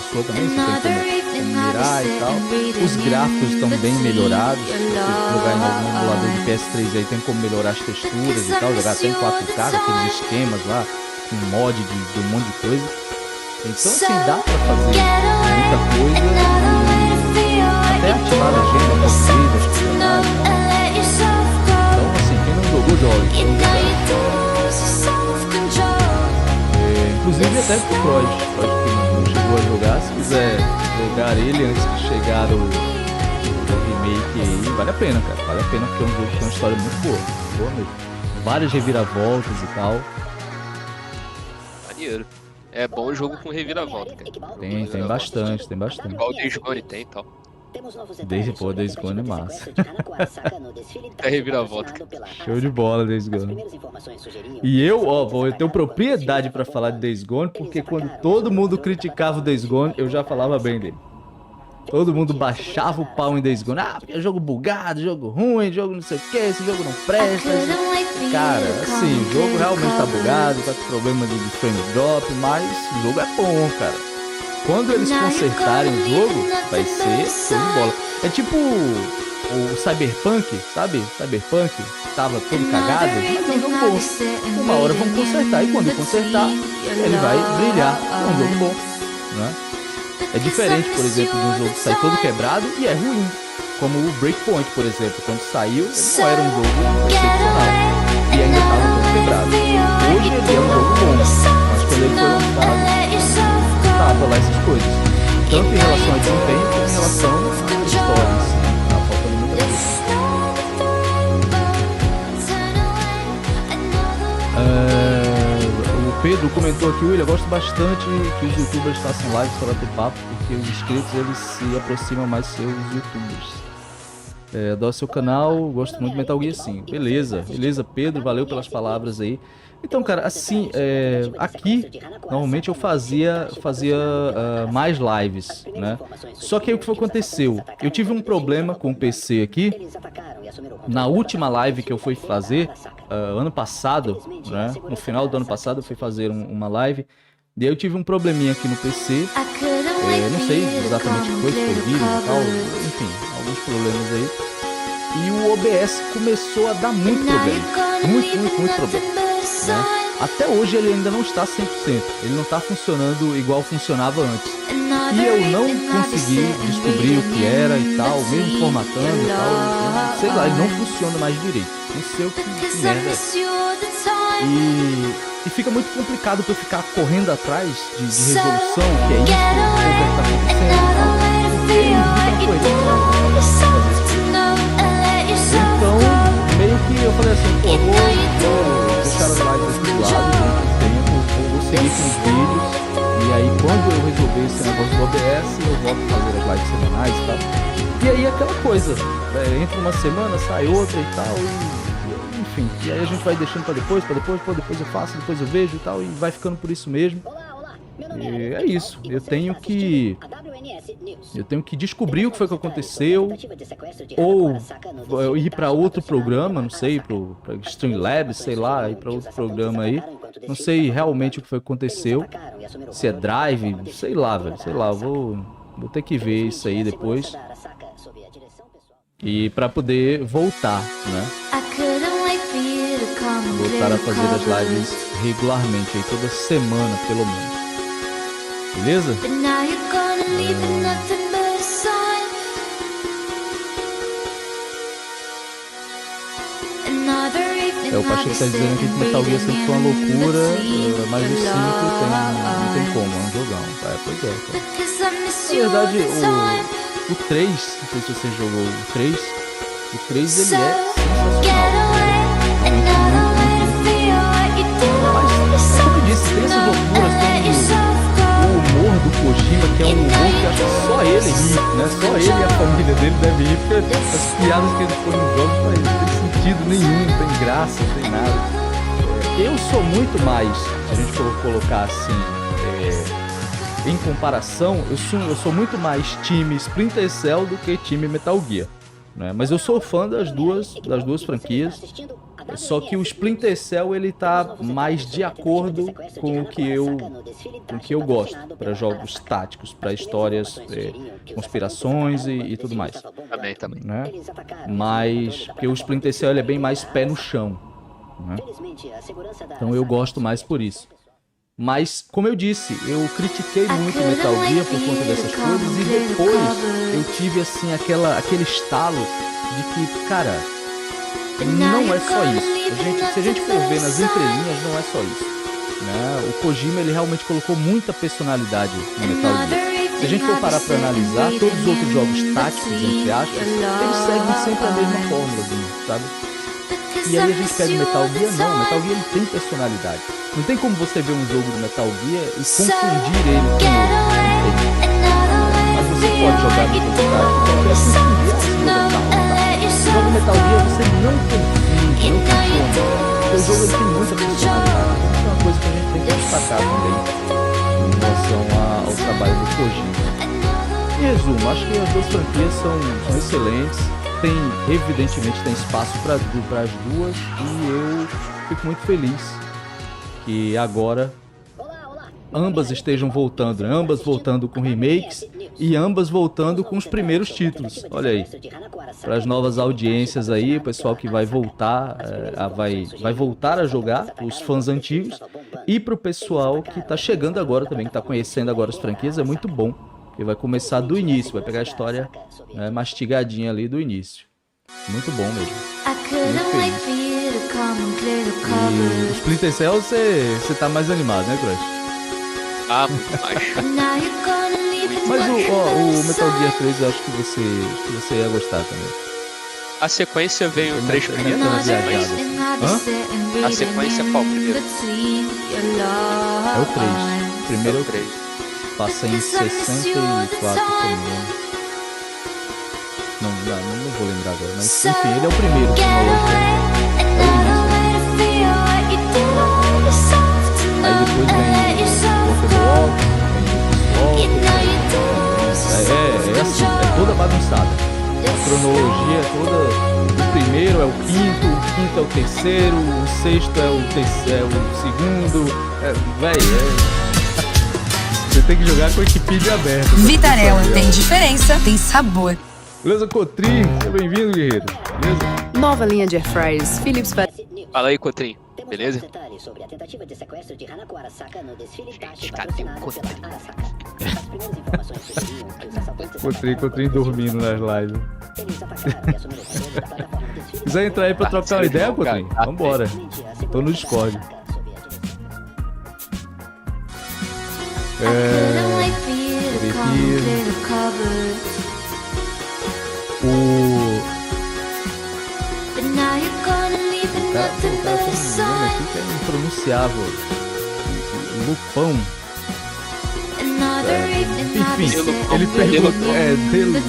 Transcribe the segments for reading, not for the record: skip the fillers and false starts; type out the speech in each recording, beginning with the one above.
pessoa também, você tem como mirar e tal. Os gráficos estão bem melhorados. Se você jogar em algum emulador de PS3 aí, tem como melhorar as texturas e tal, jogar até em 4K, com aqueles esquemas lá, com mod de um monte de coisa. Então assim, dá pra fazer muita coisa e até ativar a agenda com vocês, acho que dá, então assim, quem não jogou, joga. Inclusive até pro Cross, que não chegou a jogar, se quiser jogar ele antes de chegar o remake aí, vale a pena, cara. Vale a pena porque é um jogo que tem uma história muito boa mesmo. Várias reviravoltas e tal. Maneiro. É bom o jogo com reviravolta, cara. Tem bastante. Igual o Days Gone tem e tal. Days Gone é massa. É reviravolta. Show de bola, Days Gone. E eu tenho propriedade pra falar de Days Gone, porque quando todo mundo criticava o Days Gone, eu já falava bem dele. Todo mundo baixava o pau em Days Gone. Ah, porque é jogo bugado, jogo ruim, jogo não sei o que, esse jogo não presta. Cara, assim, o jogo realmente tá bugado, tá com problema de frame drop, mas o jogo é bom, cara. Quando eles consertarem o jogo, vai ser show de bola. É tipo o Cyberpunk, sabe? Cyberpunk tava todo cagado, mas é um jogo bom. Uma hora vão consertar, e quando consertar, ele vai brilhar. É um jogo bom, né? É diferente, por exemplo, de um jogo que sai todo quebrado e é ruim. Como o Breakpoint, por exemplo. Quando saiu, ele não era um jogo excepcional. E ainda estava todo quebrado. Hoje ele é um jogo bom. Mas quando ele foi lançado, tava lá essas coisas. Tanto em relação a desempenho, quanto em relação à história em si. Tá faltando muita coisa. O Pedro comentou aqui, Willian, eu gosto bastante que os youtubers façam lives para bater papo, porque os inscritos eles se aproximam mais seus youtubers. Adoro seu canal, gosto muito de Metal Gear 5. Beleza, Pedro, valeu pelas palavras aí. Então, cara, assim, aqui, normalmente eu fazia mais lives, né? Só que aí o que aconteceu? Eu tive um problema com o PC aqui. Na última live que eu fui fazer, ano passado, né? No final do ano passado eu fui fazer uma live. E aí eu tive um probleminha aqui no PC. Não sei exatamente o que foi, se foi vírus e tal. Enfim, alguns problemas aí. E o OBS começou a dar muito problema. Muito problema. Né? Até hoje ele ainda não está 100%, ele não está funcionando igual funcionava antes. E eu não consegui descobrir o que era e tal, mesmo formatando e tal, sei lá, ele não funciona mais direito. Não sei o que merda é. E fica muito complicado para eu ficar correndo atrás de resolução, que é isso, o que está acontecendo. Então, meio que eu falei assim, pô, vou deixar as lives aqui do lado durante um tempo, vou seguir com os vídeos, e aí quando eu resolver esse negócio do OBS, eu volto a fazer as lives semanais e tal. E aí aquela coisa, entra uma semana, sai outra e tal, e enfim, e aí a gente vai deixando pra depois eu faço, depois eu vejo e tal, e vai ficando por isso mesmo. E é isso, eu tenho que descobrir o que foi que aconteceu, ou ir para outro programa, não sei, para Streamlabs, sei lá, ir para outro programa aí, não sei realmente o que foi que aconteceu, se é Drive, sei lá, velho, sei lá, vou ter que ver isso aí depois, e para poder voltar, né, voltar a fazer as lives regularmente, aí toda semana pelo menos. Beleza? O Pacheco tá dizendo aqui que Metal Gear sempre foi uma loucura, mas o 5 não tem como, é um jogão. Pois é, cara. Na verdade, o 3, não sei se você jogou o 3 ele é sensacional. Mas, como eu disse, tem essas loucuras, tem o humor do Kojima, que é um humor que acho que só ele ri, né? Só ele e a família dele devem rir, porque as piadas que ele põe nos jogos não tem sentido nenhum, não tem graça, não tem nada. Eu sou muito mais, se a gente for colocar assim, em comparação, eu sou muito mais time Splinter Cell do que time Metal Gear, né? Mas eu sou fã das duas franquias. Só que o Splinter Cell, ele tá mais de acordo com o que eu gosto, para jogos táticos, para histórias, conspirações e tudo mais. Também. Né? Mas, porque o Splinter Cell, ele é bem mais pé no chão. Né? Então eu gosto mais por isso. Mas, como eu disse, eu critiquei muito Metal Gear por conta dessas coisas e depois eu tive, assim, aquele estalo de que, cara, não é só isso. Se a gente for ver nas entrelinhas, não é só isso. Né? O Kojima, ele realmente colocou muita personalidade no Metal Gear. Se a gente for parar pra analisar, todos os outros jogos táticos, entre aspas, eles seguem sempre a mesma fórmula, sabe? E aí a gente pega o Metal Gear, não. O Metal Gear, ele tem personalidade. Não tem como você ver um jogo do Metal Gear e confundir ele com outro. Mas você pode jogar no jogo tático, então é confundir assim o Metal, tá? O jogo Metal Gear, você não confunde, não confunde. Porque o jogo, ele tem muita personalidade. Isso é uma coisa que a gente tem que destacar também em relação ao trabalho do Kojima. Em resumo, acho que as duas franquias são excelentes. Evidentemente tem espaço para as duas, e eu fico muito feliz que agora ambas estejam voltando, né? Ambas voltando com remakes e ambas voltando com os primeiros títulos. Olha aí, para as novas audiências aí, o pessoal que vai voltar, vai voltar a jogar, os fãs antigos, e para o pessoal que está chegando agora também, que está conhecendo agora as franquias, é muito bom. Ele vai começar do início, vai pegar a história, né, mastigadinha ali do início. Muito bom mesmo. Muito feliz. E o Splinter Cell, você tá mais animado, né, Crush? Muito mais. Mas o Metal Gear 3 eu acho que você ia gostar também. A sequência veio 3 primeiro. A sequência qual primeiro? É o 3. Primeiro é o 3. Passa em 64, se eu não me engano. Não vou lembrar agora, mas enfim, ele é o primeiro Aí depois vem o assim, é toda bagunçada. A cronologia é toda. O primeiro é o quinto é o terceiro, o sexto é o segundo. Você tem que jogar com a Wikipedia aberta. Vitarella tem diferença, tem sabor. Beleza, Cotrim? Seja bem-vindo, guerreiro. Beleza? Nova linha de airfryers Philips. Fala aí, Cotrim. Beleza? Cotrim dormindo nas lives. Quiser entrar aí pra trocar uma ideia, Cotrim? Vambora. Tô no Discord. Aqui que é impronunciável. Lupão. Enfim, ele perguntou,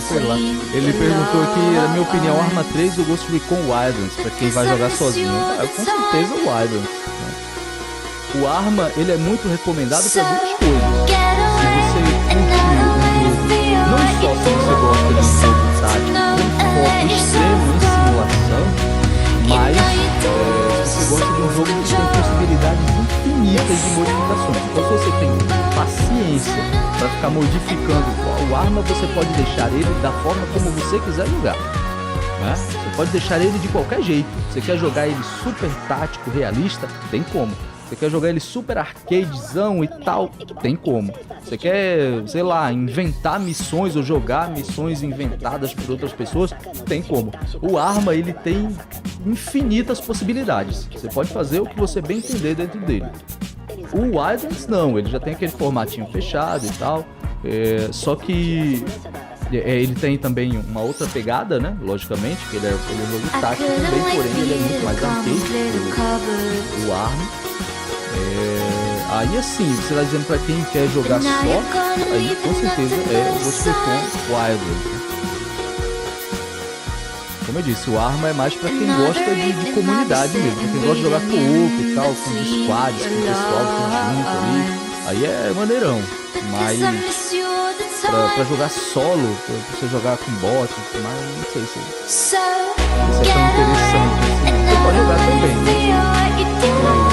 sei lá. Ele perguntou aqui, na minha opinião, Arma 3 ou Ghost Recon Wildlands, pra quem vai jogar sozinho. Com certeza o Wildlands. Né? O Arma, ele é muito recomendado para duas coisas. Se você curte não só se você gosta de um jogo tático com foco extremo em simulação, mas se você gosta de um jogo que tem possibilidades infinitas de modificações. Então, se você tem paciência para ficar modificando o Arma, você pode deixar ele da forma como você quiser jogar. Né? Você pode deixar ele de qualquer jeito. Você quer jogar ele super tático, realista? Tem como. Você quer jogar ele super arcadezão e tal? Tem como. Você quer, sei lá, inventar missões ou jogar missões inventadas por outras pessoas? Tem como. O Arma, ele tem infinitas possibilidades. Você pode fazer o que você bem entender dentro dele. O Wildlands não, ele já tem aquele formatinho fechado e tal. Só que ele tem também uma outra pegada, né? Logicamente, que ele é um jogo tático também, porém ele é muito mais arcade, o Arma. Aí assim, você tá dizendo pra quem quer jogar só, aí com certeza é o Ghost Recon Wildlands. Como eu disse, o Arma é mais pra quem gosta de comunidade mesmo, pra quem gosta de jogar co-op e tal, com os squads, com o pessoal junto ali, aí é maneirão. Mas pra jogar solo, pra você jogar com bots, mas não sei se é tão interessante assim. pode jogar também, mas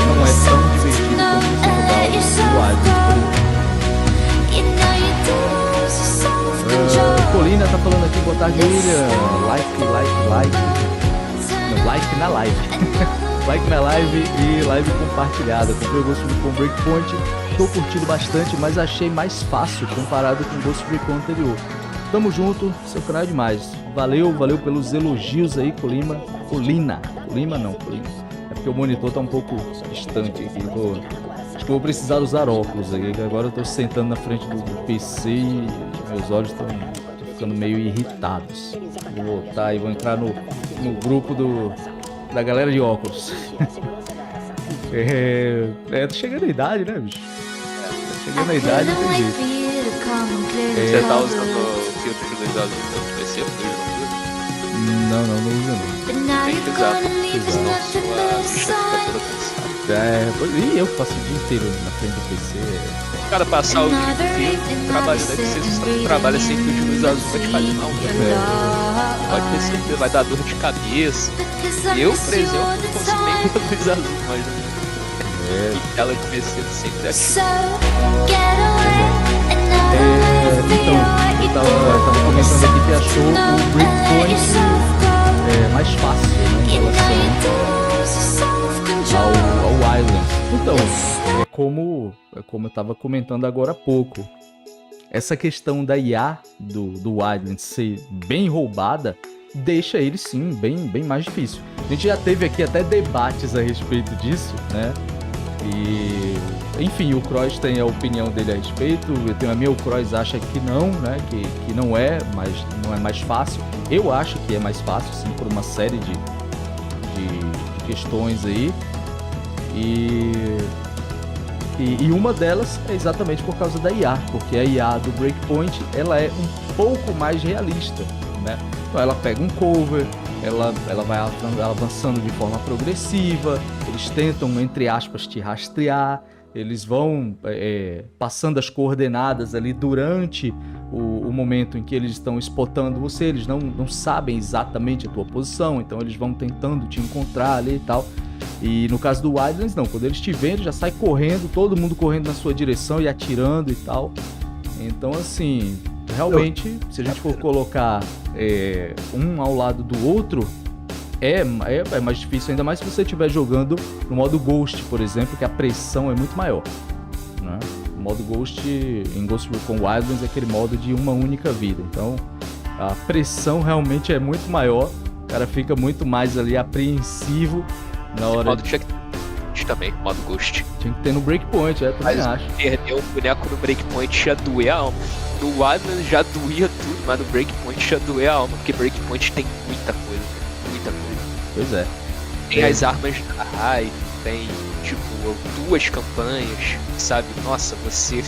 não é tão divertido como você jogar o Wild. Colina tá falando aqui, boa tarde, Willian. Like. Não, like na live. Like na live e live compartilhada. Comprei o Ghost Recon Breakpoint, tô curtindo bastante, mas achei mais fácil comparado com o Ghost Recon anterior. Tamo junto, seu canal é demais. Valeu pelos elogios aí, Colina. É porque o monitor tá um pouco distante aqui. Acho que eu vou precisar usar óculos aqui. Agora eu tô sentando na frente do PC e meus olhos estão ficando meio irritados. Vou voltar e vou entrar no grupo da galera de óculos. Tô chegando na idade, né, bicho? Tô chegando na idade, não tem jeito. Você tá usando o filtro de luz azul do PC? Não usa não. Tem que usar, senão sua vista fica toda cansada. E eu passo o dia inteiro na frente do PC. O cara passar o dia inteiro trabalhando aqui, você trabalha sem fio de luz azul, vai te fazer mal. Pode ter certeza, vai dar dor de cabeça. Eu, por exemplo, não consigo nem ver luz azul, mas e tela de PC sempre ativa. Então, eu tava comentando aqui que achou o Breakpoint mais fácil, né, em relação ao Island. Então, como eu tava comentando agora há pouco, essa questão da IA do Island ser bem roubada deixa ele sim bem mais difícil. A gente já teve aqui até debates a respeito disso, né? E enfim, o Cross tem a opinião dele a respeito. Eu tenho a minha, o Cross acha que não, né? Que não é, mas não é mais fácil. Eu acho que é mais fácil, sim, por uma série de questões aí. E uma delas é exatamente por causa da IA, porque a IA do Breakpoint, ela é um pouco mais realista, né? Então ela pega um cover, ela vai avançando de forma progressiva, eles tentam, entre aspas, te rastrear, eles vão passando as coordenadas ali durante o momento em que eles estão spotando você, eles não sabem exatamente a tua posição, então eles vão tentando te encontrar ali e tal. E no caso do Wildlands, não, quando eles te veem, já sai correndo, todo mundo correndo na sua direção e atirando e tal. Então, assim, realmente, se a gente for colocar um ao lado do outro, é mais difícil, ainda mais se você estiver jogando no modo Ghost, por exemplo, que a pressão é muito maior, né? O modo Ghost em Ghost Recon Wildlands é aquele modo de uma única vida, então a pressão realmente é muito maior, o cara fica muito mais ali apreensivo na hora. Modo tinha que também, modo Ghost. Tinha que ter no Breakpoint, também acho. Perder o boneco no Breakpoint já doer a alma. No Wildlands já doía tudo, mas no Breakpoint já doer a alma, porque Breakpoint tem muita coisa. Pois é. Tem as armas da raid, tem, tipo, 2 campanhas, sabe? Nossa, você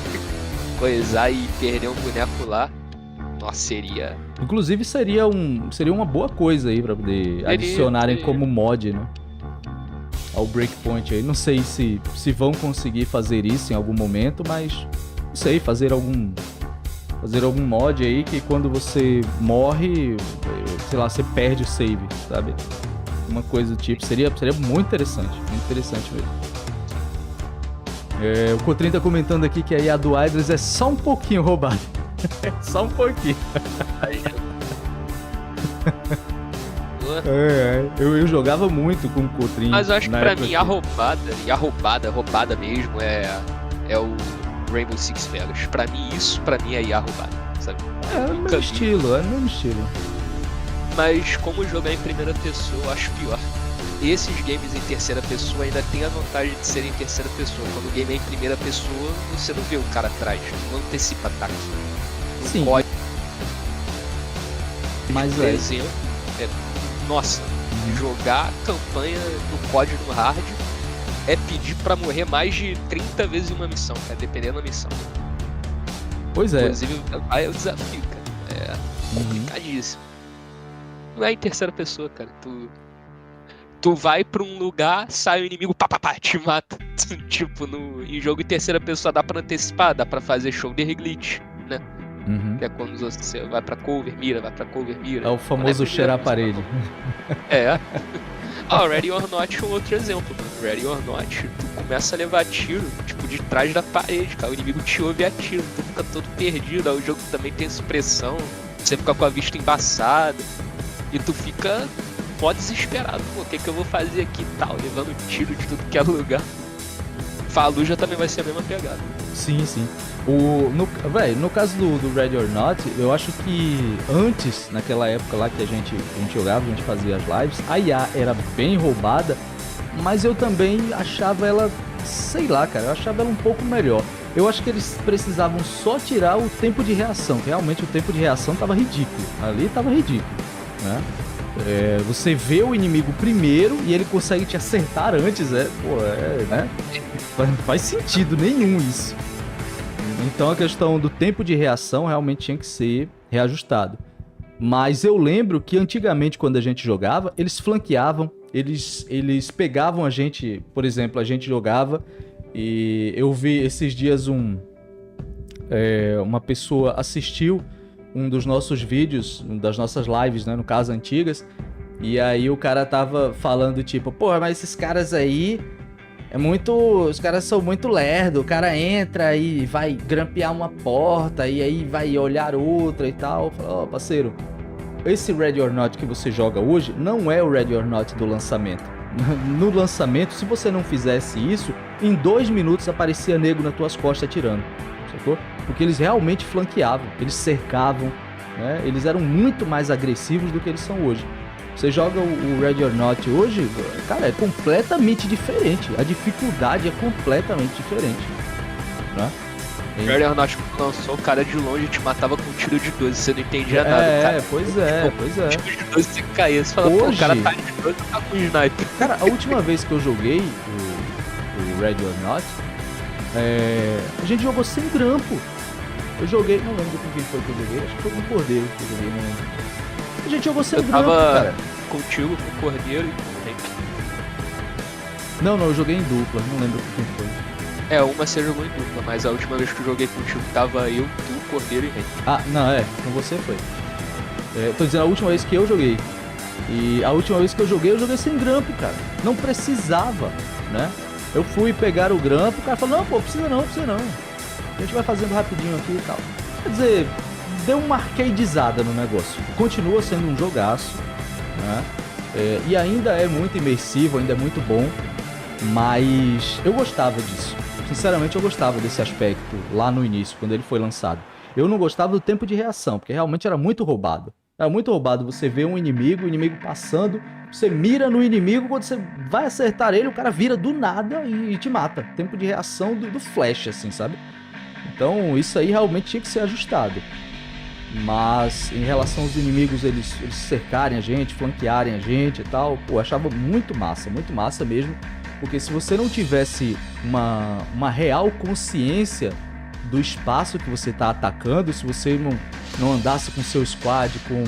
coisar e perder um boneco lá, nossa, seria... Inclusive seria uma boa coisa aí pra poder adicionarem como mod, né? Ao Breakpoint aí. Não sei se vão conseguir fazer isso em algum momento, mas não sei, fazer algum mod aí que quando você morre, sei lá, você perde o save, sabe? Uma coisa do tipo, seria muito interessante mesmo. O Cotrim tá comentando aqui que a IA do Idris é só um pouquinho roubada. Só um pouquinho. Eu jogava muito com o Cotrim. Mas eu acho que pra mim a roubada mesmo é o Rainbow Six Vegas. Pra mim é IA roubada, sabe? É o mesmo estilo. Mas como jogar em primeira pessoa, eu acho pior. Esses games em terceira pessoa ainda tem a vantagem de serem em terceira pessoa. Quando o game é em primeira pessoa, você não vê o cara atrás, não antecipa ataque. Sim. Mas por exemplo, nossa, jogar campanha no COD no hard é pedir pra morrer mais de 30 vezes em uma missão, cara, dependendo da missão. Pois é. Inclusive, é o desafio, cara. É complicadíssimo. Não é em terceira pessoa, cara. Tu vai pra um lugar, sai o inimigo, te mata. Tipo, em jogo em terceira pessoa dá pra antecipar, dá pra fazer shoulder glitch, né? Que é quando você vai pra cover, mira. É o famoso cheirar a parede. Ready or Not é um outro exemplo, mano. Ready or Not, tu começa a levar tiro, tipo, de trás da parede, cara. O inimigo te ouve e atira, tu fica todo perdido. Aí o jogo também tem supressão, você fica com a vista embaçada. E tu fica mó desesperado. Pô, o que eu vou fazer aqui e tal? Levando tiro de tudo que é lugar. Fallujah também vai ser a mesma pegada. Sim, sim. No caso do Ready or Not, eu acho que antes, naquela época lá que a gente jogava, a gente fazia as lives, a IA era bem roubada, mas eu também achava ela, sei lá, cara, eu achava ela um pouco melhor. Eu acho que eles precisavam só tirar o tempo de reação, que realmente o tempo de reação tava ridículo. Ali tava ridículo, né? Você vê o inimigo primeiro e ele consegue te acertar antes, né? Não faz sentido nenhum isso. Então a questão do tempo de reação realmente tinha que ser reajustado. Mas eu lembro que antigamente, quando a gente jogava, eles flanqueavam, eles pegavam a gente, por exemplo, a gente jogava e eu vi esses dias uma pessoa assistiu um dos nossos vídeos, das nossas lives, né, no caso antigas, e aí o cara tava falando tipo, pô, mas esses caras aí os caras são muito lerdo, o cara entra e vai grampear uma porta e aí vai olhar outra e tal. Ó, parceiro, esse Ready or Not que você joga hoje não é o Ready or Not do lançamento. No lançamento, se você não fizesse isso, em 2 minutos aparecia nego nas tuas costas atirando, sacou? Porque eles realmente flanqueavam, eles cercavam, né? Eles eram muito mais agressivos do que eles são hoje. Você joga o Ready or Not hoje, cara, é completamente diferente. A dificuldade é completamente diferente, né? Ready or Not lançou, o cara de longe te matava com um tiro de 12, você não entendia nada, cara. Pois é. Tiro de 12 você caía, você fala, pô, o cara tá de 12, tá com sniper. Cara, a última vez que eu joguei o Ready or Not, a gente jogou sem grampo. Eu joguei, não lembro com quem foi que eu joguei, acho que foi com o Cordeiro que eu joguei, não lembro. A gente jogou sem grampo, cara. Contigo, com o Cordeiro e com o Hank. Não, eu joguei em dupla, não lembro com quem foi. Uma você jogou em dupla, mas a última vez que eu joguei contigo tava eu, tu, Cordeiro e Hank. Ah, não, com você foi. Tô dizendo a última vez que eu joguei. E a última vez que eu joguei sem grampo, cara. Não precisava, né? Eu fui pegar o grampo, o cara falou, não, pô, precisa não. A gente vai fazendo rapidinho aqui e tal. Quer dizer, deu uma arcadeizada no negócio. Continua sendo um jogaço, né? E ainda é muito imersivo, ainda é muito bom. Mas eu gostava disso. Sinceramente, eu gostava desse aspecto lá no início, quando ele foi lançado. Eu não gostava do tempo de reação, porque realmente era muito roubado. Era muito roubado você ver o inimigo passando, você mira no inimigo, quando você vai acertar ele, o cara vira do nada e te mata. Tempo de reação do flash, assim, sabe? Então, isso aí realmente tinha que ser ajustado. Mas, em relação aos inimigos, eles cercarem a gente, flanquearem a gente e tal, pô, eu achava muito massa mesmo. Porque se você não tivesse uma real consciência do espaço que você está atacando, se você não andasse com seu squad, com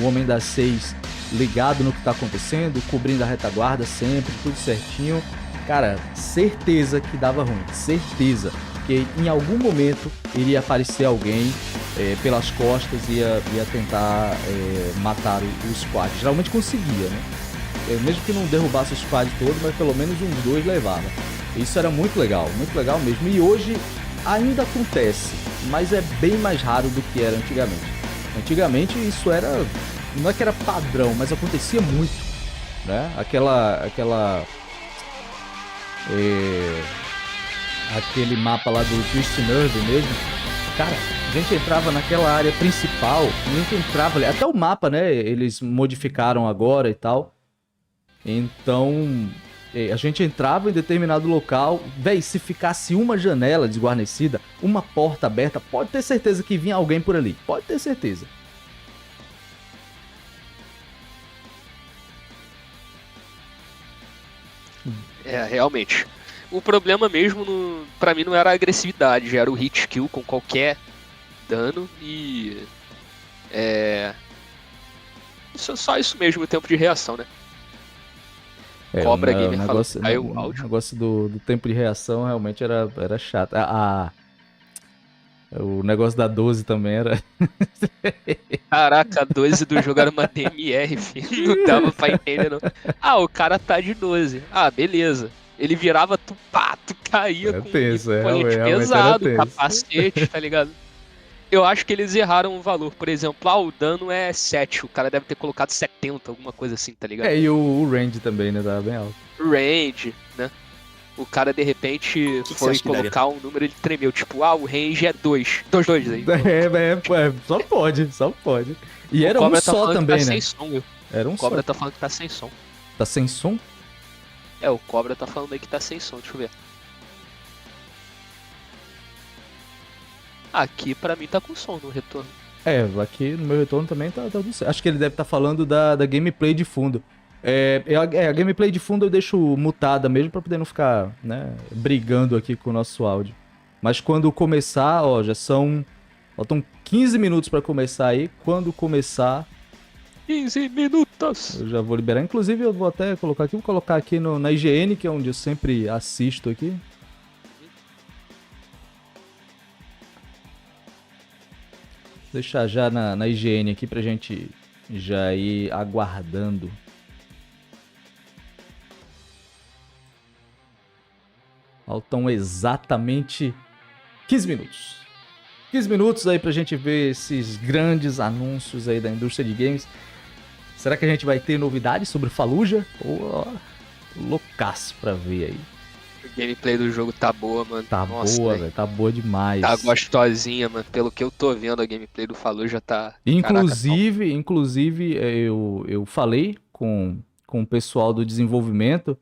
o Homem das 6 ligado no que está acontecendo, cobrindo a retaguarda sempre, tudo certinho, cara, certeza que dava ruim, certeza. Porque em algum momento iria aparecer alguém pelas costas e ia tentar matar o squad. Geralmente conseguia, né? Mesmo que não derrubasse o squad todo, mas pelo menos uns 2 levava. Isso era muito legal mesmo. E hoje ainda acontece, mas é bem mais raro do que era antigamente. Antigamente isso era, não é que era padrão, mas acontecia muito, né? Aquele mapa lá do Twist Nerd mesmo, cara, a gente entrava naquela área principal, a gente entrava ali, até o mapa, né, eles modificaram agora e tal, então a gente entrava em determinado local, véi, se ficasse uma janela desguarnecida, uma porta aberta, pode ter certeza que vinha alguém por ali, pode ter certeza. Realmente. O problema mesmo, pra mim, não era a agressividade, era o hit kill com qualquer dano e... Só isso mesmo, o tempo de reação, né? Cobra Gamer falando que caiu o áudio. O negócio do tempo de reação realmente era chato. O negócio da 12 também era... Caraca, a 12 do jogo era uma DMR, filho. Não dava pra entender, não. Ah, o cara tá de 12. Ah, beleza. Ele virava, tu pá, tu caía com tenso, um colete realmente pesado, era tenso. capacete, tá ligado? Eu acho que eles erraram o valor. Por exemplo, o dano é 7. O cara deve ter colocado 70, alguma coisa assim, tá ligado? E o range também, né? Tava bem alto. Range, né? O cara, de repente, que você foi acha que daria? colocar um número, ele tremeu. Tipo, o range é 2. 2 aí. Só pode. E era O um Cobra tá só falando também, que tá né? sem som, meu. Era um O Cobra só. tá falando que tá sem som. Tá sem som? É, o Cobra tá falando aí que tá sem som, deixa eu ver. Aqui pra mim tá com som no retorno. Aqui no meu retorno também tá tudo certo. Acho que ele deve estar falando da gameplay de fundo. A gameplay de fundo eu deixo mutada mesmo pra poder não ficar, né, brigando aqui com o nosso áudio. Mas quando começar, ó, faltam 15 minutos pra começar aí. Quando começar, 15 minutos! eu já vou liberar. Inclusive eu vou até colocar aqui, na IGN, que é onde eu sempre assisto aqui. Deixar já na IGN aqui pra gente já ir aguardando. Faltam exatamente 15 minutos. 15 minutos aí pra gente ver esses grandes anúncios aí da indústria de games. Será que a gente vai ter novidades sobre Fallujah? Ó, loucaço pra ver aí. O gameplay do jogo tá boa, mano. Tá Nossa, boa, velho. Tá boa demais. Tá gostosinha, mano. Pelo que eu tô vendo, a gameplay do Fallujah tá... Inclusive eu falei com o pessoal do desenvolvimento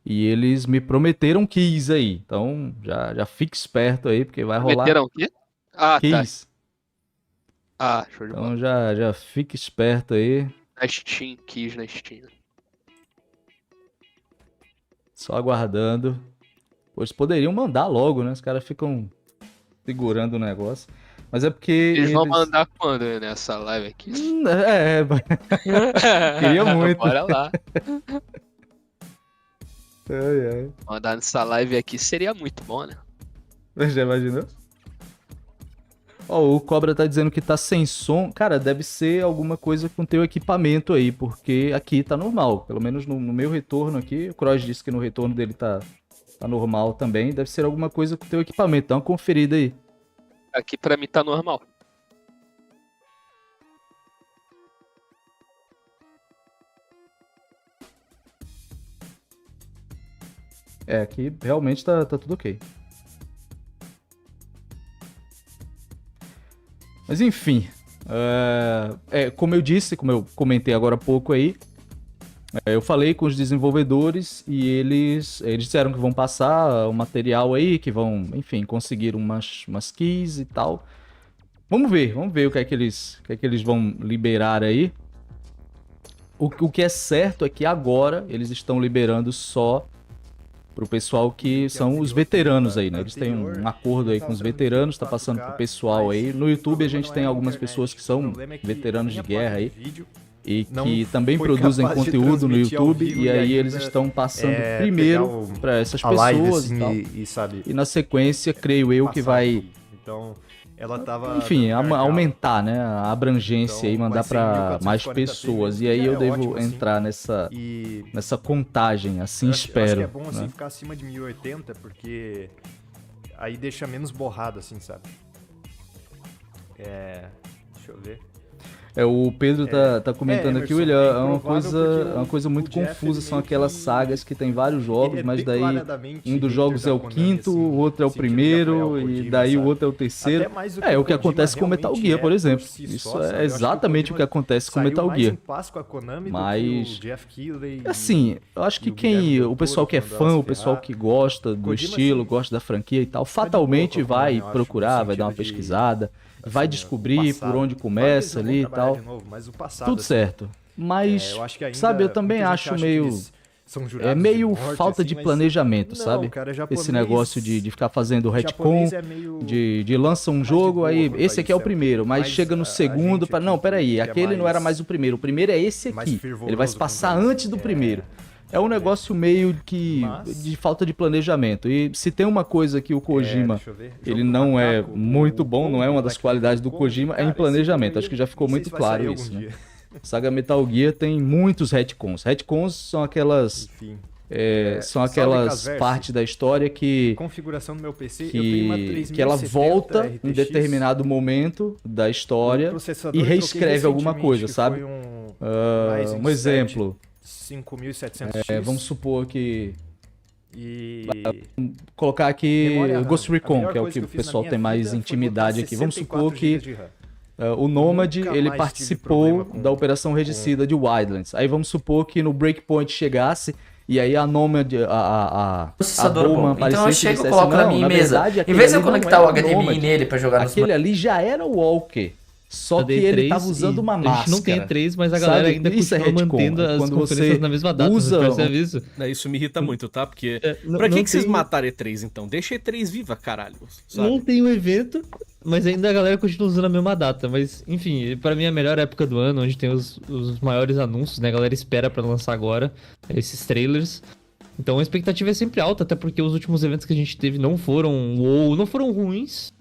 e eles me prometeram keys aí. Então já fique esperto aí, porque vai rolar Prometeram o quê? Ah, keys. tá. Ah, show de bola. Então já fique esperto aí. Na Steam, keys na Steam. Só aguardando. Pois poderiam mandar logo, né? Os caras ficam segurando o negócio. Mas é porque Eles vão mandar quando, né, nessa live aqui? Queria muito. Bora lá. Ai. Mandar nessa live aqui seria muito bom, né? Já imaginou? Ó, o Cobra tá dizendo que tá sem som. Cara, deve ser alguma coisa com teu equipamento aí, porque aqui tá normal. Pelo menos no meu retorno aqui. O Cross disse que no retorno dele tá normal também. Deve ser alguma coisa com teu equipamento. Dá uma conferida aí. Aqui pra mim tá normal. Aqui realmente tá tudo ok. Mas enfim, como eu disse, como eu comentei agora há pouco aí, eu falei com os desenvolvedores e eles disseram que vão passar o material aí, que vão, enfim, conseguir umas keys e tal. Vamos ver o que é que eles vão liberar aí. O que é certo é que agora eles estão liberando só pro pessoal que são os veteranos aí, né? Eles têm um acordo aí com os veteranos, tá passando pro pessoal aí. No YouTube a gente tem algumas pessoas que são veteranos de guerra aí e que também produzem conteúdo no YouTube, e aí eles estão passando primeiro para essas pessoas e tal. E na sequência, creio eu que vai, enfim, aumentar, né, a abrangência e mandar para mais pessoas. E aí eu devo entrar nessa contagem, assim espero. Eu acho que é bom, assim, ficar acima de 1080, porque aí deixa menos borrado, assim, sabe? Deixa eu ver. O Pedro tá comentando aqui, Willian, é uma coisa muito confusa, são aquelas sagas que tem vários jogos, mas daí um dos jogos é o quinto, o outro é o primeiro, e daí o outro é o terceiro. É o que acontece com Metal Gear, por exemplo. Isso é exatamente o que acontece com Metal Gear. Mas, assim, eu acho que o pessoal que é fã, o pessoal que gosta do estilo, gosta da franquia e tal, fatalmente vai procurar, vai dar uma pesquisada, vai descobrir por onde começa ali e tal. Tudo certo. Mas, sabe, eu também acho meio falta de planejamento, sabe? Esse negócio de ficar fazendo retcon, de lança um jogo, aí esse aqui é o primeiro, mas chega no segundo, não, peraí, aquele não era mais o primeiro é esse aqui, ele vai se passar antes do primeiro. É um negócio meio que Mas- de falta de planejamento. E se tem uma coisa que o Kojima, deixa eu ver. ele Jogo do não é macaco, muito o bom, não é uma das Black qualidades do Myth, Kojima, é cara, em esse planejamento. jogo Acho que já ficou não sei muito se vai claro sair isso, algum né? dia. Saga Metal Gear tem muitos retcons. Retcons são aquelas, Enfim. são salve aquelas Casverse. partes da história que Configuração do meu PC, eu tenho uma que, 3070 que ela volta RTX, em determinado momento da história o processador e eu troquei reescreve alguma recentemente, coisa, que sabe? foi um Ryzen Um exemplo, 5700X. vamos supor que E colocar aqui memória RAM. Ghost A Recon, melhor que é o coisa que o eu fiz na pessoal minha tem mais vida foi intimidade botar aqui. Vamos 64 supor que GB de RAM. o Nomad, Nunca ele mais tive participou problema com- da Operação Regicida de Wildlands. Aí vamos supor que no Breakpoint chegasse e aí a Nomad, a Processador Bowman bom. Então eu aparecesse e chego e dissesse, coloco na não, minha mesa. verdade, Em aquele vez de eu ali não conectar era o HDMI Nomad. nele pra jogar nos Aquele ali já era o Walker. Só que ele tava usando uma máscara. A gente não tem E3, mas a galera Sabe? ainda Isso é continua retcon. mantendo as Quando conferências você na mesma data. usa Você percebe isso? Isso me irrita muito, tá? Porque. Não- Pra não que vocês tem- mataram E3 então? Deixa E3 viva, caralho. Sabe? Não tem o evento, mas ainda a galera continua usando a mesma data. Mas, enfim, pra mim é a melhor época do ano, onde tem os maiores anúncios, né? A galera espera pra lançar agora esses trailers. Então a expectativa é sempre alta, até porque os últimos eventos que a gente teve não foram wow, não foram ruins,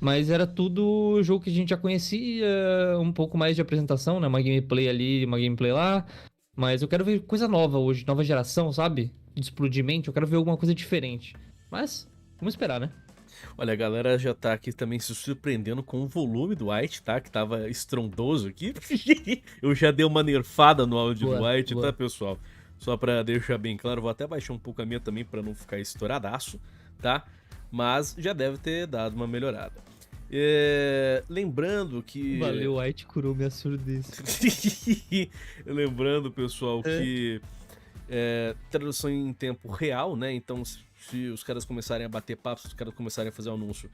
mas era tudo jogo que a gente já conhecia, um pouco mais de apresentação, né? Uma gameplay ali, uma gameplay lá. Mas eu quero ver coisa nova hoje, nova geração, sabe? De explodir mente, eu quero ver alguma coisa diferente. Mas, vamos esperar, né? Olha, a galera já tá aqui também se surpreendendo com o volume do White, tá? Que tava estrondoso aqui. Eu já dei uma nerfada no áudio do Boa, White, boa. tá, pessoal? Só pra deixar bem claro, vou até baixar um pouco a minha também pra não ficar estouradaço, tá? Mas já deve ter dado uma melhorada. Lembrando que... Valeu, White curou minha surdez. Lembrando, pessoal, que tradução em tempo real, né? Então, se os caras começarem a bater papo, se os caras começarem a fazer o anúncio,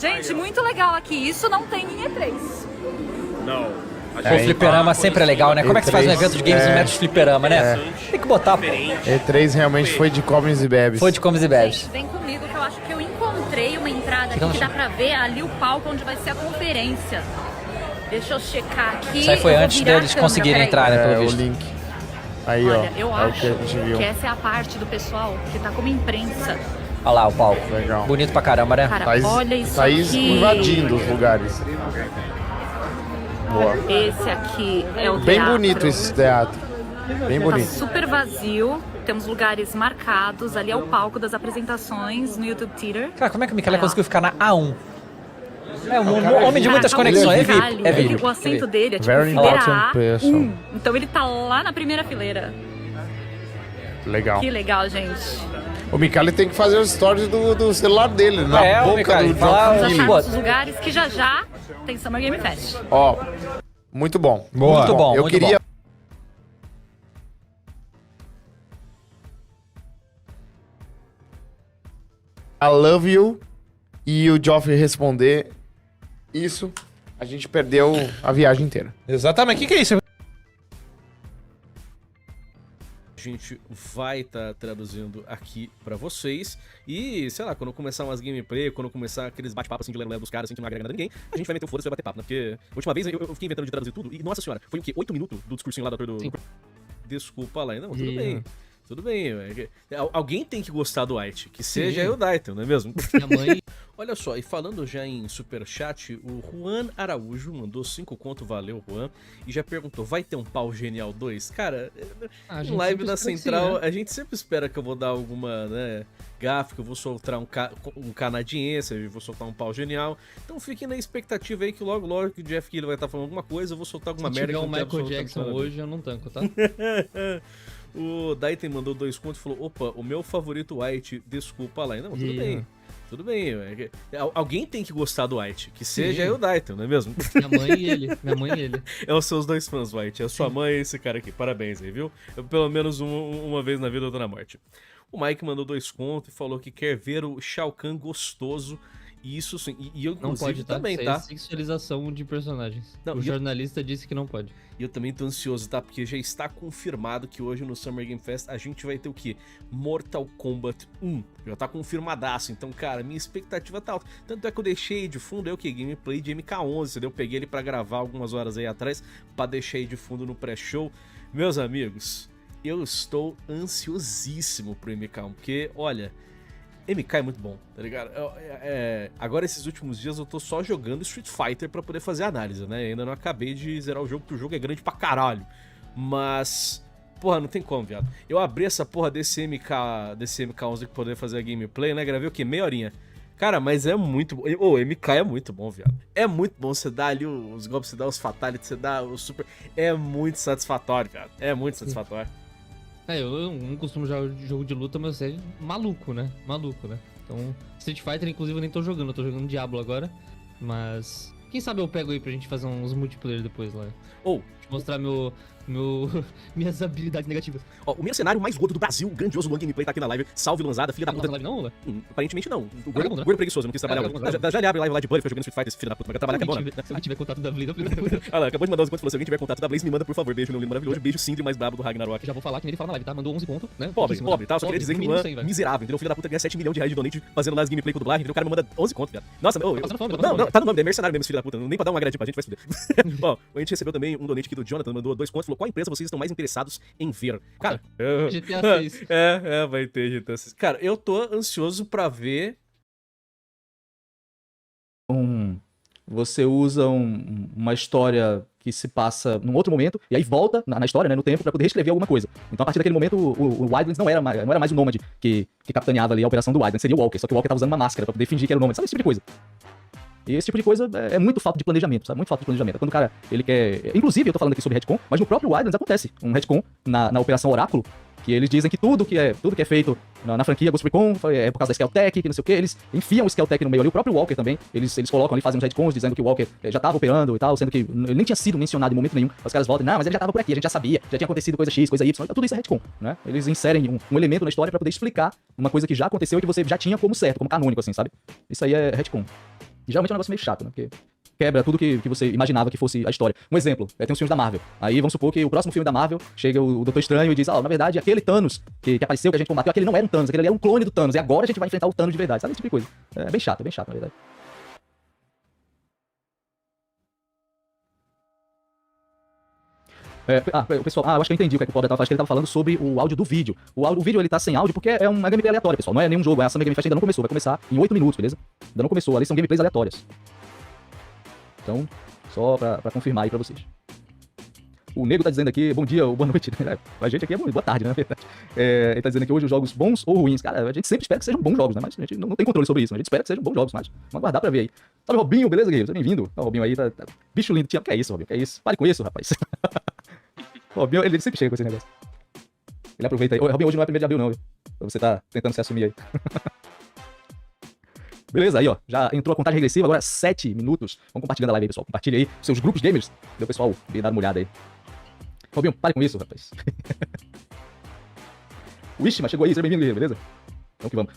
Gente, muito legal aqui. Isso não tem em E3. O fliperama sempre é legal, né? Como é que você faz um evento de games e mete fliperama, né? Tem que botar, pô. E3 realmente foi de comes e bebes. Foi de comes e bebes. Vem comigo que eu acho que eu encontrei uma entrada aqui que dá pra ver ali o palco onde vai ser a conferência. Deixa eu checar aqui. Isso aí foi Eu vou antes virar a deles câmera, conseguirem peraí. entrar, né, É, pelo o visto. link. Aí, Olha, ó. eu é o acho que a gente viu. que essa é a parte do pessoal que tá como imprensa. Olha lá o palco. Legal. Bonito pra caramba, né? Cara, Tá, olha isso tá aqui. invadindo os lugares. Boa. Esse aqui é o Bem teatro. bonito esse teatro. Bem Tá bonito. super vazio. Temos lugares marcados. Ali é o palco das apresentações no YouTube Theater. Cara, como é que o Michele conseguiu ficar na A1? É um cara, homem de muitas Cara, conexões. É detalhe, VIP. É que VIP. o assento dele é tipo Very fileira important person. A1. Então ele tá lá na primeira fileira. Legal. Que legal, gente. O Michele tem que fazer os stories do celular dele, na o boca Michele, do fala- John Vamos Philly. achar Pô. nossos lugares que já já tem Summer Game Fest. Ó, muito bom. Muito bom, Eu muito queria... bom. I love you e o Joffrey responder isso, a gente perdeu a viagem inteira. Exatamente. O que é isso? a gente vai estar traduzindo aqui pra vocês. E, sei lá, quando começar umas gameplay, quando começar aqueles bate-papos assim de lero dos caras, assim, que não agrega nada a ninguém, a gente vai meter o foda-se e vai bater papo, né? Porque, a última vez, eu fiquei inventando de traduzir tudo, e, nossa senhora, foi o quê? 8 minutos do discursinho lá do ator do... Desculpa lá, não, tudo bem. Tudo bem, alguém tem que gostar do White, que seja eu, Daito, não é mesmo? Minha mãe... Olha só, e falando já em superchat, o Juan Araújo mandou 5 conto, valeu Juan, e já perguntou, vai ter um pau genial 2? Cara, a em gente live sempre da espera que sim, Central, né? a gente sempre espera que eu vou dar alguma, né, gafe, que eu vou soltar um canadiense, eu vou soltar um pau genial, então fiquem na expectativa aí que logo que o Jeff Keighley vai estar falando alguma coisa, eu vou soltar alguma Se merda. tiver que um não tem Michael absolutamente Jackson nada a ver. hoje, eu não tanco, tá? O Daiten mandou 2 contos e falou, opa, o meu favorito White, desculpa lá. Não, tudo bem. Tudo bem. Alguém tem que gostar do White, que seja eu, Daiten, não é mesmo? Minha mãe e ele. Minha mãe e ele. É os seus 2 fãs, White. É a sua mãe e esse cara aqui. Parabéns aí, viu? Pelo menos uma vez na vida eu tô na morte. O Mike mandou 2 contos e falou que quer ver o Shao Kahn gostoso Isso sim, e eu Não inclusive pode, tá? também, Isso tá? é sexualização de personagens. Não, O jornalista disse que não pode. E eu também tô ansioso, tá? Porque já está confirmado que hoje no Summer Game Fest a gente vai ter o quê? Mortal Kombat 1. Já tá confirmadaço. Então, cara, minha expectativa tá alta. Tanto é que eu deixei de fundo, é o quê? Gameplay de MK11, entendeu? Eu peguei ele pra gravar algumas horas aí atrás, pra deixar aí de fundo no pré-show. Meus amigos, eu estou ansiosíssimo pro MK1, porque, olha... MK é muito bom, tá ligado? Agora, esses últimos dias, eu tô só jogando Street Fighter pra poder fazer análise, né? Ainda não acabei de zerar o jogo, porque o jogo é grande pra caralho. Mas, porra, não tem como, viado. Eu abri essa porra desse MK11 pra poder fazer a gameplay, né? Gravei o quê? Meia horinha. Cara, mas é muito bom. O MK é muito bom, viado. É muito bom. Você dá ali os golpes, você dá os fatalities, você dá o super... É muito satisfatório, viado. É muito satisfatório. Eu não costumo jogar jogo de luta, mas é maluco, né? Maluco, né? Então, Street Fighter, inclusive, eu nem tô jogando. Eu tô jogando Diablo agora. Mas, quem sabe eu pego aí pra gente fazer uns multiplayer depois lá. Mostrar minhas habilidades negativas. Ó, o mercenário mais gordo do Brasil, o grandioso Luan Gameplay, tá aqui na live. Salve, Luanzada, filha da puta. Não live não, Lula? Aparentemente não. O gordo preguiçoso, não quis trabalhar hoje. Já ele abre live lá de Bully, fica jogando Street Fighter, esse filho da puta. Mas trabalhar que é bom, né? Se alguém tiver contato da Blaze, Olha lá, acabou de mandar uns pontos, falou, se alguém tiver contato da Blaze, me manda, por favor. Beijo, meu lindo maravilhoso. Beijo, Sindri, mais brabo do Ragnarok. já vou falar que nem ele fala na live, tá? Mandou 11 pontos, né? Pobre, tá? Eu só queria dizer que o Luan, miserável, entendeu? O filho da puta ganha 7 milhões de reais de donate fazendo lá as gameplay com dublagem, entendeu? O cara me manda 11 conto, viado. Nossa, não, tá no nome, é mercenário mesmo, esse filho da puta. Nem pra dar uma agradinha pra gente, vai se fuder. Ó, a gente recebeu também um donate aqui do Jonathan, mandou 2 contos, falou, qual empresa vocês estão mais interessados em ver? Cara, GTA 6. Vai ter GTA 6. Cara, eu tô ansioso pra ver. Você usa uma história que se passa num outro momento, e aí volta na história, né, no tempo, pra poder reescrever alguma coisa. Então, a partir daquele momento, o Wildlands não era mais o Nômade que capitaneava ali a operação do Wildlands, seria o Walker, só que o Walker tava usando uma máscara pra poder fingir que era o Nômade, sabe esse tipo de coisa? E esse tipo de coisa é muito falta de planejamento, sabe? Muito falta de planejamento. Quando o cara, ele quer... Inclusive, eu tô falando aqui sobre retcon, mas no próprio Wildlands acontece um retcon na Operação Oráculo, que eles dizem que tudo que é feito na franquia Ghost Recon é por causa da Skelltech, que não sei o que, eles enfiam o Skelltech no meio ali, o próprio Walker também, eles colocam ali, fazem uns retcons dizendo que o Walker já tava operando e tal, sendo que ele nem tinha sido mencionado em momento nenhum. Os caras voltam, não, mas ele já tava por aqui, a gente já sabia, já tinha acontecido coisa X, coisa Y, tudo isso é retcon, né? Eles inserem um elemento na história pra poder explicar uma coisa que já aconteceu e que você já tinha como certo, como canônico, assim, sabe? Isso aí é retcon. E geralmente é um negócio meio chato, né? Porque quebra tudo que você imaginava que fosse a história. Um exemplo, tem os filmes da Marvel. Aí vamos supor que o próximo filme da Marvel chega o Doutor Estranho e diz, na verdade, aquele Thanos que apareceu, que a gente combateu, aquele não era um Thanos, aquele ali era um clone do Thanos, e agora a gente vai enfrentar o Thanos de verdade. Sabe esse tipo de coisa? É bem chato, na verdade. O pessoal, eu acho que eu entendi o que o Pobre tava falando, acho que ele tava falando sobre o áudio do vídeo. O vídeo ele tá sem áudio porque é uma gameplay aleatória, pessoal. Não é nenhum jogo, a Summer Game Fest ainda não começou, vai começar em 8 minutos, beleza? Ainda não começou, ali são gameplays aleatórias. Então, só pra confirmar aí pra vocês. O Nego tá dizendo aqui, bom dia ou boa noite. A gente aqui é boa tarde, né, na verdade. Ele tá dizendo aqui hoje os jogos bons ou ruins. Cara, a gente sempre espera que sejam bons jogos, né? Mas a gente não tem controle sobre isso. A gente espera que sejam bons jogos, mas vamos aguardar pra ver aí. Salve, Robinho, beleza, guerreiro? Seja bem-vindo. O Robinho aí tá... Bicho lindo, que é isso, Robinho? Que é isso? Pare com isso, rapaz. O Robinho, ele sempre chega com esse negócio. Ele aproveita aí. Robinho, hoje não é 1º de abril, não, viu? Você tá tentando se assumir aí. Beleza, aí, ó. Já entrou a contagem regressiva, agora 7 minutos. Vamos compartilhando a live aí, pessoal. Compartilha aí seus grupos gamers. Deu, pessoal, dar uma olhada aí. Robinho, pare com isso, rapaz. O Ishima chegou aí, seja bem-vindo, guerreiro, beleza? Vamos que vamos.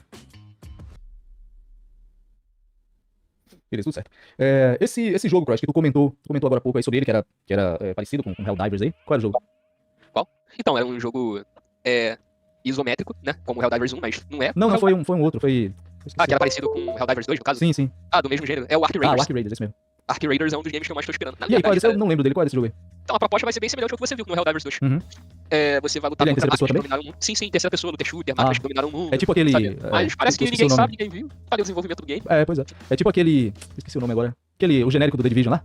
Beleza, tudo certo. Esse jogo, Crush, que tu comentou agora há pouco aí sobre ele, que era parecido com Helldivers aí. Qual era o jogo? Qual? Então, era um jogo isométrico, né? Como Helldivers 1, mas não é. Não, foi um outro, foi... que era parecido com Helldivers 2, no caso? Sim. Do mesmo gênero. É o Ark Raiders. O Ark Raiders, esse mesmo. Ark Raiders é um dos games que eu mais tô esperando. E aí, qual é esse? Eu não lembro dele, qual é esse jogo aí? Então, a proposta vai ser bem semelhante ao que você viu no Helldivers 2. Uhum. Você vai lutar contra máquinas que dominaram o mundo. Sim, terceira pessoa, looter shooter, máquinas que dominaram o mundo. É tipo aquele... Mas parece que ninguém sabe, ninguém viu. Cadê o desenvolvimento do game? Pois é. É tipo aquele... Esqueci o nome agora. O genérico do The Division lá?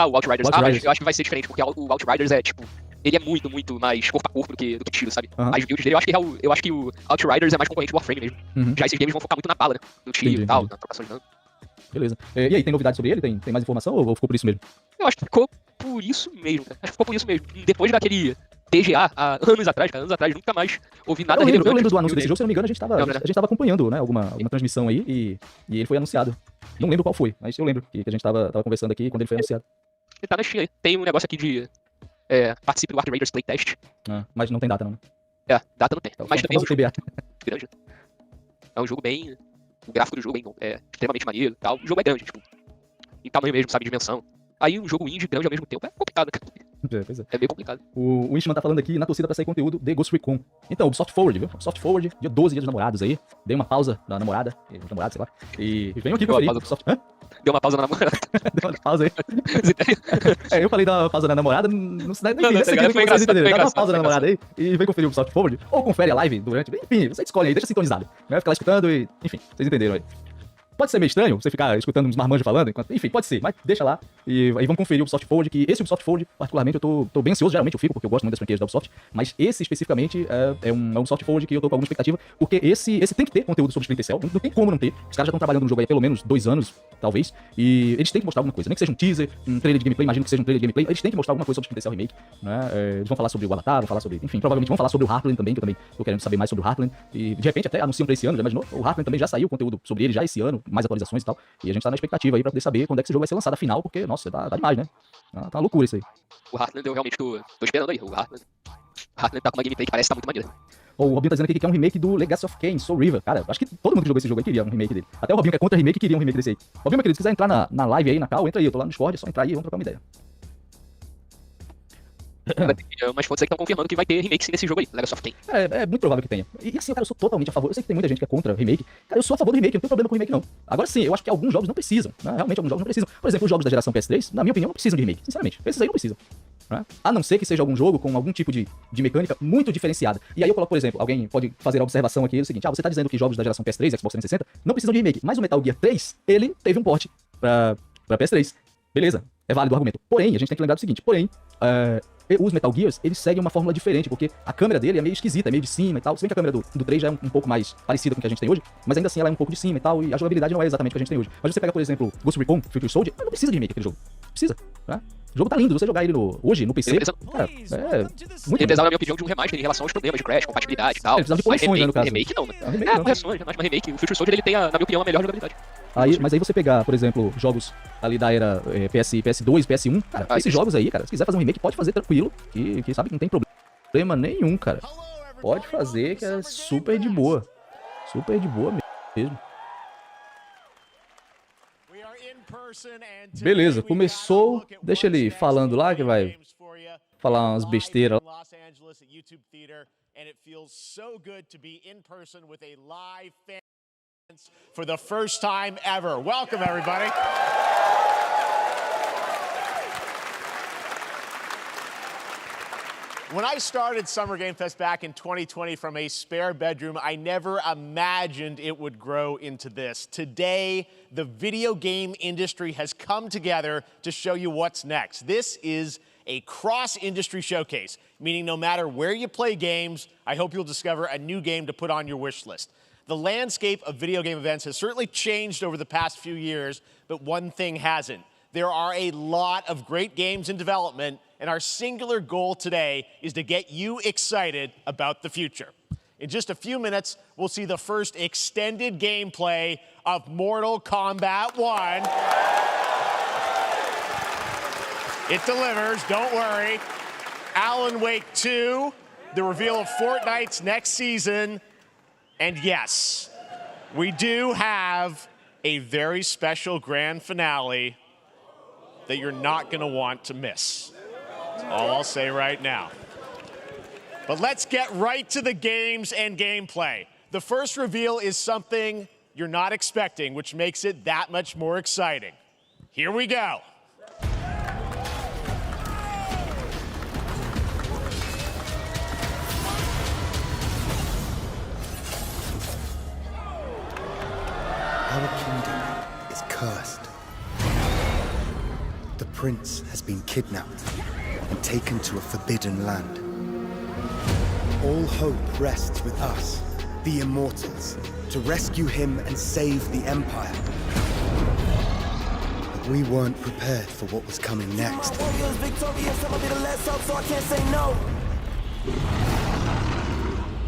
O Outriders. Mas eu acho que vai ser diferente, porque o Outriders é, tipo... Ele é muito, muito mais corpo a corpo do que tiro, sabe? As builds dele, eu acho que o Outriders é mais concorrente do Warframe mesmo. Já esses games vão focar muito na bala, né? No tiro e tal, na trocação de dano. Beleza. E aí, tem novidade sobre ele? Tem mais informação ou ficou por isso mesmo? Eu acho que ficou por isso mesmo, cara. Acho que ficou por isso mesmo. Depois daquele TGA, há anos atrás, nunca mais ouvi nada relevante. Eu lembro do anúncio desse jogo, se eu não me engano, a gente tava acompanhando, né, alguma transmissão aí e ele foi anunciado. Não lembro qual foi, mas eu lembro que a gente tava conversando aqui quando ele foi anunciado. Ele tá na Steam aí. Tem um negócio aqui de participe do Ark Raiders Playtest. Mas não tem data não, né? Data não tem. Mas também é um jogo TBA. grande. É um jogo bem o gráfico do jogo é extremamente maneiro e tal. O jogo é grande, tipo, em tamanho mesmo, sabe, dimensão. Aí um jogo indie grande ao mesmo tempo é complicado, cara. Pois é. É meio complicado. O Ishman tá falando aqui na torcida pra sair conteúdo de Ghost Recon. Então, Ubisoft Forward, viu? Ubisoft Forward, dia 12, dia dos namorados aí. Dei uma pausa na namorada, sei lá. E venho aqui conferir. Deu uma pausa na namorada. Deu uma pausa aí. Eu falei dar uma pausa na namorada, não sei nem nesse sentido que vocês entenderam. Dá uma pausa na namorada aí e vem conferir o Ubisoft Forward. Ou confere a live durante. Enfim, você escolhe aí, deixa sintonizado. Vai ficar lá escutando e. Enfim, vocês entenderam aí. Pode ser meio estranho você ficar escutando uns marmanjos falando, enfim, pode ser, mas deixa lá. E aí vamos conferir o Ubisoft Forward, que esse Ubisoft Forward, particularmente, eu tô bem ansioso, geralmente eu fico, porque eu gosto muito das franquias da Ubisoft, mas esse especificamente é um Ubisoft Forward que eu tô com alguma expectativa, porque esse tem que ter conteúdo sobre Splinter Cell, não tem como não ter. Os caras já estão trabalhando no jogo aí há pelo menos 2 anos, talvez, e eles têm que mostrar alguma coisa, nem que seja um teaser, um trailer de gameplay, imagino que seja um trailer de gameplay, eles têm que mostrar alguma coisa sobre Splinter Cell Remake, né? Eles vão falar sobre o Avatar, vão falar sobre, enfim, provavelmente vão falar sobre o Heartland também, que eu também tô querendo saber mais sobre o Heartland, e de repente até anunciam pra esse ano, já imaginou? O Heartland também já saiu conteúdo sobre ele já esse ano, mais atualizações e tal. E a gente tá na expectativa aí pra poder saber quando é que esse jogo vai ser lançado afinal, porque, nossa, tá demais, né? Tá uma loucura isso aí. O Heartland eu realmente tô esperando aí. O Heartland tá com uma gameplay que parece que tá muito maneira. O Robinho tá dizendo aqui que quer um remake do Legacy of Kain, Soul River. Cara, acho que todo mundo que jogou esse jogo aí queria um remake dele. Até o Robinho que é contra remake queria um remake desse aí. Robinho, meu querido, se quiser entrar na live aí, na call, entra aí. Eu tô lá no Discord, é só entrar aí e vamos trocar uma ideia. Umas fontes aí que estão confirmando que vai ter remake sim nesse jogo aí, Legacy of Kain. É muito provável que tenha. E assim, cara, eu sou totalmente a favor. Eu sei que tem muita gente que é contra remake. Cara, eu sou a favor do remake, não tem problema com remake, não. Agora sim, eu acho que alguns jogos não precisam, né? Realmente, alguns jogos não precisam. Por exemplo, os jogos da geração PS3, na minha opinião, não precisam de remake. Sinceramente, esses aí não precisam. Né? A não ser que seja algum jogo com algum tipo de mecânica muito diferenciada. E aí eu coloco, por exemplo, alguém pode fazer a observação aqui, é o seguinte, você tá dizendo que jogos da geração PS3, Xbox 360, não precisam de remake, mas o Metal Gear 3, ele teve um port pra PS3. Beleza, é válido o argumento. Porém, a gente tem que lembrar do seguinte, os Metal Gears, eles seguem uma fórmula diferente, porque a câmera dele é meio esquisita, é meio de cima e tal. Se bem que a câmera do 3 já é um pouco mais parecida com o que a gente tem hoje, mas ainda assim ela é um pouco de cima e tal, e a jogabilidade não é exatamente o que a gente tem hoje. Mas você pega, por exemplo, Ghost Recon, Future Soldier, não precisa de remake aquele jogo. Precisa, né? O jogo tá lindo, você jogar ele hoje no PC, cara, muito ele precisava, na minha opinião, de um remaster em relação aos problemas de crash, compatibilidade e tal. Ele precisava de correções, né, no caso. Remake não, né? Correções, mas remake. O Future Soldier, ele tem, na minha opinião, a melhor jogabilidade. Mas aí você pegar, por exemplo, jogos ali da era PS2, PS1, cara, esses jogos aí, cara, se quiser fazer um remake, pode fazer tranquilo, que sabe que não tem problema nenhum, cara. Pode fazer, que é super de boa. Super de boa mesmo. Beleza, começou. Deixa ele falando lá, que vai falar umas besteiras. For the first time ever. Welcome, everybody. When I started Summer Game Fest back in 2020 from a spare bedroom, I never imagined it would grow into this. Today, the video game industry has come together to show you what's next. This is a cross-industry showcase, meaning no matter where you play games, I hope you'll discover a new game to put on your wish list. The landscape of video game events has certainly changed over the past few years, but one thing hasn't. There are a lot of great games in development, and our singular goal today is to get you excited about the future. In just a few minutes, we'll see the first extended gameplay of Mortal Kombat 1. It delivers, don't worry. Alan Wake 2, the reveal of Fortnite's next season, and yes, we do have a very special grand finale that you're not going to want to miss. That's all I'll say right now. But let's get right to the games and gameplay. The first reveal is something you're not expecting, which makes it that much more exciting. Here we go. Our kingdom is cursed. The prince has been kidnapped and taken to a forbidden land. All hope rests with us, the immortals, to rescue him and save the empire. But we weren't prepared for what was coming next.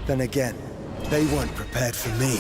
Then again, they weren't prepared for me.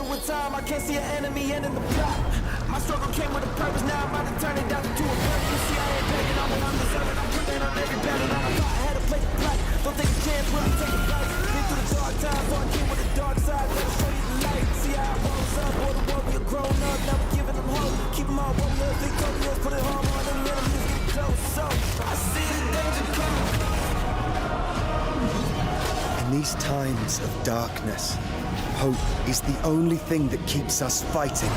better with time. I can't see an enemy ending the plot. My struggle came with a purpose, now I'm about to turn it down to a burden. You see, I ain't begging, I'm what I'm deserving. I'm putting on every battle, I'm a thought, I had to play the plot. Don't take a chance, really take a fight. Been through the dark times, so I came with the dark side. Gotta show you the light, see how I rose up. All the warrior grown up, never giving them hope. Keep them all warriors, victorious, put it home on them enemies, get close. So, I see the danger coming. In these times of darkness, hope is the only thing that keeps us fighting.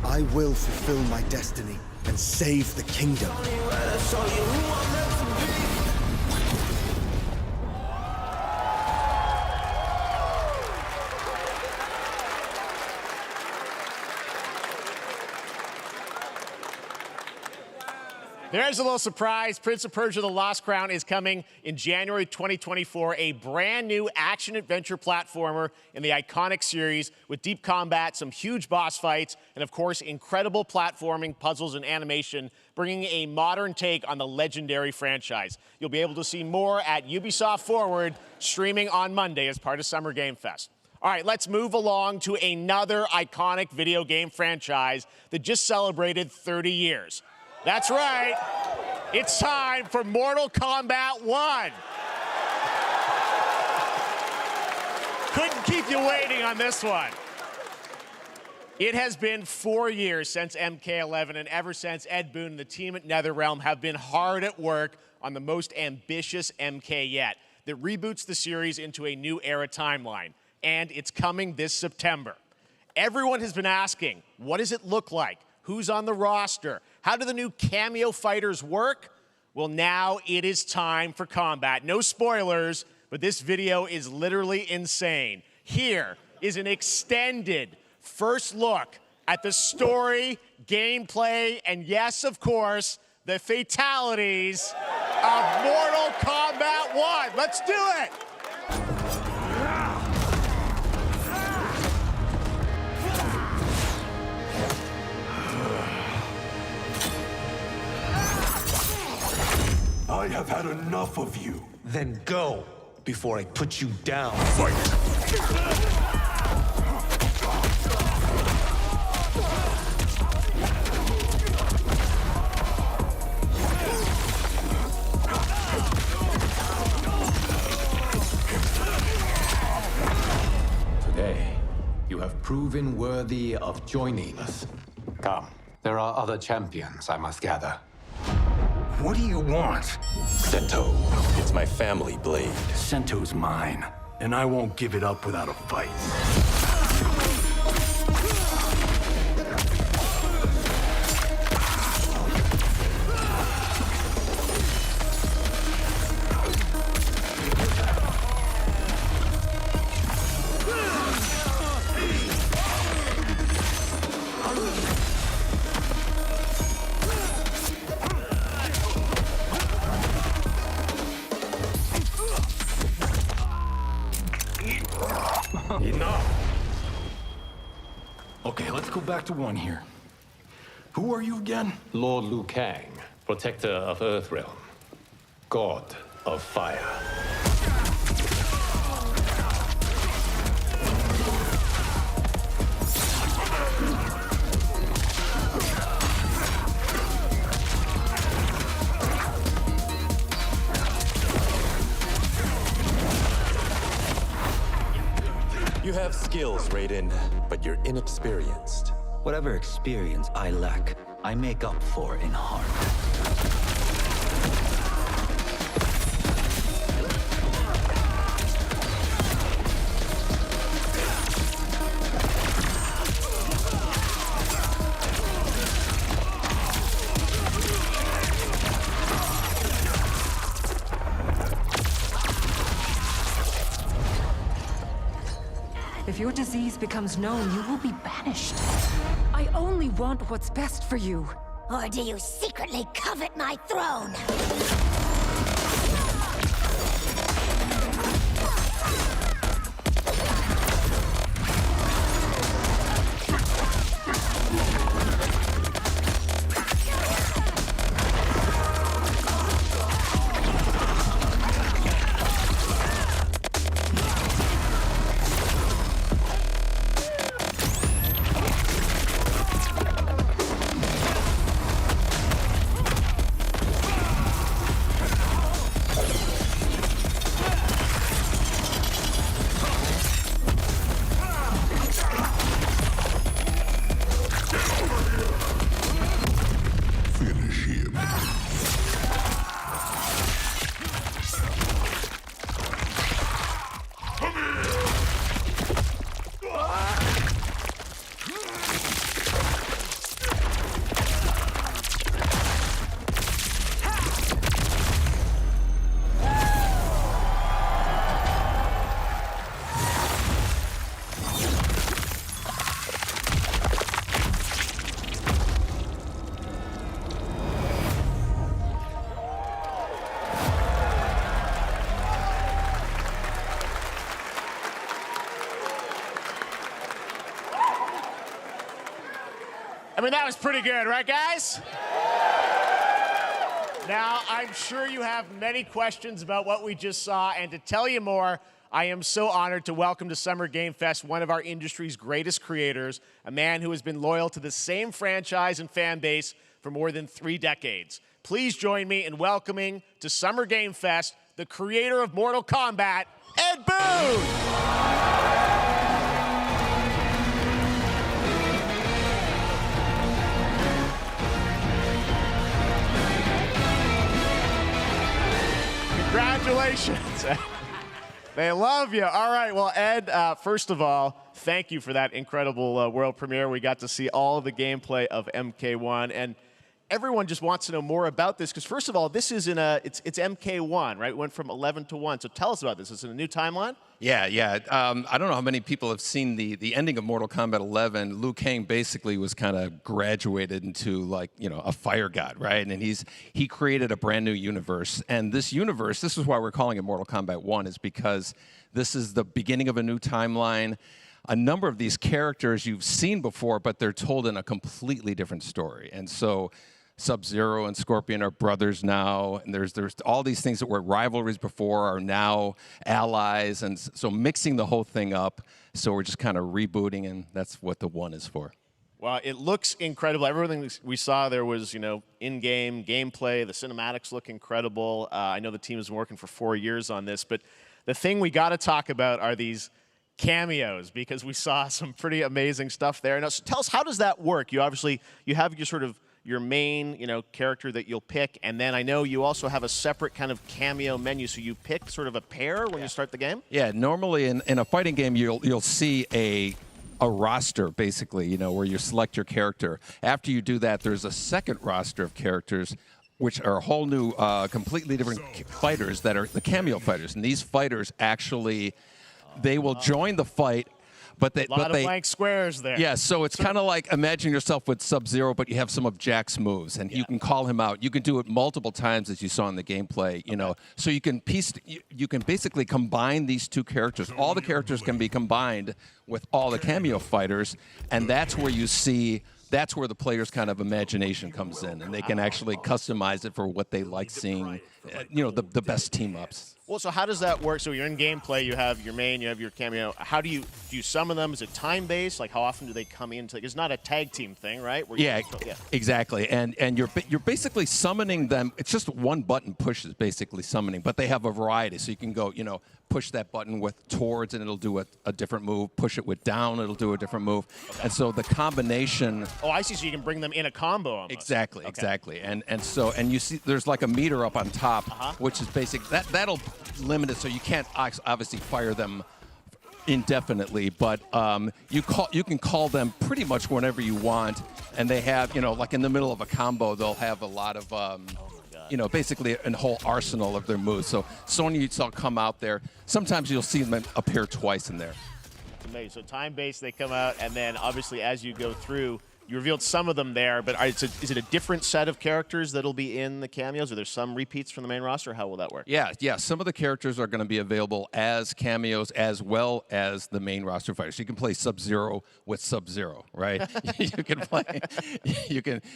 I will fulfill my destiny and save the kingdom. There's a little surprise. Prince of Persia: The Lost Crown is coming in January 2024, a brand new action-adventure platformer in the iconic series with deep combat, some huge boss fights, and of course, incredible platforming, puzzles, and animation, bringing a modern take on the legendary franchise. You'll be able to see more at Ubisoft Forward, streaming on Monday as part of Summer Game Fest. All right, let's move along to another iconic video game franchise that just celebrated 30 years. That's right, it's time for Mortal Kombat 1. Couldn't keep you waiting on this one. It has been 4 years since MK11, and ever since, Ed Boon and the team at NetherRealm have been hard at work on the most ambitious MK yet that reboots the series into a new era timeline, and it's coming this September. Everyone has been asking, what does it look like? Who's on the roster? How do the new cameo fighters work? Well, now it is time for combat. No spoilers, but this video is literally insane. Here is an extended first look at the story, gameplay, and yes, of course, the fatalities of Mortal Kombat 1. Let's do it! I have had enough of you. Then go, before I put you down. Today, you have proven worthy of joining us. Come, there are other champions I must gather. What do you want? Sento. It's my family blade. Sento's mine, and I won't give it up without a fight. Okay, let's go back to one here. Who are you again? Lord Liu Kang, protector of Earthrealm, god of fire. You have skills, Raiden, but you're inexperienced. Whatever experience I lack, I make up for in heart. If your disease becomes known, you will be banished. I only want what's best for you. Or do you secretly covet my throne? I mean, that was pretty good, right, guys? Now, I'm sure you have many questions about what we just saw, and to tell you more, I am so honored to welcome to Summer Game Fest one of our industry's greatest creators, a man who has been loyal to the same franchise and fan base for more than 3 decades. Please join me in welcoming to Summer Game Fest the creator of Mortal Kombat, Ed Boon! Congratulations. They love you. All right, well, Ed, first of all, thank you for that incredible world premiere. We got to see all of the gameplay of MK1, and everyone just wants to know more about this, because first of all, this is it's MK1, right? It went from 11 to 1, so tell us about this. Is it a new timeline? Yeah. I don't know how many people have seen the ending of Mortal Kombat 11. Liu Kang basically was kind of graduated into, like, you know, a fire god, right? And he created a brand new universe. And this universe, this is why we're calling it Mortal Kombat 1, is because this is the beginning of a new timeline. A number of these characters you've seen before, but they're told in a completely different story. And so Sub-Zero and Scorpion are brothers now, and there's all these things that were rivalries before are now allies, and so mixing the whole thing up. So we're just kind of rebooting, and that's what the 1 is for. Well, it looks incredible. Everything we saw there was, you know, in-game gameplay. The cinematics look incredible. I know the team has been working for 4 years on this, but the thing we got to talk about are these cameos, because we saw some pretty amazing stuff there. Now, so tell us, how does that work? You have your sort of your main, you know, character that you'll pick, and then I know you also have a separate kind of cameo menu, so you pick sort of a pair when you start the game? Yeah, normally in a fighting game, you'll see a roster, basically, you know, where you select your character. After you do that, there's a second roster of characters, which are a whole new, completely different fighters that are the cameo fighters. And these fighters actually, they will join the fight, but they... A lot of blank squares there. Yeah, so it's kind of like imagine yourself with Sub-Zero, but you have some of Jack's moves, and you can call him out. You can do it multiple times, as you saw in the gameplay, you know. So you can basically combine these two characters. All the characters can be combined with all the cameo fighters, and that's where you see... That's where the player's kind of imagination comes in, and they can actually customize it for what they like seeing, you know, the best team-ups. Well, so how does that work? So you're in gameplay, you have your main, you have your cameo. How do you summon them? Is it time-based? Like, how often do they come into? It's not a tag team thing, right? Where Exactly. And you're basically summoning them. It's just one button push is basically summoning, but they have a variety. So you can go, you know, push that button with towards, and it'll do a different move. Push it with down, it'll do a different move. And so the combination. Oh, I see. So you can bring them in a combo almost. Exactly. And you see there's like a meter up on top, which is basic. That'll limit it, so you can't obviously fire them indefinitely, but you can call them pretty much whenever you want, and they have, you know, like in the middle of a combo, they'll have a lot of you know, basically a whole arsenal of their moves. So Sonya, you saw come out there. Sometimes you'll see them appear twice in there. Amazing. So time-based, they come out, and then obviously as you go through, you revealed some of them there, but is it a different set of characters that'll be in the cameos? Are there some repeats from the main roster? How will that work? Yeah. Some of the characters are going to be available as cameos as well as the main roster fighters. You can play Sub-Zero with Sub-Zero, right?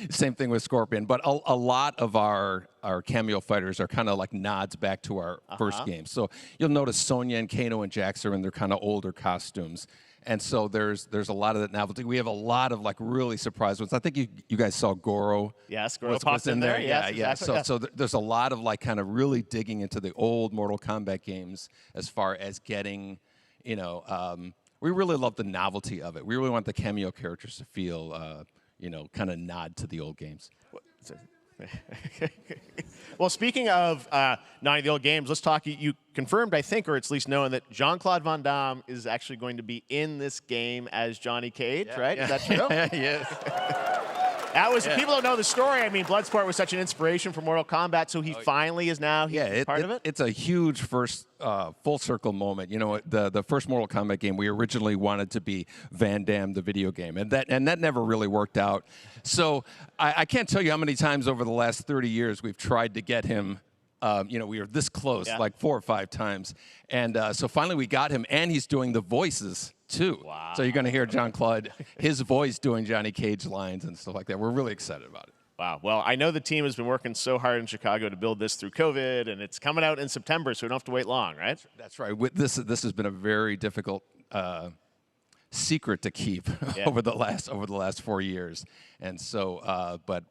Same thing with Scorpion. But a lot of our cameo fighters are kind of like nods back to our first game. So you'll notice Sonya and Kano and Jax are in their kind of older costumes. And so there's a lot of that novelty. We have a lot of like really surprise ones. I think you guys saw Goro. Yes, Goro popped in there. Yeah. Exactly. So there's a lot of like kind of really digging into the old Mortal Kombat games as far as getting, you know, we really love the novelty of it. We really want the cameo characters to feel, you know, kind of nod to the old games. Well, speaking of nodding the old games, let's talk. You confirmed, I think, or it's at least known, that Jean-Claude Van Damme is actually going to be in this game as Johnny Cage, right? Is that true? Yes. That was, people don't know the story. I mean, Bloodsport was such an inspiration for Mortal Kombat, so he finally is now part of it? It's a huge first full circle moment. You know, the first Mortal Kombat game, we originally wanted to be Van Damme, the video game, and that never really worked out. So I can't tell you how many times over the last 30 years we've tried to get him. You know, we were this close, like 4 or 5 times. And so finally we got him, and he's doing the voices too. Wow. So you're going to hear Jean-Claude, his voice doing Johnny Cage lines and stuff like that. We're really excited about it. Wow. Well, I know the team has been working so hard in Chicago to build this through COVID, and it's coming out in September, so we don't have to wait long, right? That's right. This has been a very difficult secret to keep over the last 4 years, and so but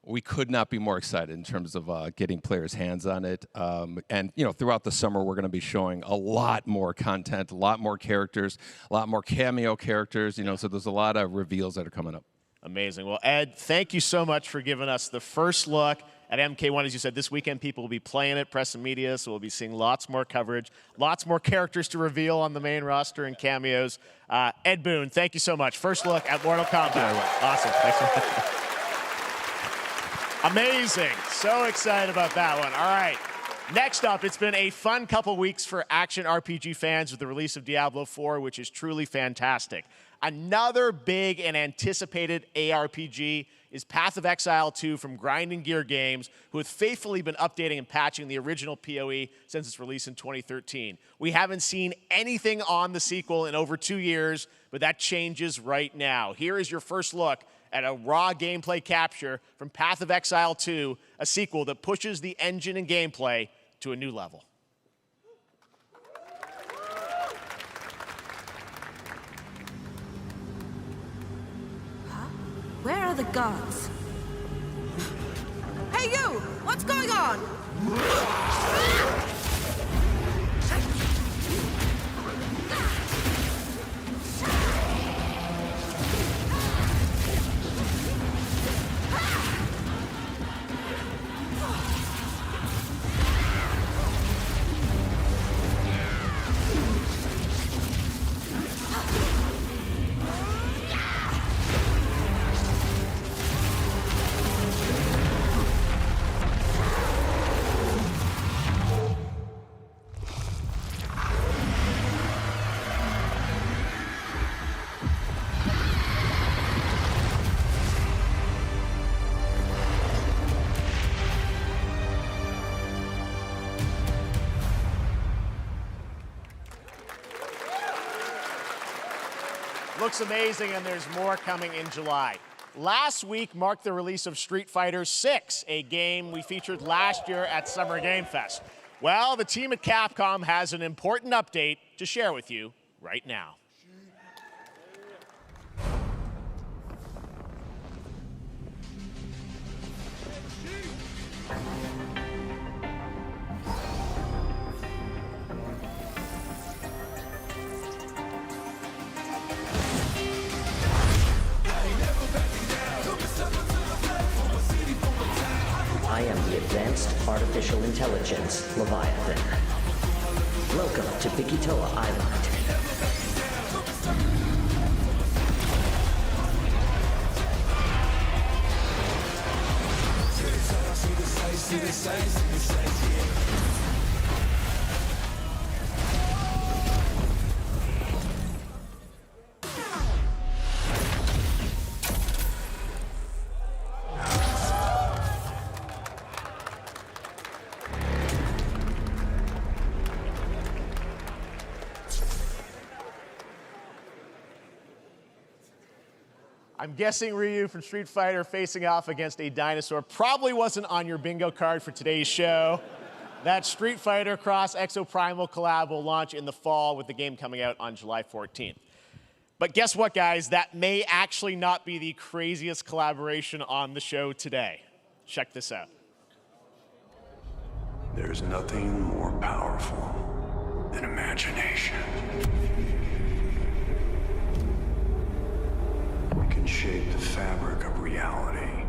we could not be more excited in terms of getting players' hands on it. And throughout the summer, we're going to be showing a lot more content, a lot more characters, a lot more cameo characters. So there's a lot of reveals that are coming up. Amazing. Well, Ed, thank you so much for giving us the first look at MK1. As you said, this weekend people will be playing it, press and media, so we'll be seeing lots more coverage, lots more characters to reveal on the main roster and cameos. Ed Boon, thank you so much. First look at Mortal Kombat. Awesome. Thanks so much. Amazing. So excited about that one. All right. Next up, it's been a fun couple weeks for action RPG fans with the release of Diablo 4, which is truly fantastic. Another big and anticipated ARPG is Path of Exile 2 from Grinding Gear Games, who have faithfully been updating and patching the original PoE since its release in 2013. We haven't seen anything on the sequel in over 2 years, but that changes right now. Here is your first look at a raw gameplay capture from Path of Exile 2, a sequel that pushes the engine and gameplay to a new level. Where are the guards? Hey you! What's going on? Looks amazing, and there's more coming in July. Last week marked the release of Street Fighter 6, a game we featured last year at Summer Game Fest. Well, the team at Capcom has an important update to share with you right now. I am the Advanced Artificial Intelligence, Leviathan. Welcome to Bikitoa Island. I'm guessing Ryu from Street Fighter facing off against a dinosaur probably wasn't on your bingo card for today's show. That Street Fighter Cross Exoprimal collab will launch in the fall, with the game coming out on July 14th. But guess what, guys? That may actually not be the craziest collaboration on the show today. Check this out. There's nothing more powerful than imagination. We can shape the fabric of reality,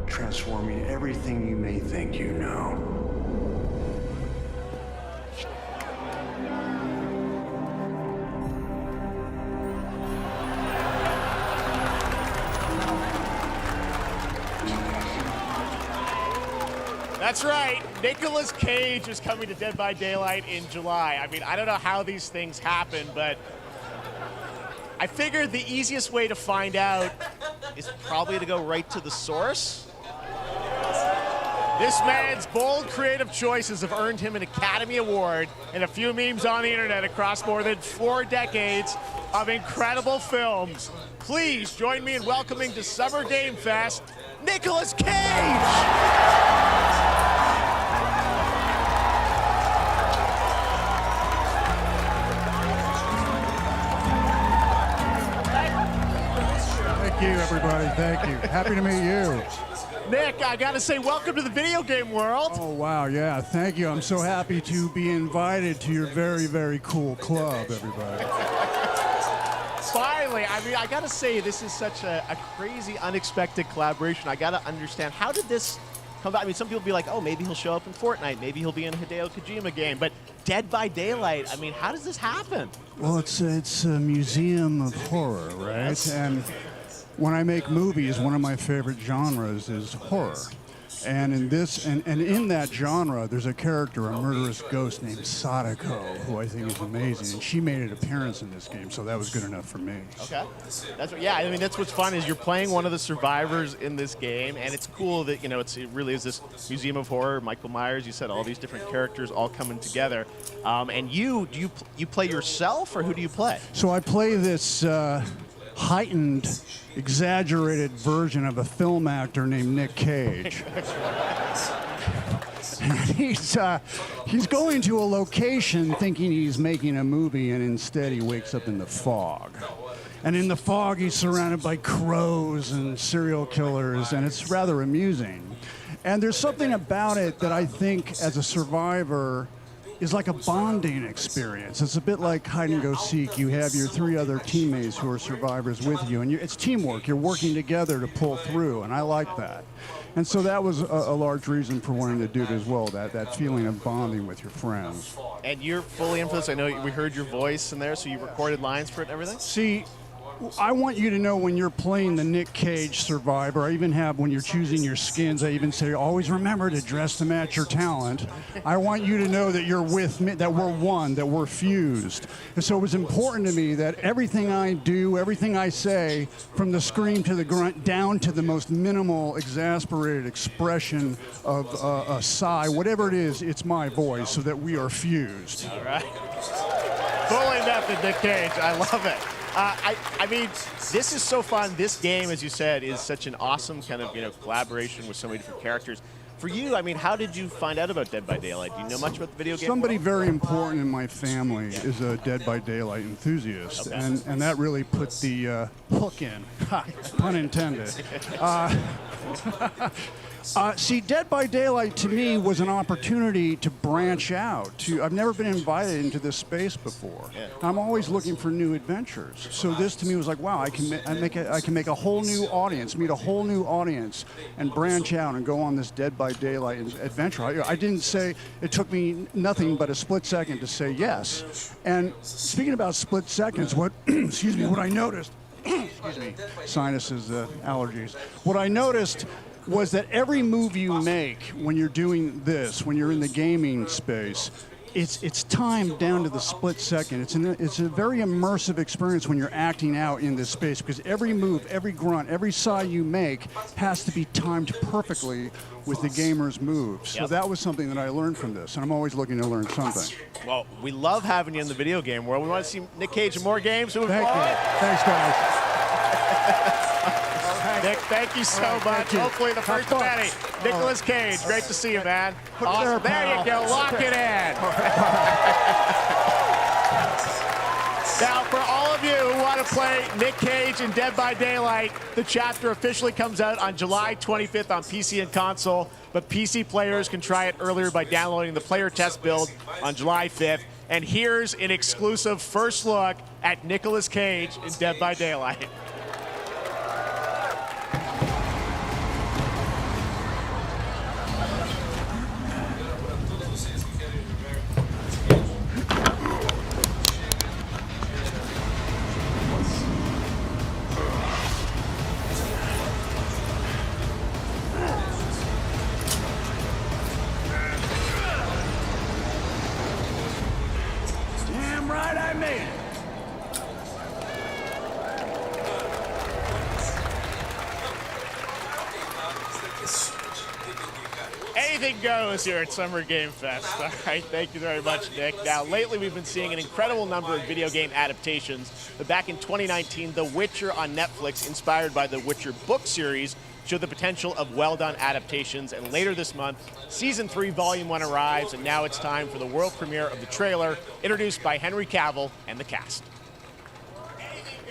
transforming everything you may think you know. That's right, Nicolas Cage is coming to Dead by Daylight in July. I mean, I don't know how these things happen, but I figured the easiest way to find out is probably to go right to the source. This man's bold creative choices have earned him an Academy Award and a few memes on the internet across more than 4 decades of incredible films. Please join me in welcoming to Summer Game Fest, Nicolas Cage! Thank you, everybody. Thank you. Happy to meet you. Nick, I gotta say, welcome to the video game world. Oh, wow. Yeah, thank you. I'm so happy to be invited to your very, very cool club, everybody. Finally, I mean, I gotta say, this is such a crazy, unexpected collaboration. I gotta understand, how did this come about? I mean, some people be like, oh, maybe he'll show up in Fortnite, maybe he'll be in a Hideo Kojima game, but Dead by Daylight, I mean, how does this happen? Well, it's a museum of horror, right? Yes. And when I make movies, one of my favorite genres is horror. And in this, and in that genre, there's a character, a murderous ghost named Sadako, who I think is amazing. And she made an appearance in this game, so that was good enough for me. Okay. That's what, yeah, I mean, that's what's fun is you're playing one of the survivors in this game, and it's cool that, you know, it really is this museum of horror. Michael Myers, you said all these different characters all coming together. And you play yourself, or who do you play? So I play this heightened, exaggerated version of a film actor named Nick Cage. He's going to a location thinking he's making a movie, and instead he wakes up in the fog. And in the fog, he's surrounded by crows and serial killers, and it's rather amusing. And there's something about it that I think, as a survivor, is like a bonding experience. It's a bit like hide and go seek. You have your 3 other teammates who are survivors with you, and it's teamwork. You're working together to pull through, and I like that. And so that was a large reason for wanting to do it as well, that feeling of bonding with your friends. And you're fully in for this. I know we heard your voice in there, so you recorded lines for it and everything? See, I want you to know when you're playing the Nick Cage survivor, I even have, when you're choosing your skins, I even say, always remember to dress to match your talent. I want you to know that you're with me, that we're one, that we're fused. And so it was important to me that everything I do, everything I say, from the scream to the grunt, down to the most minimal, exasperated expression of a sigh, whatever it is, it's my voice, so that we are fused. All right. Fully method, Nick Cage. I love it. I mean, this is so fun. This game, as you said, is such an awesome kind of, collaboration with so many different characters. For you, I mean, how did you find out about Dead by Daylight? Do you know much about the video game? Somebody very important in my family is a Dead by Daylight enthusiast, okay. and that really put the hook in, pun intended. See, Dead by Daylight to me was an opportunity to branch out. I've never been invited into this space before. Yeah. I'm always looking for new adventures. So this to me was like, wow, I can make a whole new audience, meet a whole new audience, and branch out and go on this Dead by Daylight adventure. I didn't say, it took me nothing but a split second to say yes. And speaking about split seconds, what excuse me, what I noticed, excuse me, sinuses, allergies. What I noticed was that every move you make when you're doing this, when you're in the gaming space, it's timed down to the split second. It's a very immersive experience when you're acting out in this space, because every move, every grunt, every sigh you make has to be timed perfectly with the gamer's moves. So that was something that I learned from this, and I'm always looking to learn something. Well, we love having you in the video game world. We want to see Nick Cage in more games. Thank you. Thanks, guys. Nick, thank you so much. You. Hopefully the first of many. Nicolas Cage, great to see you, man. Awesome. There you go. Lock it in. Now, for all of you who want to play Nick Cage in Dead by Daylight, the chapter officially comes out on July 25th on PC and console, but PC players can try it earlier by downloading the player test build on July 5th. And here's an exclusive first look at Nicolas Cage in Dead by Daylight. Anything goes here at Summer Game Fest. All right, thank you very much, Nick. Now, lately we've been seeing an incredible number of video game adaptations. But back in 2019, The Witcher on Netflix, inspired by the Witcher book series, showed the potential of well-done adaptations. And later this month, Season 3, Volume 1 arrives, and now it's time for the world premiere of the trailer, introduced by Henry Cavill and the cast.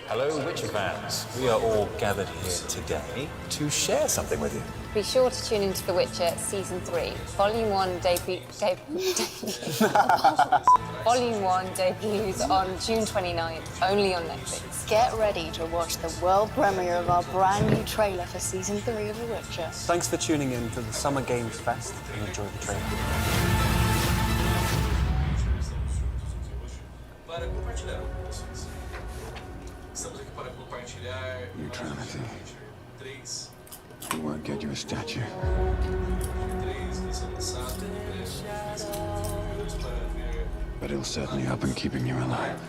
Hello, Witcher fans. We are all gathered here today to share something with you. Be sure to tune into The Witcher Season 3. Volume 1 Volume 1 debuts on June 29th, only on Netflix. Get ready to watch the world premiere of our brand new trailer for Season 3 of The Witcher. Thanks for tuning in to the Summer Games Fest and enjoy the trailer. Neutrality. We won't get you a statue. But it'll certainly help in keeping you alive.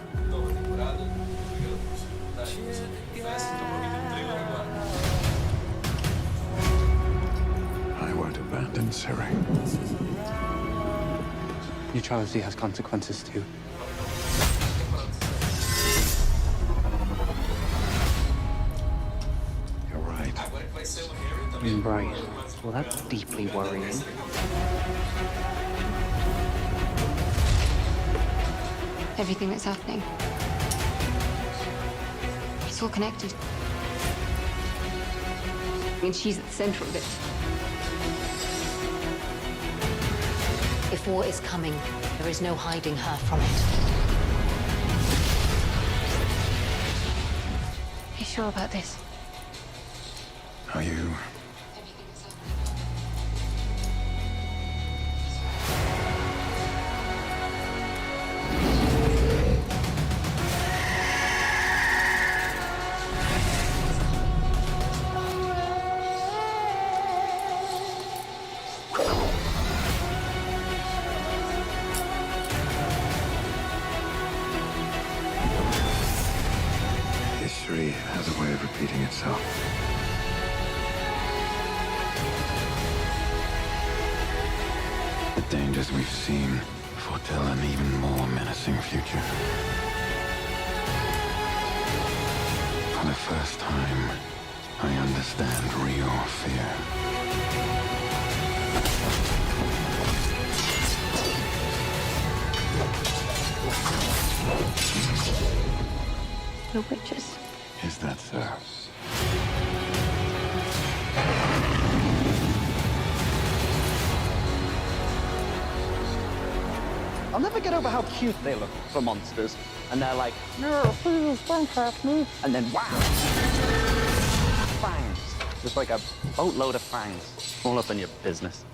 I won't abandon Siri. Neutrality has consequences too. Right. Well, that's deeply worrying. Everything that's happening, it's all connected. And she's at the center of it. If war is coming, there is no hiding her from it. Are you sure about this? Are you? History has a way of repeating itself. The dangers we've seen foretell an even more menacing future. For the first time, I understand real fear. The witches. Is that so? I'll never get over how cute they look for monsters. And they're like, no, please, don't hurt me. And then, wow. Fangs. Just like a boatload of fangs. All up in your business.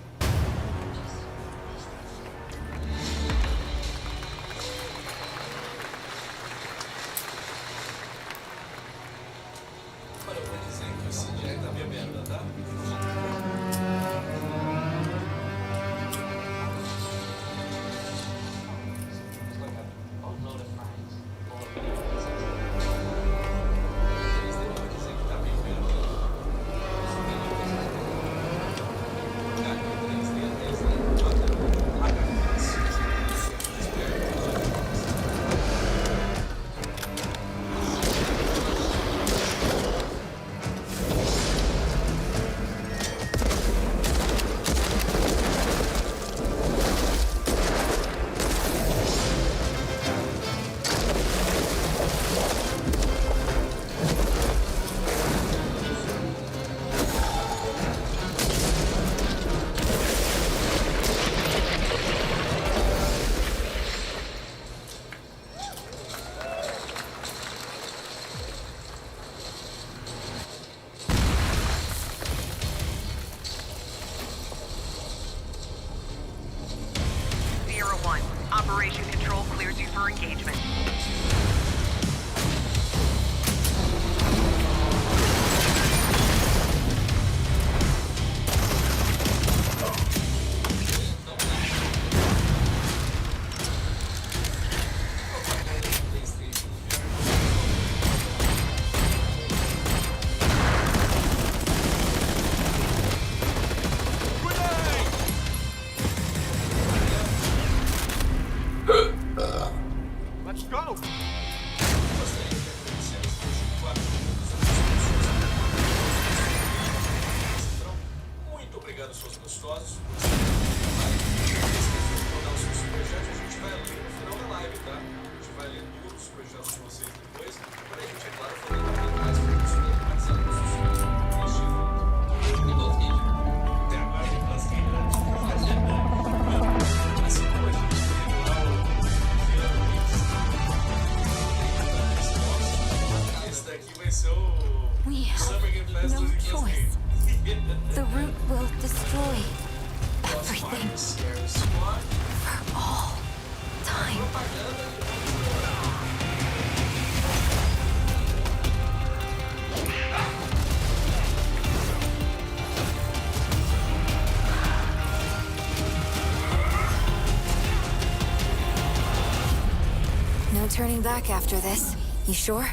We have no choice. The root will destroy everything for all time. No turning back after this. You sure?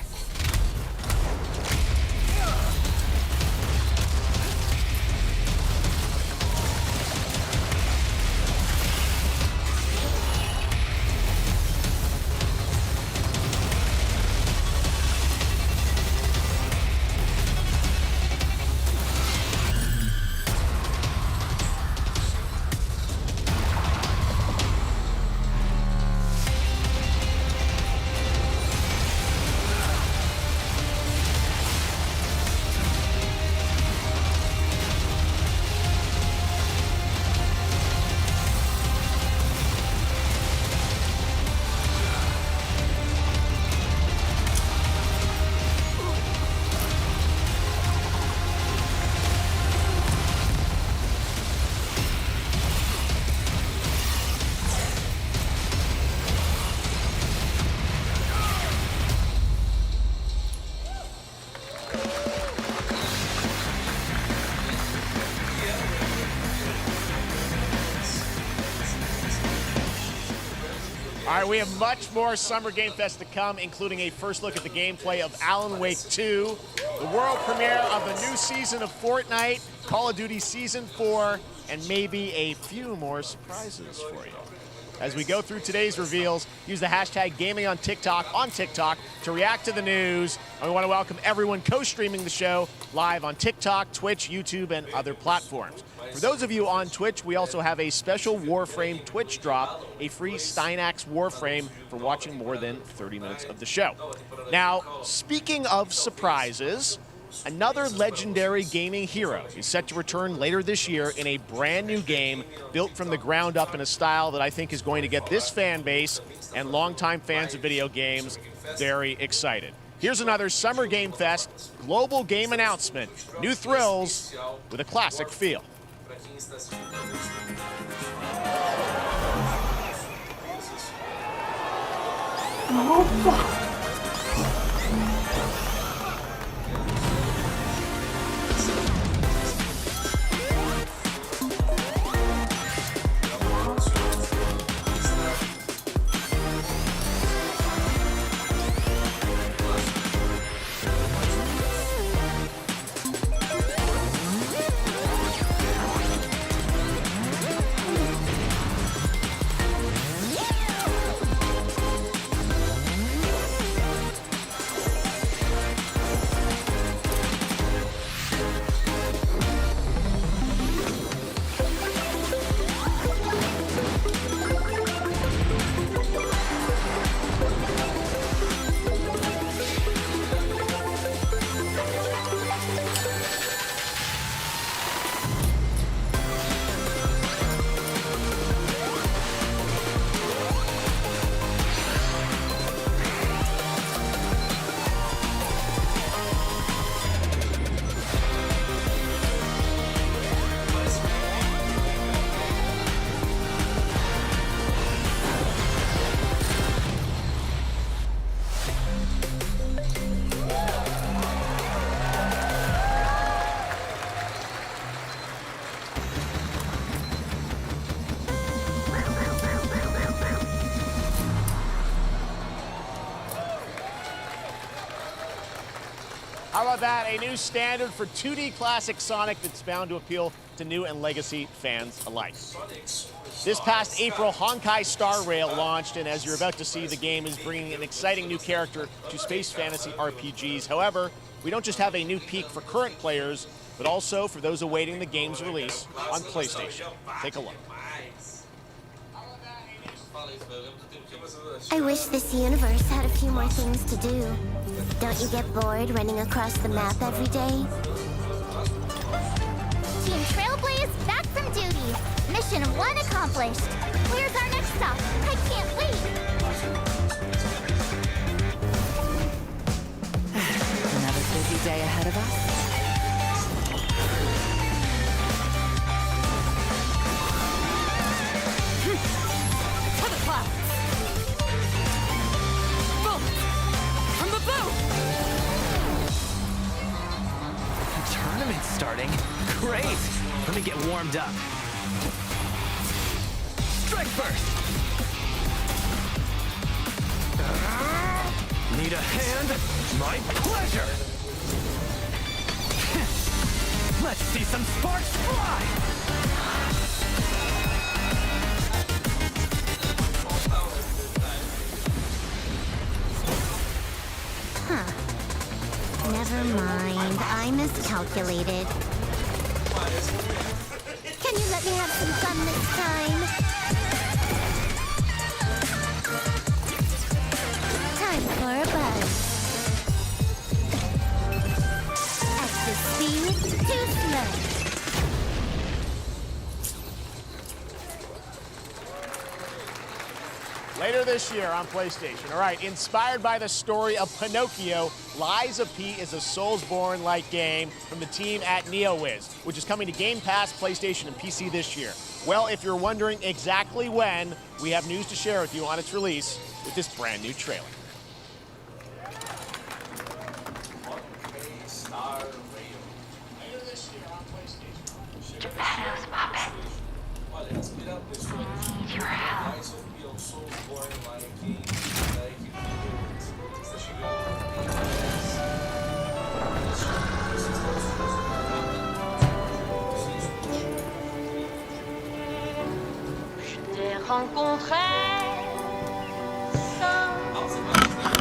All right, we have much more Summer Game Fest to come, including a first look at the gameplay of Alan Wake 2, the world premiere of the new season of Fortnite, Call of Duty Season 4, and maybe a few more surprises for you. As we go through today's reveals, use the hashtag gaming on TikTok to react to the news. And we want to welcome everyone co-streaming the show live on TikTok, Twitch, YouTube, and other platforms. For those of you on Twitch, we also have a special Warframe Twitch drop, a free Steinax Warframe for watching more than 30 minutes of the show. Now, speaking of surprises, another legendary gaming hero is set to return later this year in a brand new game built from the ground up in a style that I think is going to get this fan base and longtime fans of video games very excited. Here's another Summer Game Fest global game announcement. New thrills with a classic feel. How about that? A new standard for 2D classic Sonic that's bound to appeal to new and legacy fans alike. This past April, Honkai Star Rail launched, and as you're about to see, the game is bringing an exciting new character to space fantasy RPGs. However, we don't just have a new peak for current players, but also for those awaiting the game's release on PlayStation. Take a look. I wish this universe had a few more things to do. Don't you get bored running across the map every day? Team Trailblaze back from duty. Mission 1 accomplished. Where's our next stop? I can't wait. Another busy day ahead of us. To the clouds! Bolt! From the boat! The tournament's starting. Great! Let me get warmed up. Strike first! Need a hand? My pleasure! Let's see some sparks fly! Huh. Never mind. I miscalculated. Can you let me have some fun this time? Time for a buzz. Excess speed, too slow. Later this year on PlayStation. All right, inspired by the story of Pinocchio, Lies of P is a Soulsborne-like game from the team at NeoWiz, which is coming to Game Pass, PlayStation, and PC this year. Well, if you're wondering exactly when, we have news to share with you on its release with this brand new trailer. Geppetto's puppet. I need your help. Je t'ai rencontré sans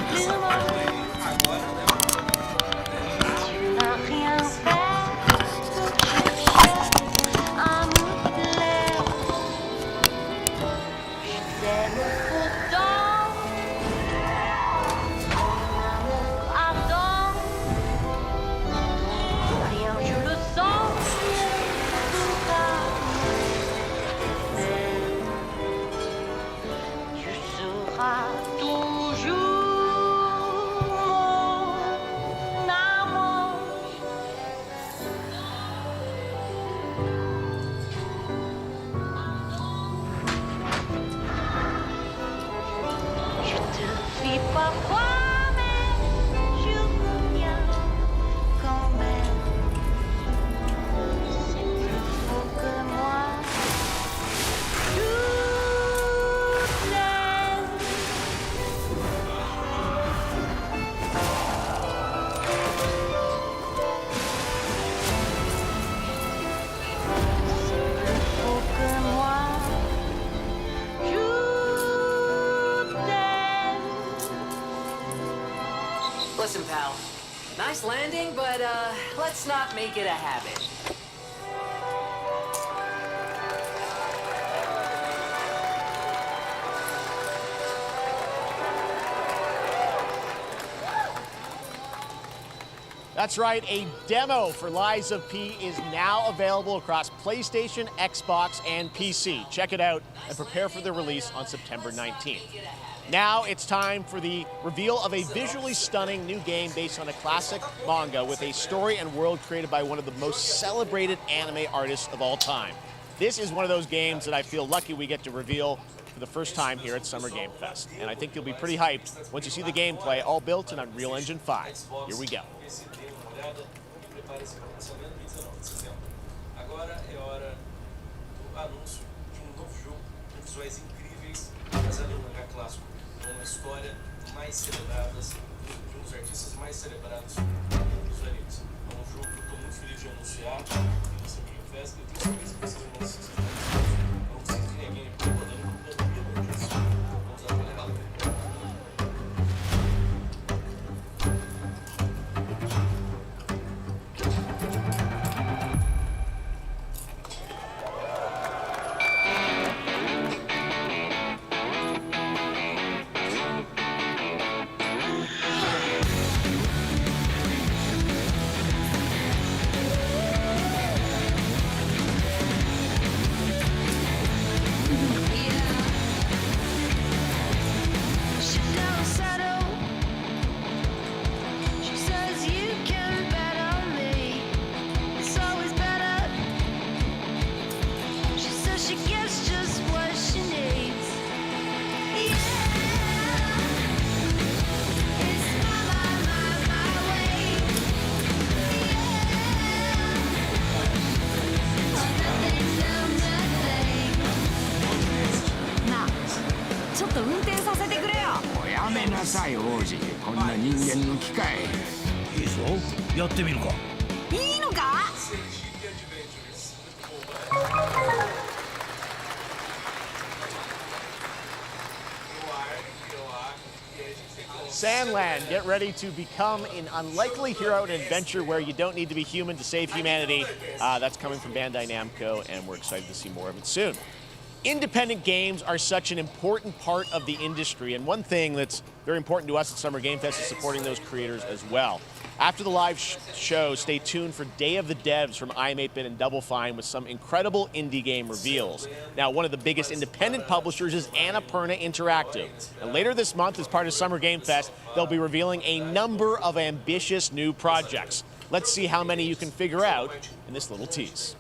plus mot. Tu n'as rien fait pour chercher un mot clair. Je t'aime pourtant, mon amour ardent. Rien, je le sens, tu seras toujours mon amour. Je te fuis parfois, mais je reviens quand même. C'est plus faux que moi. Listen, pal. Nice landing, but let's not make it a habit. That's right, a demo for Lies of P is now available across PlayStation, Xbox, and PC. Check it out and prepare for the release on September 19th. Now it's time for the reveal of a visually stunning new game based on a classic manga with a story and world created by one of the most celebrated anime artists of all time. This is one of those games that I feel lucky we get to reveal for the first time here at Summer Game Fest. And I think you'll be pretty hyped once you see the gameplay, all built in Unreal Engine 5. Here we go. Agora é hora do anúncio de novo jogo com visuais incríveis, baseado no mangá clássico, com uma história mais celebradas, de um dos artistas mais celebrados dos animes. É um jogo que eu estou muito feliz de anunciar na Summer Game Fest. Eu tenho certeza que vocês vão se inscrever. Não preciso que ninguém rodando no computador disso. Vamos dar uma olhada. なさい王子、こんな人間の機械。いいぞ、やってみるか。いいのか？ Sandland, get ready to become an unlikely hero in an adventure where you don't need to be human to save humanity. That's coming from Bandai Namco, and we're excited to see more of it soon. Independent games are such an important part of the industry, and one thing that's very important to us at Summer Game Fest is supporting those creators as well. After the live show, stay tuned for Day of the Devs from I Am 8-Bit and Double Fine with some incredible indie game reveals. Now, one of the biggest independent publishers is Annapurna Interactive. And later this month, as part of Summer Game Fest, they'll be revealing a number of ambitious new projects. Let's see how many you can figure out in this little tease.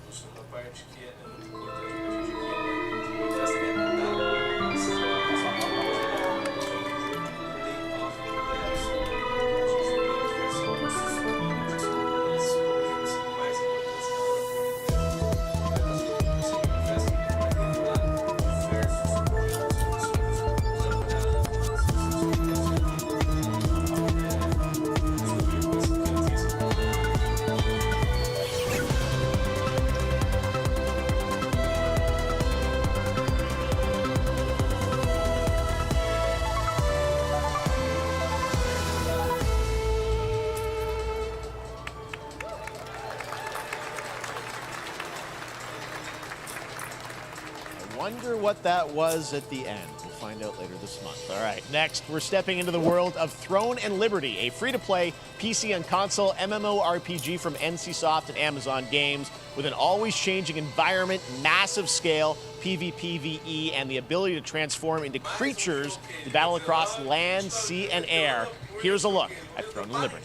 Wonder what that was at the end. We'll find out later this month. All right, next, we're stepping into the world of Throne and Liberty, a free-to-play PC and console MMORPG from NCSoft and Amazon Games with an always-changing environment, massive scale, PvPvE, and the ability to transform into creatures to battle across land, sea, and air. Here's a look at Throne and Liberty.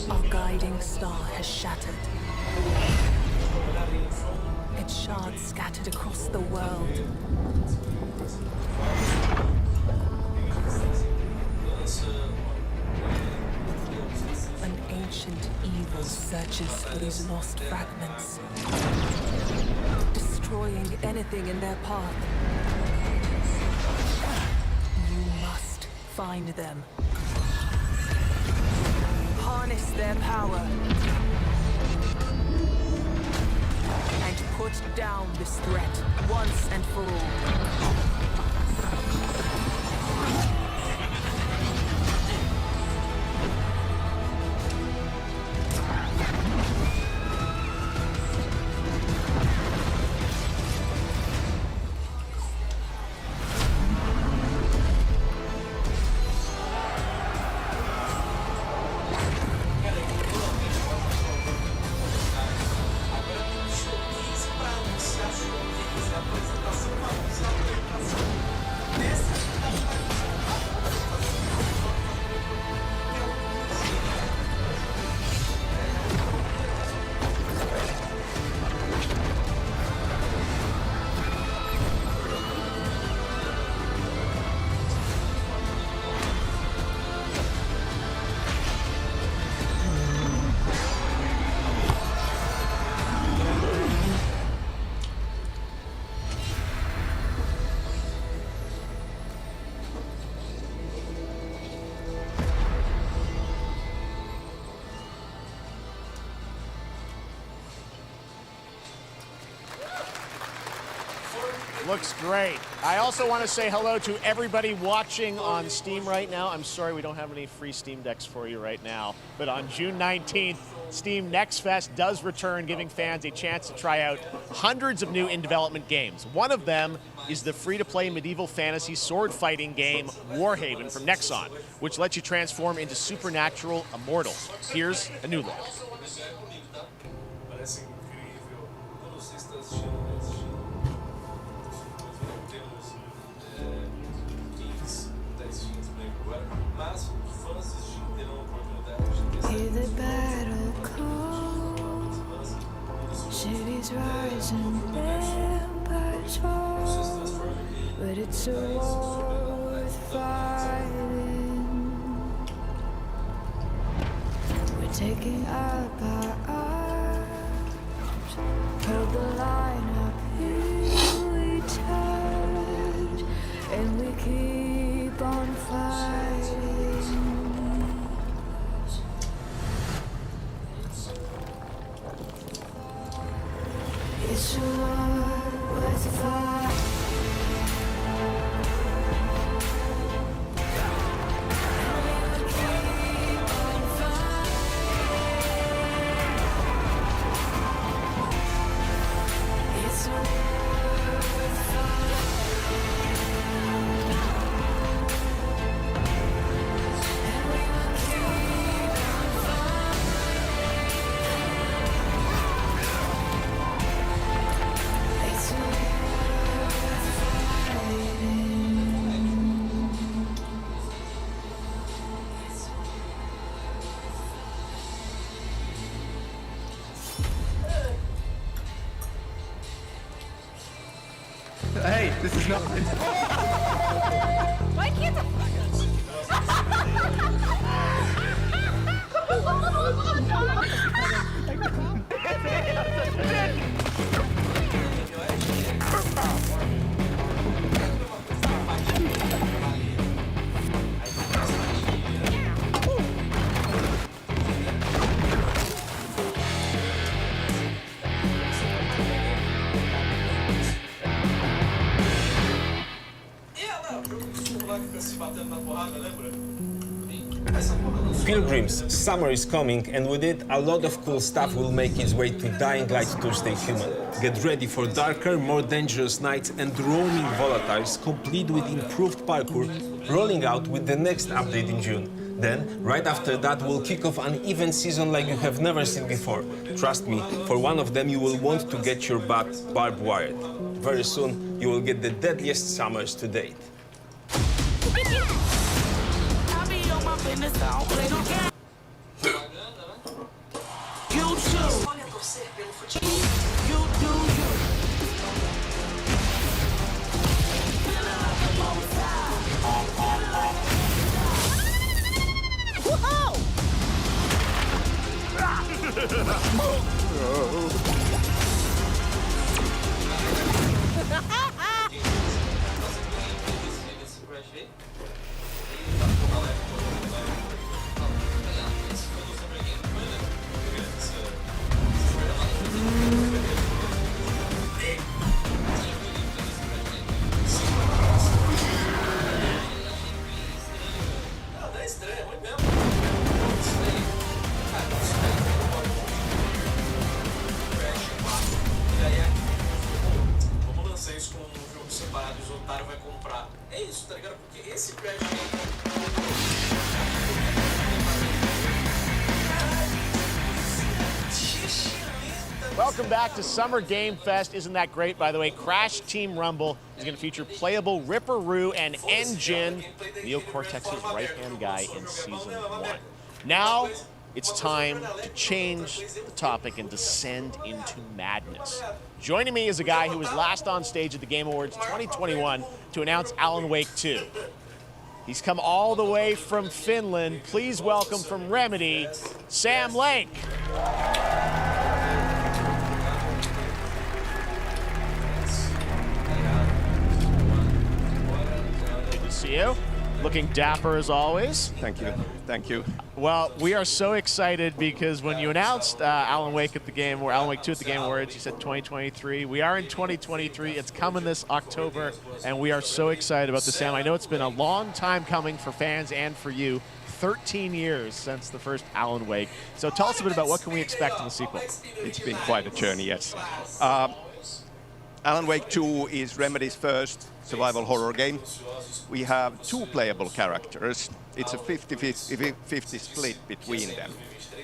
Our guiding star has shattered. Its shards scattered across the world. An ancient evil searches for these lost fragments, destroying anything in their path. You must find them. Harness their power. And put down this threat once and for all. Looks great. I also want to say hello to everybody watching on Steam right now. I'm sorry we don't have any free Steam Decks for you right now, but on June 19th, Steam Next Fest does return, giving fans a chance to try out hundreds of new in-development games. One of them is the free-to-play medieval fantasy sword-fighting game Warhaven from Nexon, which lets you transform into supernatural immortals. Here's a new look. Hear the battle call, cities rise and empires fall, but it's a war worth fighting. We're taking up our arms, hold the line up, here we turn. This is not. Why can't Pilgrims, summer is coming, and with it, a lot of cool stuff will make its way to Dying Light Tuesday Human. Get ready for darker, more dangerous nights and roaming volatiles, complete with improved parkour, rolling out with the next update in June. Then, right after that, we'll kick off an event season like you have never seen before. Trust me, for one of them, you will want to get your butt barbed wired. Very soon, you will get the deadliest summers to date. Welcome back to Summer Game Fest. Isn't that great, by the way? Crash Team Rumble is going to feature playable Ripperoo and Engine, Neo Cortex's right-hand guy in Season 1. Now, it's time to change the topic and descend into madness. Joining me is a guy who was last on stage at the Game Awards 2021 to announce Alan Wake 2. He's come all the way from Finland. Please welcome from Remedy, Sam Lake. See you. Looking dapper as always. Thank you. Thank you. Well, we are so excited because when you announced Alan Wake at the Game, or Alan Wake 2 at the Game Awards, you said 2023. We are in 2023. It's coming this October, and we are so excited about this, Sam. I know it's been a long time coming for fans and for you. 13 years since the first Alan Wake. So tell us a bit about what can we expect in the sequel. It's been quite a journey, yes. Alan Wake 2 is Remedy's first survival horror game. We have two playable characters. It's a 50-50 split between them.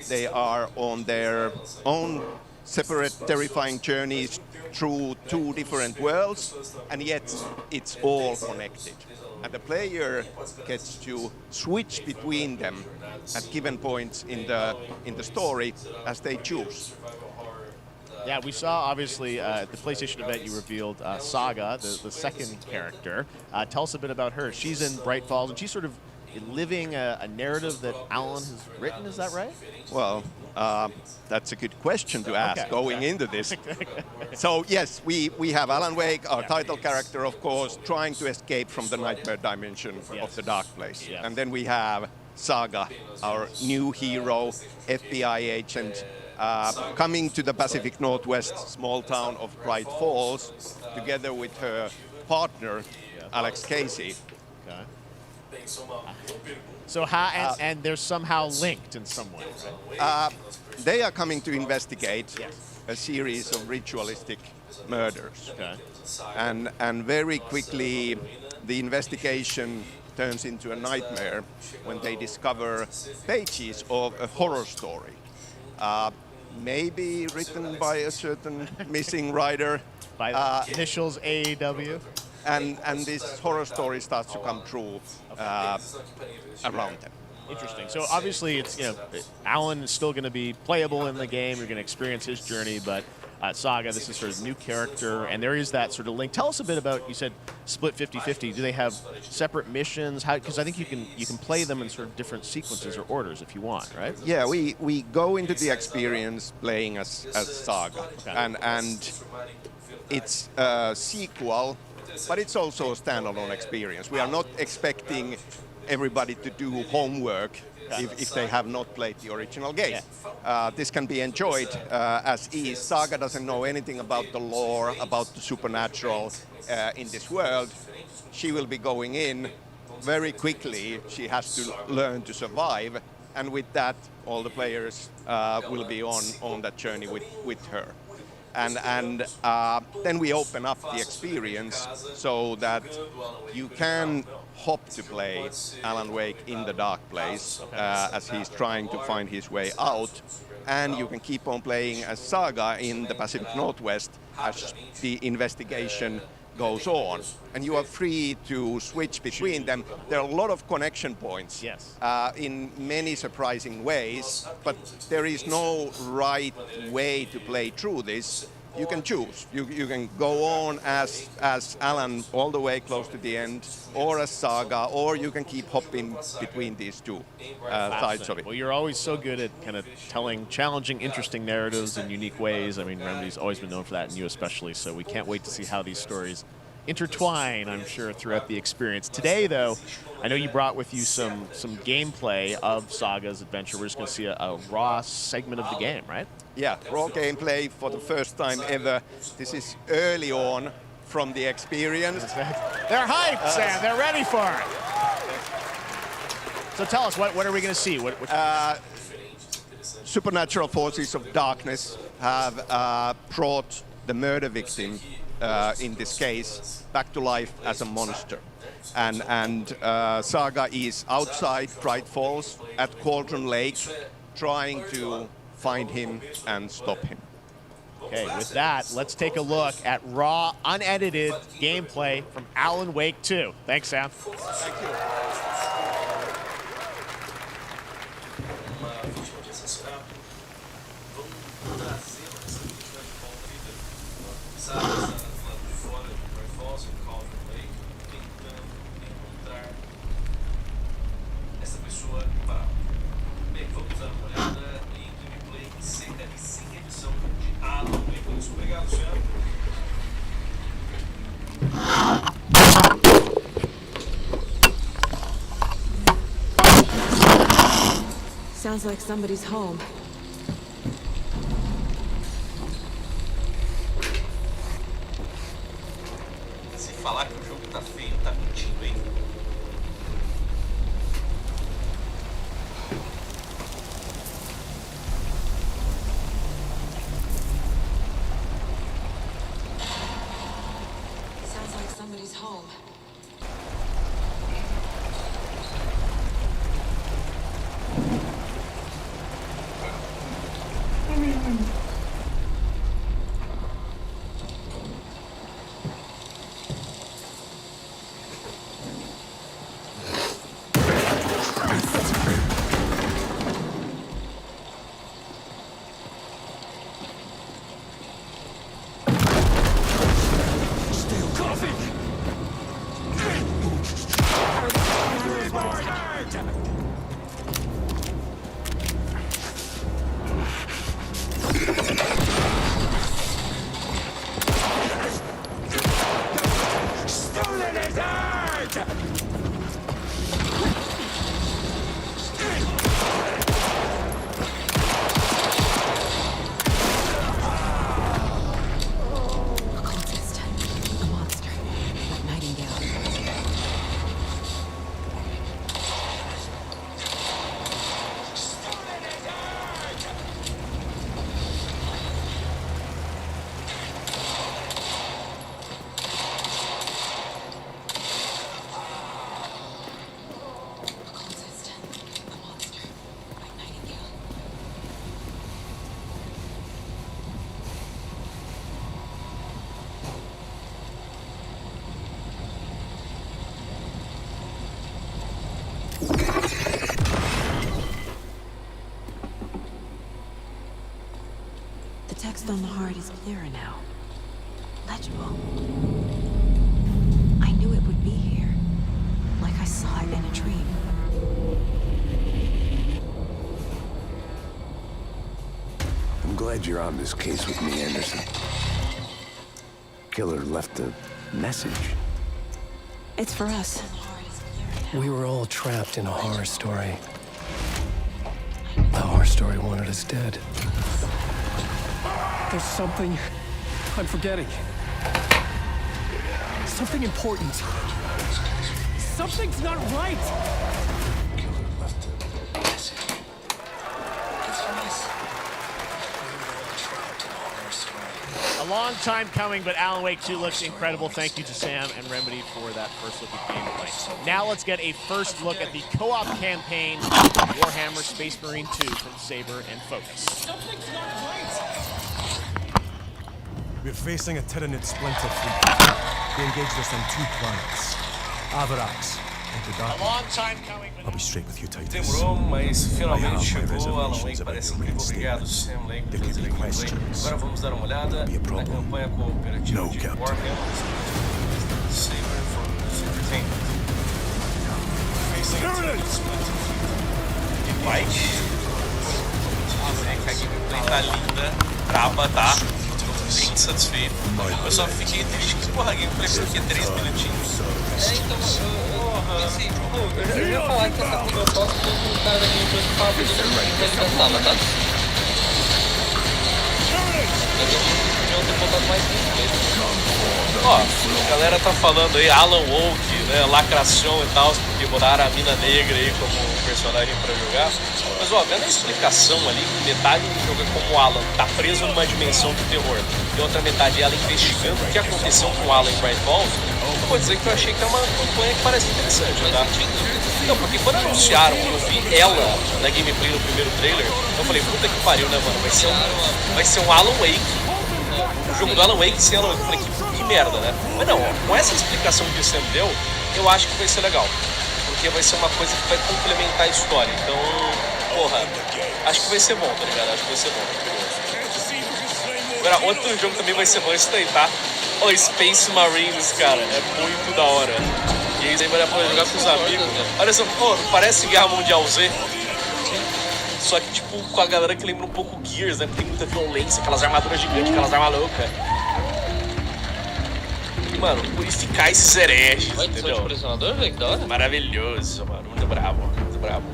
They are on their own separate terrifying journeys through two different worlds, and yet it's all connected. And the player gets to switch between them at given points in the story as they choose. Yeah, we saw, obviously, at the PlayStation event, you revealed Saga, the second character. Tell us a bit about her. She's in Bright Falls, and she's sort of living a narrative that Alan has written, is that right? Well, that's a good question to ask going into this. So, yes, we have Alan Wake, our title character, of course, trying to escape from the nightmare dimension of the dark place. Yes. And then we have Saga, our new hero, FBI agent, coming to the Pacific Northwest small town of Bright Falls, together with her partner, Alex Casey. Okay. So how, and they're somehow linked in some way, right? They are coming to investigate a series of ritualistic murders. Okay. And very quickly, the investigation turns into a nightmare when they discover pages of a horror story. Maybe written by a certain missing writer. By the initials AEW. And this horror story starts to come true around them. Interesting. So obviously, it's Alan is still going to be playable in the game. You're going to experience his journey, but Saga. This is sort of new character, and there is that sort of link. Tell us a bit about, you said split 50-50. Do they have separate missions? Because I think you can play them in sort of different sequences or orders if you want, right? Yeah, we go into the experience playing as Saga, and it's a sequel, but it's also a standalone experience. We are not expecting everybody to do homework if they have not played the original game. This can be enjoyed as is. Saga doesn't know anything about the lore, about the supernatural in this world. She will be going in very quickly. She has to learn to survive, and with that, all the players will be on that journey with her. And then we open up the experience so that you can hop to play Alan Wake in the dark place as he's trying to find his way out, and you can keep on playing as Saga in the Pacific Northwest as the investigation goes on, and you are free to switch between them. There are a lot of connection points in many surprising ways, but there is no right way to play through this. You can choose. You can go on as Alan all the way close to the end, or as Saga, or you can keep hopping between these two sides of it. Well, you're always so good at kind of telling challenging, interesting narratives in unique ways. I mean, Remedy's always been known for that, and you especially, so we can't wait to see how these stories intertwine, I'm sure, throughout the experience. Today, though, I know you brought with you some gameplay of Saga's adventure. We're just going to see a raw segment of the game, right? Yeah, raw gameplay for the first time ever. This is early on from the experience. They're hyped, Sam. They're ready for it. So tell us, what are we going to see? Supernatural forces of darkness have brought the murder victim, in this case, back to life as a monster. And Saga is outside Bright Falls at Cauldron Lake, trying to find him and stop him. Okay, with that, let's take a look at raw, unedited gameplay from Alan Wake 2. Thanks, Sam. Thank you. Sounds like somebody's home. Se falar que o jogo tá feio, tá mentindo, hein? Sounds like somebody's home. text on the heart is clearer now. Legible. I knew it would be here, like I saw it in a dream. I'm glad you're on this case with me, Anderson. Killer left a message. It's for us. We were all trapped in a horror story. The horror story wanted us dead. There's something I'm forgetting. Something important. Something's not right! A long time coming, but Alan Wake 2 looks incredible. Thank you to Sam and Remedy for that first look at gameplay. Now let's get a first look at the co-op campaign Warhammer Space Marine 2 from Saber and Focus. Something's not right! We're facing a Tyranid splinter fleet. They engaged us on 2 planets, Avarax and Kodaku. A long time coming, I'll be straight with you, Titus. Demorou, mas finalmente chegou. Alan Wake parece incrível. Obrigado, Sam Lake, por trazer aqui gameplay. Agora vamos dar uma olhada na campanha cooperativa de Warhammer Saber for Entertainment. Facing a Tyranid splinter fleet. E White. Dizer que a gameplay tá linda, braba, tá? Bem satisfeito. Eu só fiquei triste que, porra, a gameplay foi aqui 3 minutinhos. Eu ia falar que essa coisa eu posso ter um cara da gameplay que fala tudo que eu pensava, tá? Eu ter botado mais Ó, a galera tá falando aí, Alan Wake, né, lacração e tal, porque botaram a mina negra aí como personagem pra jogar. Mas ó, vendo a explicação ali, metade do jogo é como o Alan tá preso numa dimensão de terror, e outra metade é ela investigando o que aconteceu com o Alan em Bright Falls. Eu vou dizer que eu achei que é uma campanha que parece interessante, tá? Não, porque quando anunciaram, eu vi ela na gameplay no primeiro trailer, eu falei, puta que pariu, né, mano? Vai ser um Alan Wake. O jogo do Alan Wake sem Alan Wake. Eu falei, que merda, né? Mas não, ó, com essa explicação que o Sam deu, eu acho que vai ser legal. Porque vai ser uma coisa que vai complementar a história. Então, porra, acho que vai ser bom, tá ligado? Acho que vai ser bom. Agora, outro jogo também vai ser bom esse daí, tá? O Space Marines, cara, é muito da hora. E aí vai poder jogar com os amigos. Olha só, pô, parece Guerra Mundial Z. Só que, tipo, com a galera que lembra um pouco Gears, né? Porque tem muita violência, aquelas armaduras gigantes, aquelas armas loucas. E, mano, purificar esses hereges, entendeu? impressionador, velho, que da hora. Maravilhoso, mano. Muito brabo, muito brabo.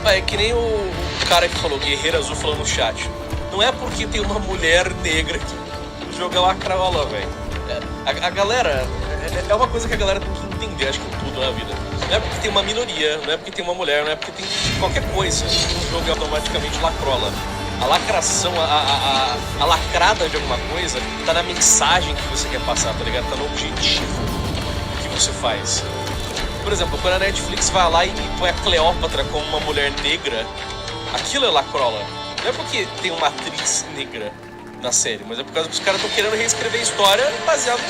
É que nem o cara que falou, Guerreiro Azul, falou no chat. Não é porque tem uma mulher negra que o jogo é lacraola, velho. A galera, é uma coisa que a galera tem que entender, acho que em tudo na vida. Não é porque tem uma minoria, não é porque tem uma mulher, não é porque tem qualquer coisa. O jogo é automaticamente lacrola. A lacração, a lacrada de alguma coisa tá na mensagem que você quer passar, tá ligado? Tá no objetivo que você faz. Por exemplo, quando a Netflix vai lá e põe a Cleópatra como uma mulher negra, aquilo é lacrola. Não é porque tem uma atriz negra na série, mas é por causa que os caras estão querendo reescrever a história baseado,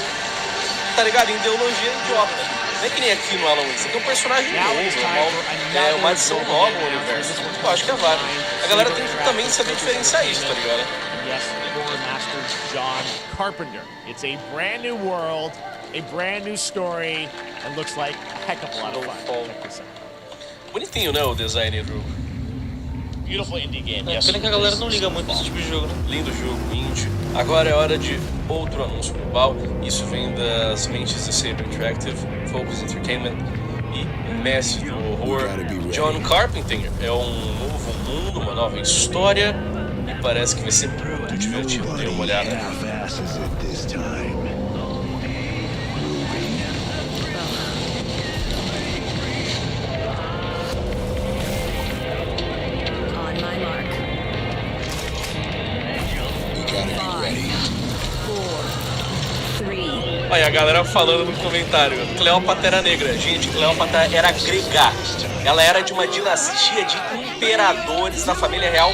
tá ligado, em ideologia idiota. Não é que nem aqui no Alan Wake, isso aqui é um personagem novo, é uma adição nova no universo. Eu acho que é válido. A galera tem que também saber diferenciar isso, tá ligado? Yes, the horror master John Carpenter. It's a brand new world, a brand new story, and looks like a heck of a lot of fun. Check this out. Bonitinho, né, o design do Beautiful indie game. Yes. Pena que a galera não liga muito desse tipo de jogo, né? Lindo jogo, indie. Agora é hora de outro anúncio global. Isso vem das mentes de Saber Interactive, Focus Entertainment e mestre do horror John Carpenter. É um novo mundo, uma nova história e parece que vai ser muito divertido. Dê uma olhada. Olha a galera falando no comentário, Cleópatra era negra. Gente, Cleópatra era grega. Ela era de uma dinastia de imperadores da família real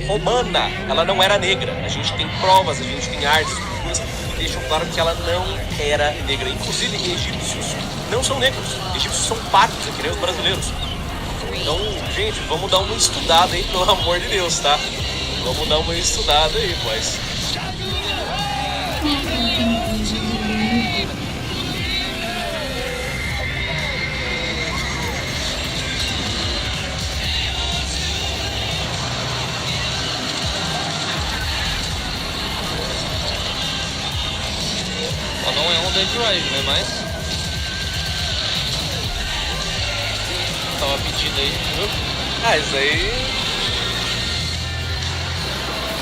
romana. Ela não era negra. A gente tem provas, a gente tem artes que deixam claro que ela não era negra. Inclusive egípcios não são negros. Egípcios são pardos, que nem os brasileiros. Então, gente, vamos dar uma estudada aí, pelo amor de Deus, tá? Vamos dar uma estudada aí, boys. Não é um Dead Drive, né? Mas tava pedindo aí, viu? Ah, isso aí.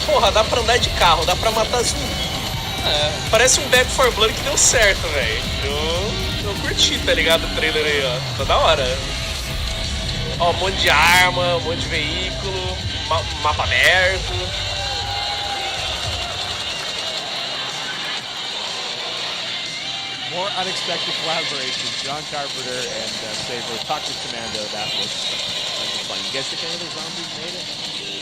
Porra, dá pra andar de carro, dá pra matar zumbi. Parece um Back 4 Blood que deu certo, velho. Eu curti, tá ligado? O trailer aí, ó. Tá da hora. Ó, um monte de arma, um monte de veículo, mapa aberto. More unexpected collaboration. John Carpenter and Saber. Toxic Commando, that was fun. You guys think any of the zombies made it?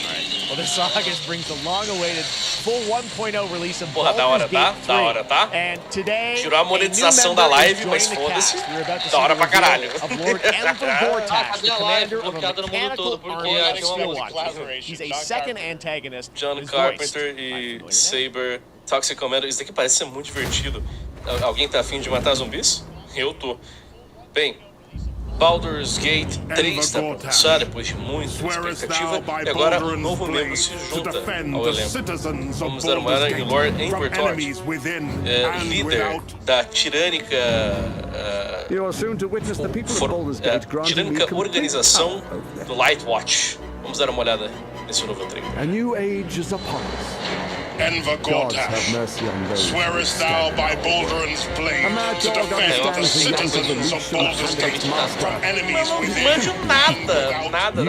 Alright. Well, this song brings the long-awaited full 1.0 release of Porra, da hora, tá? Da hora, tá? And today, tirou a monetização da live, mas foda-se. Da hora pra caralho. Cadê a live bloqueada no mundo todo? Porque achou uma música. He's a second antagonist. John Carpenter e Saber. Toxic Commando. Isso daqui parece ser muito divertido. Alguém tá afim de matar zumbis? Eu tô. Bem, Baldur's Gate 3 tá lançado depois de muita expectativa e agora um novo membro se junta ao elenco. Vamos dar uma olhada em lore em Koyotte, líder da tirânica organização do Light Watch. Vamos dar uma olhada nesse novo trailer. A new age is upon us. Enver Gortash, swearest thou by Baldur's blade to defend the citizens of Baldur's Gate from enemies within? Nada.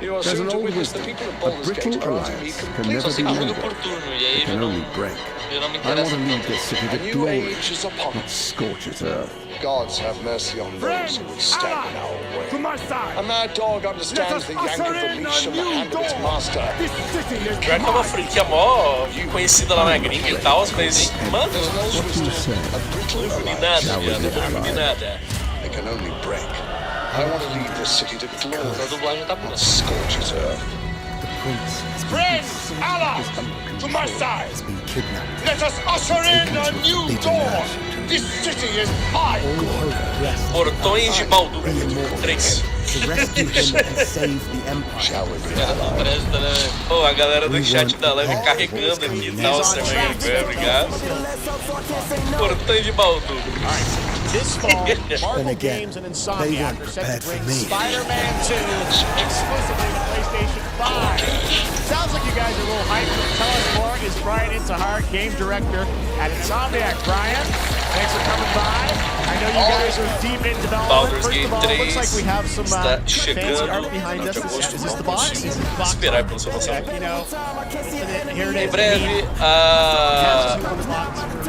You are soon to witness the people of Baldur's Gate alliance can never be mended. It can only break. I want to lead this city to glory, not scorch its earth. Gods have mercy on those who would stand in our way. To my side. A mad dog understands the yank of the leash from the hand of its master. Pior que é uma franquia mó conhecida lá na gringa e tal, mas, mano, eu não vi nada, viado, eu não vi nada. They can only break. I want to lead this city to glory, not scorch its earth. Friends, allies, to my side. Let us usher in a new dawn. This city is mine. Portões de Baldur 3. Pô, a galera do chat da live carregando aqui e tal, obrigado. Portões de Baldur. This fall, Marvel Games and Insomniac are set to bring Spider-Man 2 exclusively to PlayStation 5. Sounds like you guys are a little hyped. Tell us more is Brian Intihar, game director at Insomniac. Brian, thanks for coming by. I know you guys are deep in development. Baldur's First Gate of all, 3 looks like we have some está fancy chegando art behind us. Is this the box? Is this the box? Esperar pelo seu lançamento. You know, here it Em is. breve, a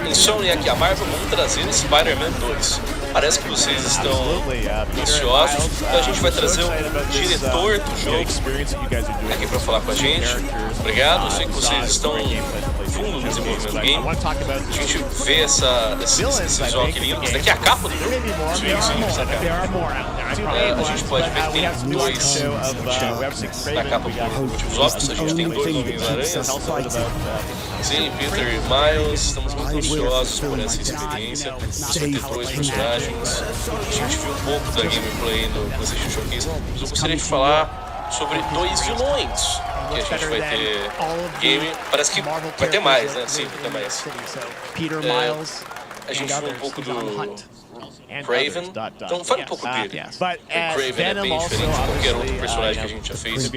Insomniac e a Marvel vão trazer Spider-Man 2. Parece que vocês estão ansiosos, então a gente vai trazer o diretor do jogo aqui para falar com a gente. Obrigado, eu sei que vocês estão fundo no desenvolvimento do game. A gente vê esse visual aqui lindo. Isso daqui é a capa do jogo. A gente pode ver que tem dois na capa por motivos óbvios. A gente tem dois Homens-Aranhas. Sim, Peter e Miles, estamos muito ansiosos por essa experiência. Você vai ter dois personagens. A gente viu um pouco da gameplay no PlayStation Showcase, mas eu gostaria de falar sobre dois vilões que a gente vai ter game. Parece que vai ter mais, né? Sim, vai ter mais. A gente viu um pouco do Craven, então fala um pouco dele. O Craven é bem diferente de qualquer outro personagem que a gente já fez.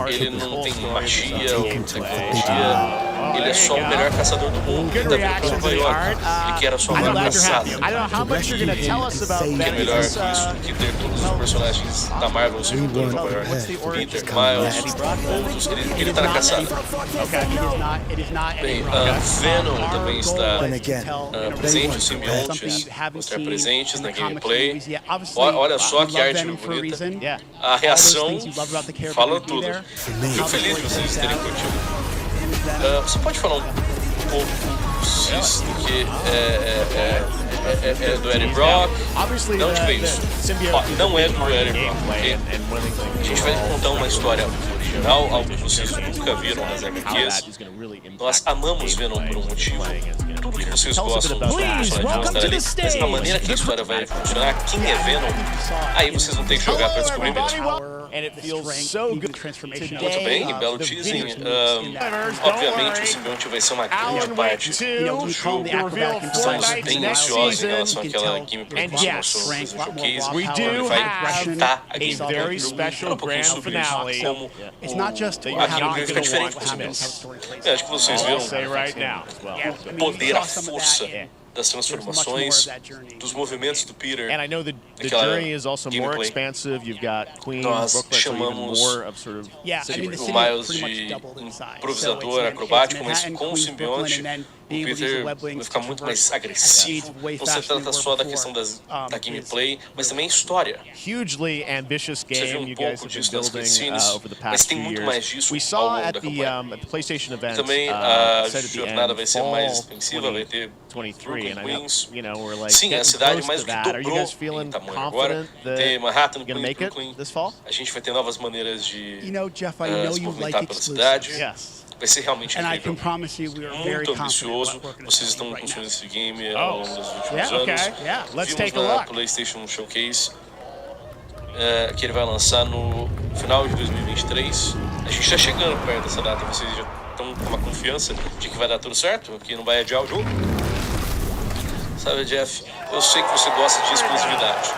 Ele não tem magia ou tecnologia. Ele é só o melhor caçador do mundo. Ele tá vindo para Nova York. Ele quer a sua maior caçada. Que é melhor que isso do que ter todos os personagens da Marvel se juntando em Nova York. Peter, Miles, outros. Ele tá na caçada. Bem, Venom também está presente, os simbiontes vão estar presentes na gameplay. Olha só que arte bonita. A reação fala tudo. Fico feliz de vocês terem curtido. Você pode falar pouco cis do que é do Eddie Brock. Não de veio isso. Ó, não é do Eddie Brock, ok? A gente vai contar uma história original, algo que vocês nunca viram nas HQs. Nós amamos Venom por um motivo. Tudo que vocês gostam do personagem vai estar ali. Mas a maneira que a história vai funcionar, quem é Venom, aí vocês vão ter que jogar pra descobrir mesmo. Muito bem, belo teasing. Obviamente o Simbionte vai ser uma grande parte do jogo. Estamos bem ansiosos em relação àquela gameplay que você mostrou no showcase. Ele vai dar a gameplay. Fala um pouquinho sobre isso, como a gameplay fica diferente com os Simbiontes. Acho que vocês viram o poder, a força das transformações, dos movimentos do Peter. Naquela gameplay. Nós chamamos o Miles de improvisador acrobático, mas com o simbionte o Peter vai ficar muito mais agressivo. Não se trata só da questão da gameplay, mas também a história. Você viu um pouco disso nas cutscenes, mas tem muito mais disso ao longo da campanha. E também a jornada vai ser mais expensiva, vai ter Queens. Sim, é a cidade mais do que dobrou em tamanho agora. Tem Manhattan, Brooklyn. A gente vai ter novas maneiras de se movimentar pela cidade. Vai ser realmente incrível. Muito ambicioso. Vocês estão construindo esse game ao longo dos últimos anos. Vimos na PlayStation Showcase que ele vai lançar no final de 2023. A gente está chegando perto dessa data. Vocês já estão com uma confiança de que vai dar tudo certo? Que não vai adiar o jogo? Sabe, Jeff, eu sei que você gosta de exclusividade.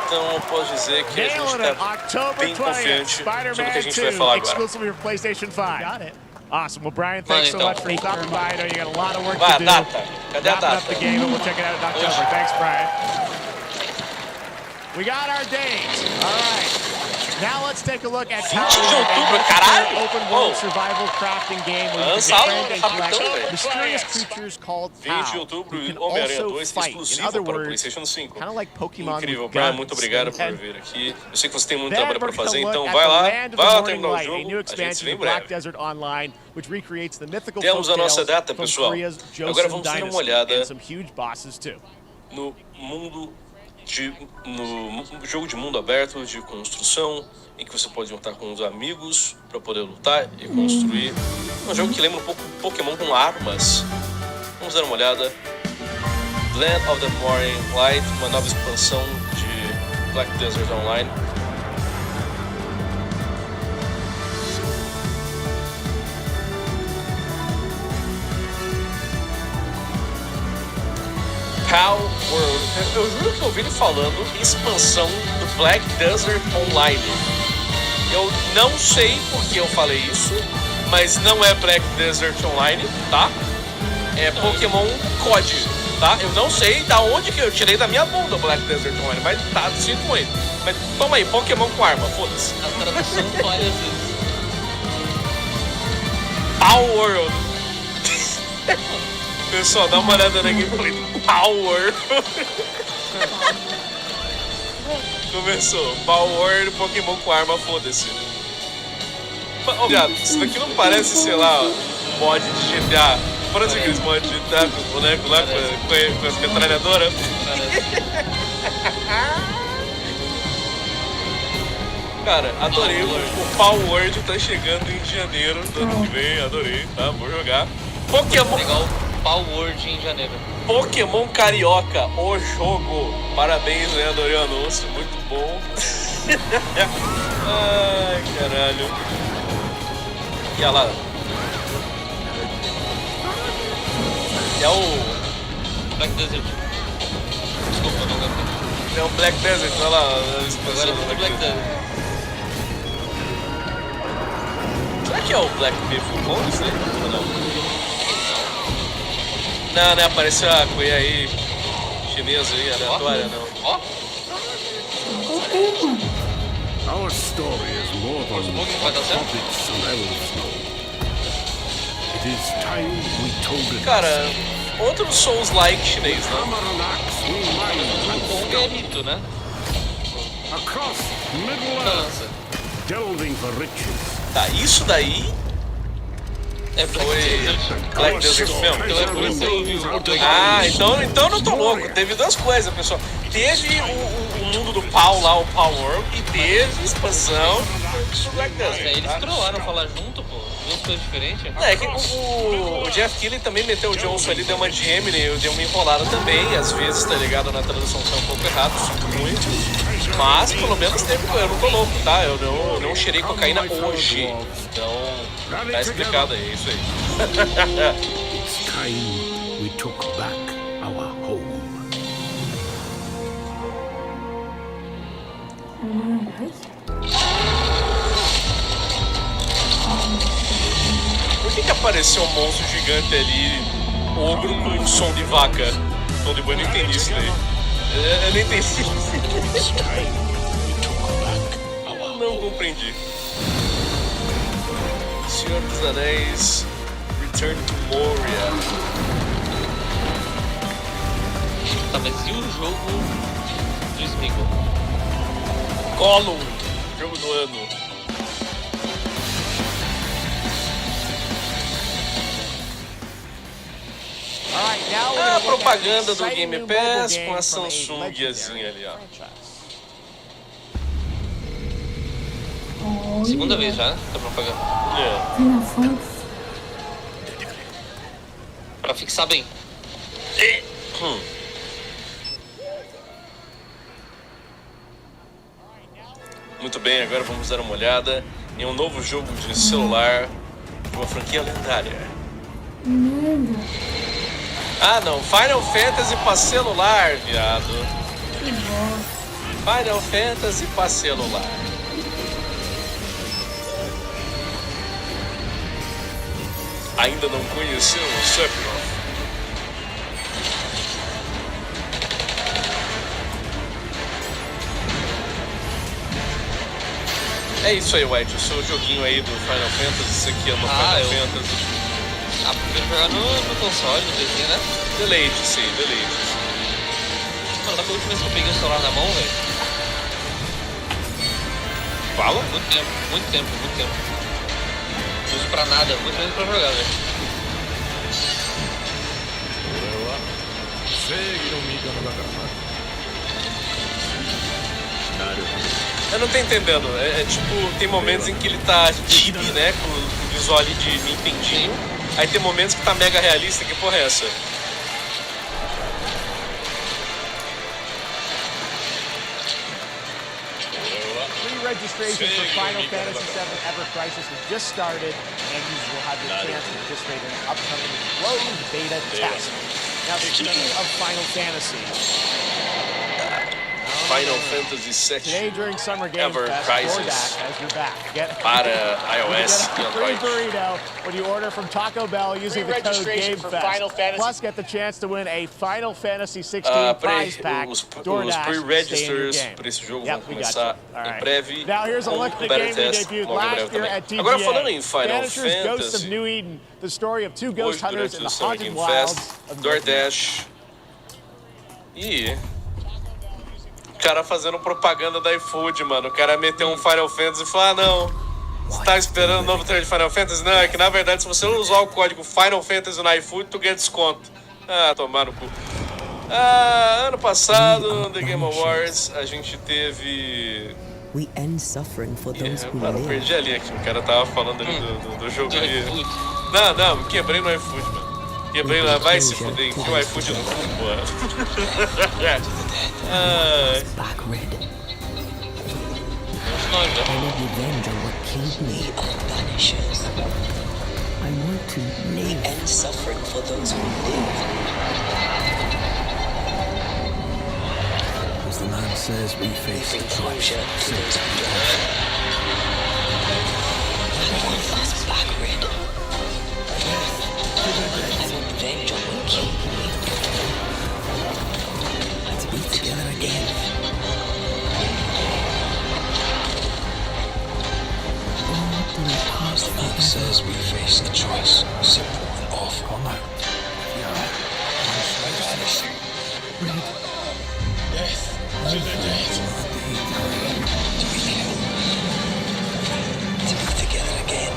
Então eu posso dizer que a gente está bem confiante sobre o que a gente vai falar agora. Awesome. Well, Brian, thanks so much for stopping by. I know you got a lot of work to do. Cadê a data? Wrapping up the game, and we'll check it out in October. Thanks, Brian. We got our dates. All right. Now let's take a look at open world survival crafting game where you can defend and collect mysterious creatures called POW. You can also fight. In other words, kind of like Pokemon. Incrível, Brian, muito obrigado por vir aqui. Eu sei que você tem muito trabalho para fazer, então vai lá terminar o jogo. A gente se vê em breve. Temos a nossa data, pessoal. Agora vamos dar uma olhada no mundo no jogo de mundo aberto de construção, em que você pode juntar com os amigos para poder lutar e construir. É um jogo que lembra um pouco Pokémon com armas. Vamos dar uma olhada. Land of the Morning Light, uma nova expansão de Black Desert Online. POW World. Eu juro que eu ouvi ele falando expansão do Black Desert Online. Eu não sei porque eu falei isso, mas não é Black Desert Online, tá? É Pokémon COD, tá? Eu não sei da onde que eu tirei da minha bunda o Black Desert Online, mas tá, sinto muito. Mas toma aí, Pokémon com arma, foda-se. A tradução várias vezes. POW World. Pessoal, dá uma olhada na gameplay do Power. Começou. Power, Pokémon com arma, foda-se. Obrigado. Isso daqui não parece, sei lá, mod de GTA. Parece aqueles mods de GTA com os bonecos lá, com as metralhadoras. Cara, adorei. O Power tá chegando em janeiro do ano que vem. Adorei, tá? Vou jogar. Pokémon. Legal. POWERD em janeiro. Pokémon Carioca, o jogo. Parabéns, né? Adorei o anúncio, muito bom. Ai, caralho. E olha lá. É o Black Desert. Desculpa, não lembro. É um Black Desert, olha lá. Agora é Black Desert. Será que é o Black Myth isso aí? Ou não? Não, né? Apareceu a coisa aí chinesa aí, aleatória, não. Ó! Our story is more than what hobbits and elves know. It is time we told it. Cara, outro Souls-like chinês, né? O Kong é mito, né? Across Middle-earth, delving for riches. Tá, isso daí Foi Black Desert mesmo? Ah, então não tô louco. Teve duas coisas, pessoal. Teve o mundo do pau lá, o Power, e teve expansão do Black Desert. Eles trollaram falar junto, pô. Duas coisas diferentes. É que o Jeff Keighley também meteu o Johnson ali, deu uma Gemini, deu uma enrolada também. Às vezes, tá ligado, na tradução tá um pouco errado, sinto muito. Mas, pelo menos, teve, eu não tô louco, tá? Eu não cheirei cocaína hoje. Então, tá explicado aí, é isso aí. It's time we took back our home. Por que apareceu um monstro gigante ali, ogro com som de vaca? Som de boi, eu não entendi isso daí. Eu não entendi. Não compreendi. Senhor dos Anéis, Return to Moria. Tá, mas e o jogo do Smeagol? Gollum, jogo do ano. A propaganda do Game Pass com a Samsungzinha ali, ó. Segunda vez já, tá propaganda. Pra fixar bem. Muito bem, agora vamos dar uma olhada em um novo jogo de celular de uma franquia lendária. Ah não, Final Fantasy pra celular, viado. Que bom. Final Fantasy pra celular. Ainda não conheceu o Sephiroth? É isso aí, White, o seu joguinho aí do Final Fantasy, você que ama Final Fantasy. Ah, prefiro jogar no console, no PC, né? Deleite, sim, deleite. Mano, sabe a última vez que eu peguei o celular na mão, velho? Fala? Muito tempo, muito tempo, muito tempo. Não uso pra nada, muito menos pra jogar, velho. Eu não tô entendendo, tipo, tem momentos em que ele tá chibi, né, com o visual ali de Nintendinho. Aí tem momentos que tá mega realista, que porra é essa? Registration for Final Fantasy VII Ever Crisis has just started, and users will have the chance to participate in an upcoming closed beta test. Now, speaking of Final Fantasy, Final Fantasy VII today during Summer Game Ever Fest, Crisis as you're back. para iOS e Free Android. burrito when you order from Taco Bell using the code GameFest. Plus, get the chance to win a Final Fantasy 16 prize pack. Os pre-registers para esse jogo vão começar em breve. Now here's a look at the game we debuted last year at TGA. Agora falando em Final Vanisher's Ghosts of Fantasy, New Eden, the story of two ghost hoje hunters durante in o the Summer haunted Game wilds Fest, of DoorDash e o cara fazendo propaganda da iFood, mano. O cara meteu um Final Fantasy e falou, ah não, você tá esperando o novo trailer de Final Fantasy? Não, é que na verdade se você usar o código Final Fantasy no iFood, tu ganha desconto. Ah, tomar no cu. Ano passado, The Game Awards, a gente teve... We end suffering for those who Mano, live. perdi a linha aqui, o cara tava falando ali do jogo ali. Não, quebrei no iFood, mano. Quebrei lá, vai se fuder, enfia o iFood no cu, pô. Back red. I need revenge on what killed me. Vanishers. I want to live. We end suffering for those who live. As the man says, we face the choice. Back red. I want revenge on what killed me. Let's be together again. As the man says, we face the choice. Simple and awful. Oh no. Death to the dead. To be together again.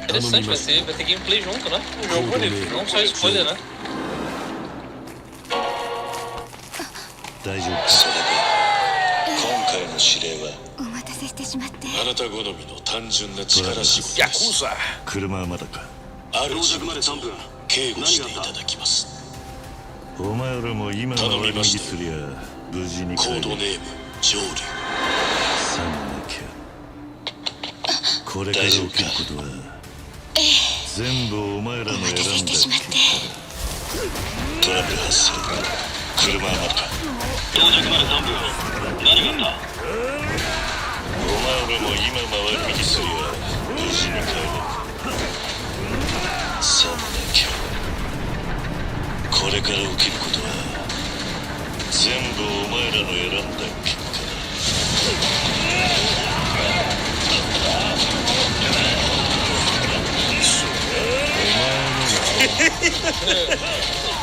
Interessante, vai ter gameplay junto, né? Um jogo bonito, não só escolha, né? Yakuza!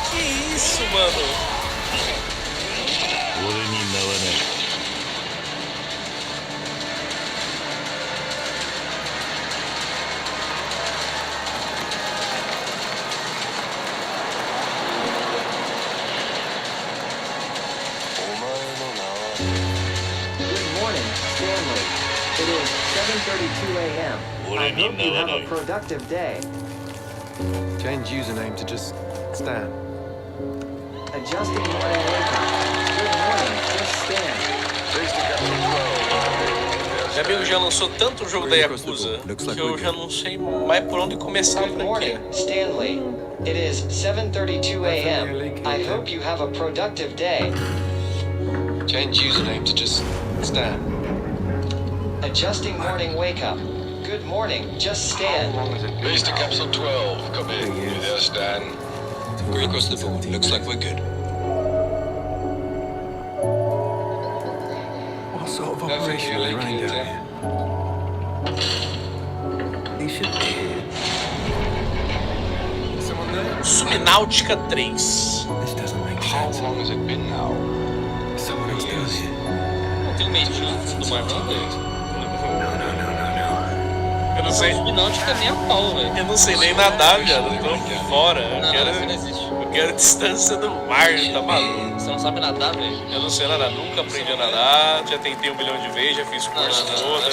Que isso, mano? It is 7:32 a.m. I hope you have a productive day. Change username to just Stan. Adjusting morning wake up. Good morning, just Stan. Meu amigo já lançou tanto o jogo da Yakuza que eu já não sei mais por onde começar. Good morning, Stanley. It is 7:32 a.m. I hope you have a productive day. Change username to just Stan. Adjusting morning wake up. Good morning, just Stan. Base to capsule 12, come in. You there, Stan? Green across the board. Looks like we're good. What sort of operation are they running down here? He should be here. Someone there? Subnáutica 3. This doesn't make sense. How long has it been now? Someone else down here. Não tem medinho do mar não, velho. Eu não sei. Subnáutica nem a pau, velho. Eu não sei nem nadar, viado. Eu tô fora. Não quero distância do mar, tá maluco? Você não sabe nadar, velho? Eu não sei nadar, nunca aprendi a nadar. Já tentei 1 bilhão de vezes, já fiz curso todo.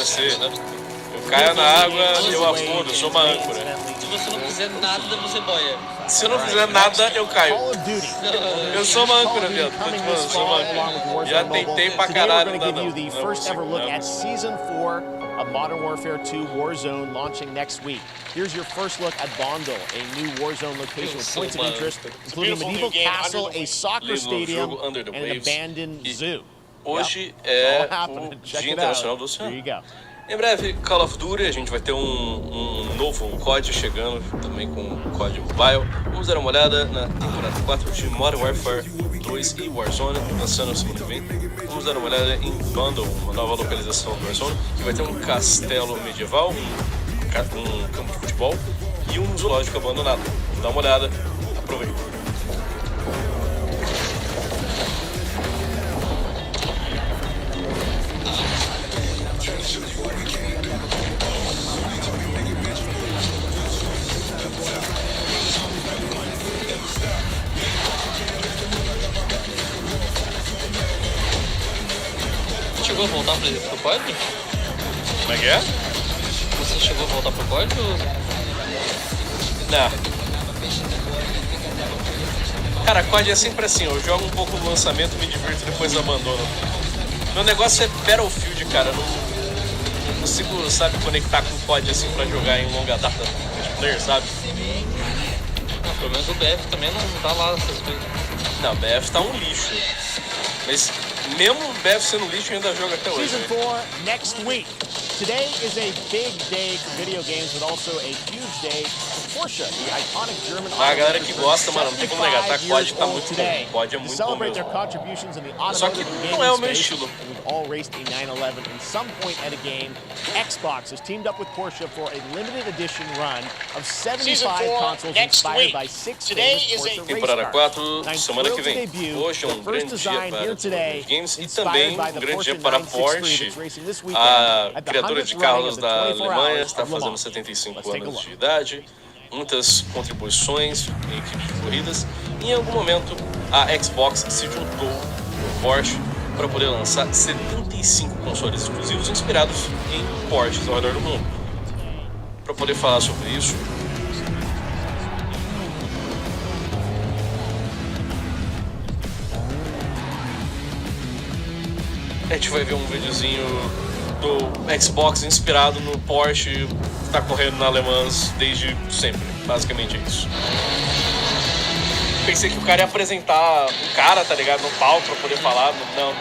Eu caio na água, eu afundo, eu sou uma âncora. Se você não fizer nada, você boia. Se eu não fizer nada, eu caio. Eu sou uma âncora, viado. Eu sou uma âncora. Já tentei pra caralho, não dá não. Of Modern Warfare 2 Warzone launching next week. Here's your first look at Bondal, a new Warzone location with points of interest, including a medieval castle, a soccer stadium, and an abandoned zoo. Hoje é o Dia Internacional do Oceano. Em breve, Call of Duty, a gente vai ter um novo COD chegando, também com o COD Mobile. Vamos dar uma olhada na temporada 4 de Modern Warfare 2 e Warzone, lançando na semana que vem. Vamos dar uma olhada em Bundle, uma nova localização do Warzone, que vai ter um castelo medieval, um campo de futebol e um zoológico abandonado. Vamos dar uma olhada, aproveita. Chegou a voltar pro COD? Como é que é? Você chegou a voltar pro COD ou... Não. Cara, COD é sempre assim, eu jogo um pouco no lançamento, me divirto e depois abandono. Meu negócio é Battlefield, cara, eu não consigo, sabe, conectar com o COD assim pra jogar em longa data multiplayer, sabe? Não, pelo menos o BF também não tá lá essas coisas. Não, o BF tá um lixo. Mas mesmo o BF sendo lixo, eu ainda jogo até hoje. Season 4 next week. Today is a big day for video games, but also a huge day for Porsche, the iconic German a galera que gosta, mano, não tem como negar, tá? COD tá muito bom. COD é muito bom mesmo. Só que não é o meu estilo. we've all raced a 911 in some point at a game. Xbox has teamed up with Porsche for a limited edition run of 75 consoles inspired by 6 famous Porsche race Temporada cars. 4, semana que vem. Hoje é grande dia para os games e também grande dia para a Porsche. A criadora de carros da Alemanha está fazendo 75 anos de idade. Muitas contribuições em equipes de corridas. E em algum momento a Xbox se juntou com Porsche para poder lançar 75 consoles exclusivos inspirados em Porsches ao redor do mundo. Para poder falar sobre isso, a gente vai ver um videozinho do Xbox inspirado no Porsche que está correndo na Le Mans desde sempre. Basicamente é isso. Pensei que o cara ia apresentar o cara, tá ligado, no palco pra poder falar. Não.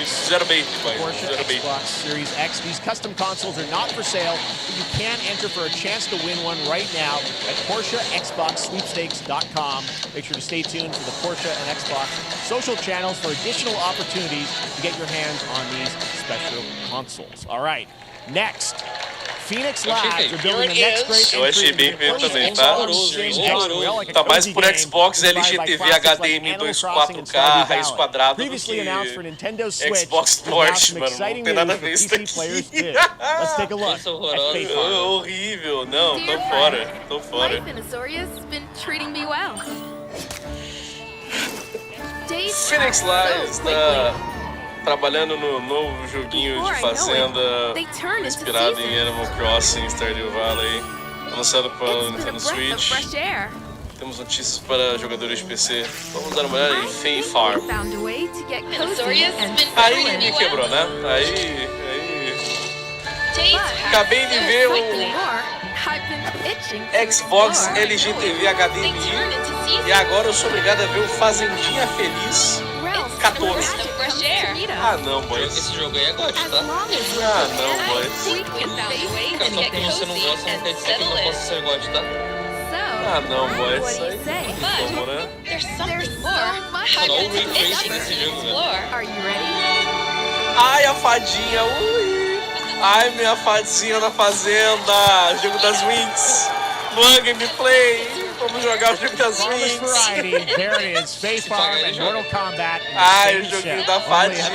Fizeram bait, mas fizeram bait. Xbox Series X. These custom consoles are not for sale, but you can enter for a chance to win one right now at PorscheXboxSweepstakes.com. Make sure to stay tuned for the Porsche and Xbox social channels for additional opportunities to get your hands on these special consoles. All right, next. Phoenix Labs are building the next great Eu achei bem feito também, tá? Tá mais por Xbox LGTV HDMI 2.4K, raiz quadrada do que Xbox Porsche, mano. Não tem nada a ver isso daqui. Horrível, não, tô fora. Phoenix Labs está trabalhando no novo joguinho de fazenda inspirado em Animal Crossing, Stardew Valley, anunciado para Nintendo Switch. Temos notícias para jogadores de PC. Vamos dar uma olhada em Fae Farm. Aí me quebrou, né? Aí. Acabei de ver o Xbox LGTV HDMI e agora eu sou obrigado a ver o Fazendinha Feliz 14. Ah não, boys. Esse jogo aí é God, tá? Ah não, boys. Cara, só porque você não gosta, não quer dizer que não possa ser God, tá? Ah não, boys. Como, né? Olha o ray tracing nesse jogo, velho. Ai, a fadinha, ui. Ai, minha fadinha na fazenda. Jogo das Wings. Luan Gameplay. Vamos jogar o jogo das Wings. There it is. Fae Farm and Mortal Kombat. Ai, o joguinho da fadinha.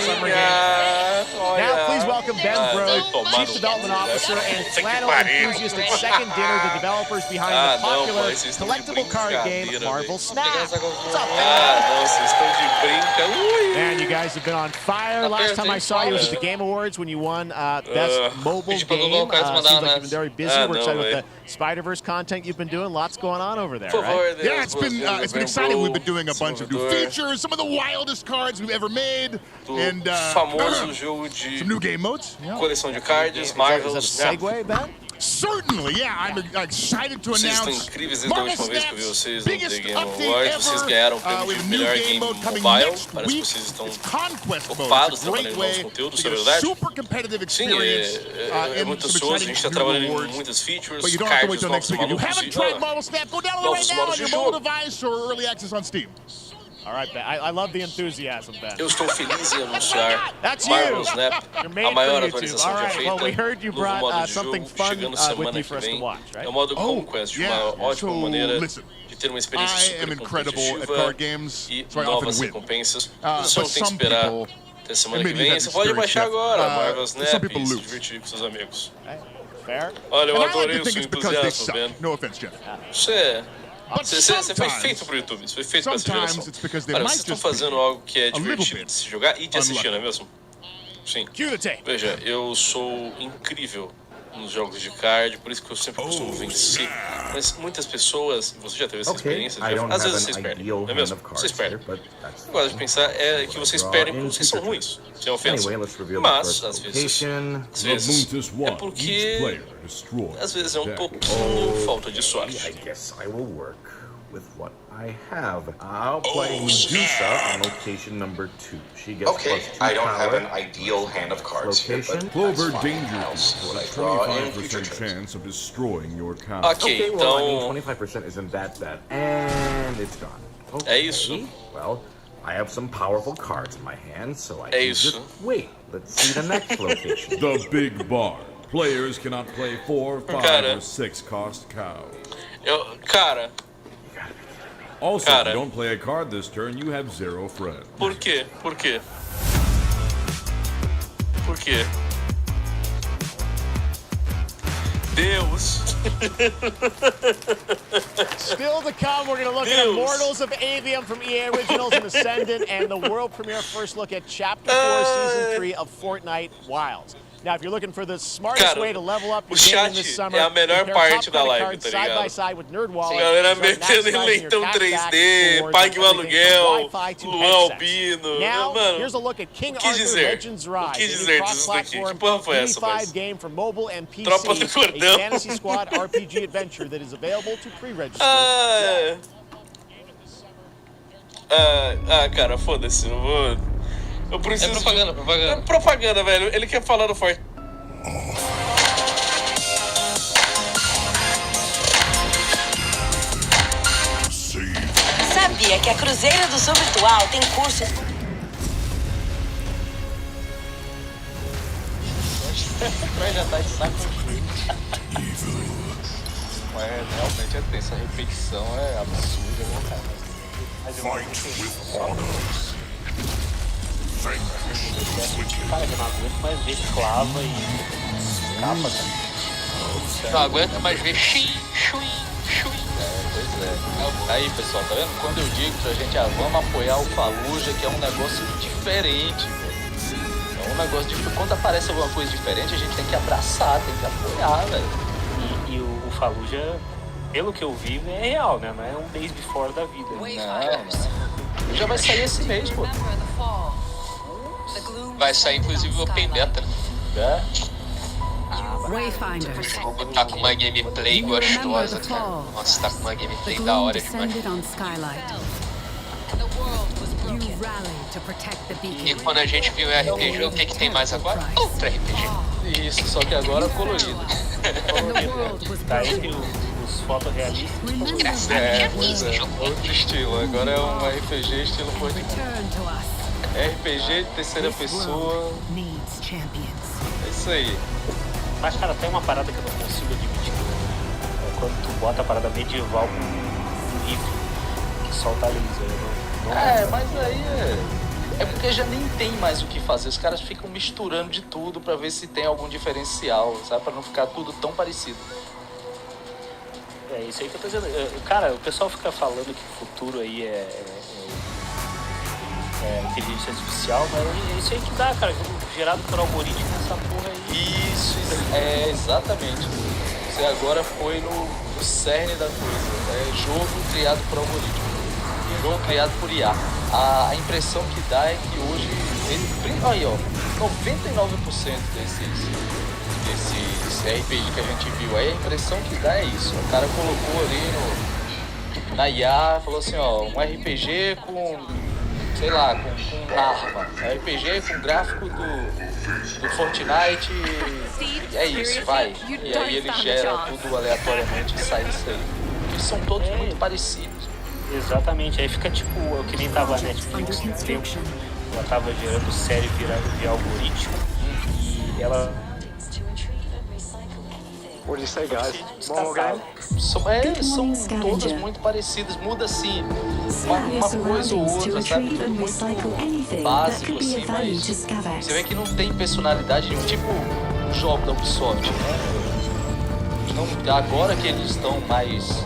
Now please welcome Ben Brode, Chief Development Officer and flannel enthusiast at Second Dinner, the developers behind the popular collectible card game Marvel Snap. What's up, Ben? Ah, não, vocês estão de brinca. Man, you guys have been on fire. Last time I saw you was at the Game Awards when you won Best Mobile Game. Seems like you've been very busy. We're excited with the Spider-Verse content you've been doing. Lots going on over there, right? Yeah, it's been exciting. We've been doing a bunch of new features, some of the wildest cards we've ever made, and famoso jogo de some new game modes. Coleção de cards, Marvel. Is that a segue, Ben? Certainly, yeah. I'm excited to Vocês estão announce incríveis desde a última vez que eu vi vocês no The Game Awards. Vocês ganharam o prêmio de melhor game mobile. Parece que vocês estão ocupados trabalhando em novos conteúdos, isso é verdade? Sim, é muito ansioso. A gente está trabalhando em muitas features, cards novos malucos novos modos de jogo. All right, Ben. I love the enthusiasm, Ben. Eu estou feliz em anunciar Marvel Snap, a maior atualização já feita, novo modo de jogo, chegando semana que vem. É o modo Conquest, uma ótima maneira de ter uma experiência super competitiva e novas recompensas. Você não tem que esperar até semana que vem, você pode baixar agora Marvel Snap e se divertir com seus amigos. Olha, eu adorei o seu entusiasmo, Ben. Você foi feito pro YouTube, você foi feito pra essa geração. Olha, vocês estão fazendo algo que é divertido de se jogar e de assistir, não é mesmo? Sim. Veja, eu sou incrível nos jogos de card, por isso que eu sempre costumo vencer. Mas muitas pessoas, você já teve essa experiência, às vezes vocês perdem, não é mesmo? Vocês perdem. O que eu gosto de pensar é que vocês perdem porque vocês são ruins, sem ofensa. Mas, às vezes é porque, às vezes é um pouquinho falta de sorte. With what I have. I'll play Medusa on location number 2. She gets +2 I don't power. have an ideal hand of cards here, but Clover that's Danger fine. I'll see what I has a draw in future 25% turns. chance of destroying your count. Okay, well, I mean, 25% isn't that bad. And it's gone. Okay. É isso. Well, I have some powerful cards in my hand, so I É can isso. just wait. Let's see the next location. The Big Bar. Players cannot play 4, 5, or 6 cost cow. Cara. Also, if you don't play a card this turn, you have 0 friends. Por quê? Por quê? Por quê? Deus. Still to come, we're going to look at Immortals of Avium from EA Originals and Ascendant, and the world premiere first look at Chapter 4, Season 3 of Fortnite Wilds. Now, if you're looking for the smartest way to level up your game this summer, é a melhor parte da live, tá side by ligado? side with NerdWallet. Galera metendo em leitão 3D, pague o aluguel, Luan Albino. Now, mano, here's a look at King o que Arthur dizer? Legends O Rise, que dizer disso daqui? Que porra foi essa, PS5 game for mobile and PC, Tropa do a Cordão. fantasy squad RPG adventure that is available to pre-register. Cara, foda-se, não vou... Eu preciso... É propaganda. É propaganda, velho. Ele quer falar do Fortnite. Sabia que a Cruzeiro do Sul Virtual tem cursos... Vai já tá de saco cheio. Realmente é tenso. A repetição é absurda, né, cara? Fight with honors. Cara, eu não aguento mais ver clava e capa, cara. Não aguento mais ver shui. Pois é. Aí, pessoal, tá vendo? Quando eu digo pra gente, vamos apoiar o Fallujah, que é um negócio diferente, velho. É um negócio diferente. Quando aparece alguma coisa diferente, a gente tem que abraçar, tem que apoiar, velho. E o Fallujah, pelo que eu vi, é real, né? Não é um Days Before da vida. Não. Já vai sair esse mês, pô. Vai sair, inclusive, o Open Beta. Vou botar com uma gameplay gostosa, cara. Nossa, tá com uma gameplay da hora demais. E quando a gente viu o RPG, o que tem mais agora? Outro RPG. Isso, só que agora colorido. Tá entre os fotorrealistas. Pois é. Outro estilo. Agora é um RPG estilo Fortnite. RPG de terceira pessoa. É isso aí. Mas, cara, tem uma parada que eu não consigo admitir. É quando tu bota a parada medieval com um rifle que solta a laser. Mas aí é porque já nem tem mais o que fazer. Os caras ficam misturando de tudo pra ver se tem algum diferencial, sabe? Pra não ficar tudo tão parecido. É isso aí que eu tô dizendo. Cara, o pessoal fica falando que o futuro aí é inteligência artificial, mas é isso aí que dá, cara. Gerado por algoritmo nessa porra aí. Isso, exatamente. Você agora foi no cerne da coisa. É jogo criado por algoritmo. Jogo criado por IA. A impressão que dá é que hoje, aí ó, 99% desses RPG que a gente viu aí, a impressão que dá é isso. O cara colocou ali na IA, falou assim, ó, um RPG com, sei lá, com arma. RPG com gráfico do Fortnite, é isso, vai. E aí ele gera tudo aleatoriamente e sai disso aí. Eles são todos muito parecidos. Exatamente, aí fica tipo, eu que nem tava na Netflix no tempo, ela tava gerando série via algoritmo e ela... What did you say, guys? One more game? São todas muito parecidas, muda assim, uma coisa ou outra, sabe? Tudo muito básico assim, mas você vê que não tem personalidade nenhuma, tipo o jogo da Ubisoft, né? Não, agora que eles estão mais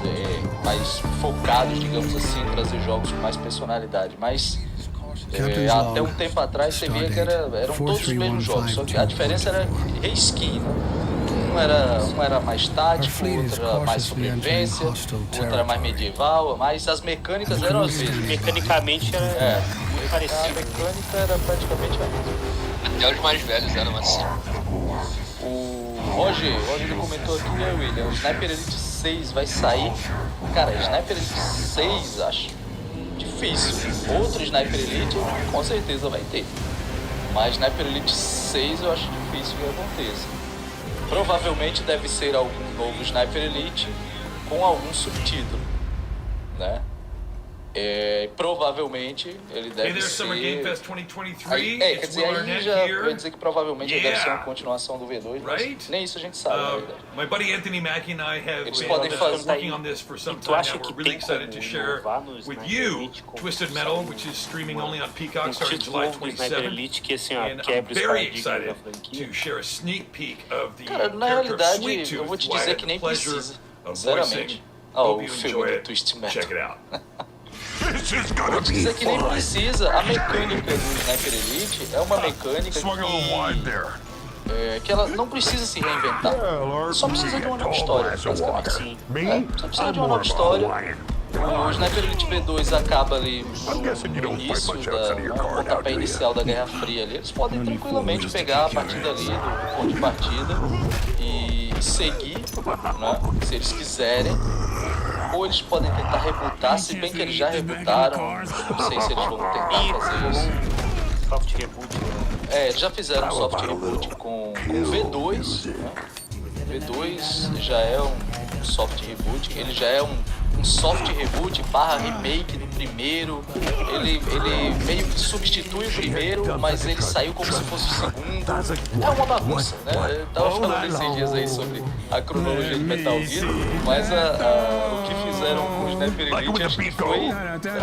focados, digamos assim, em trazer jogos com mais personalidade, mas até um tempo atrás você via que eram todos os mesmos jogos, só que a diferença era reskin, né? Um era mais tático, outro era mais sobrevivência, outro era mais medieval, mas as mecânicas eram as mesmas. Mecanicamente era muito parecido. A mecânica era praticamente a mesma. Até os mais velhos eram assim. O Roger ele comentou aqui, né, Willian? O Sniper Elite 6 vai sair. Cara, Sniper Elite 6 acho difícil. Outro Sniper Elite com certeza vai ter. Mas Sniper Elite 6 eu acho difícil que aconteça. Provavelmente deve ser algum novo Sniper Elite com algum subtítulo, né? Provavelmente ele deve ser... Summer Game Fest 2023. Quer dizer, aí já vai dizer que provavelmente ele deve ser uma continuação do V2, mas nem isso a gente sabe, na verdade. My buddy Anthony Mackie and I have Eles podem fazer working on this for some time now. We're really excited to share with you Twisted Metal, which is streaming only on Peacock starting July 27th. And I'm very excited to share a sneak peek of the character of Sweet Tooth, eu vou te who I dizer had que the nem pleasure precisa, of sinceramente. voicing. Hope O you filme enjoy do it. Twist Metal. Check it out. Vou te dizer que nem precisa. A mecânica do Sniper Elite é uma mecânica que ela não precisa se reinventar. Só precisa de uma nova história, basicamente. Só precisa de uma nova história. O Sniper Elite V2 acaba ali no início no pontapé inicial da Guerra Fria ali. Eles podem tranquilamente pegar a partir dali, do ponto de partida, e seguir, né, se eles quiserem. Ou eles podem tentar rebootar, se bem que eles já rebootaram. Não sei se eles vão tentar fazer isso. Soft reboot. Eles já fizeram um soft reboot com V2, né? V2 já é um soft reboot, ele já é um soft reboot / remake do primeiro. Ele meio que substitui o primeiro, mas ele saiu como se fosse o segundo. É uma bagunça, né? Eu tava falando esses dias aí sobre a cronologia de Metal Gear, mas o que fizeram com o Sniper Elite acho que foi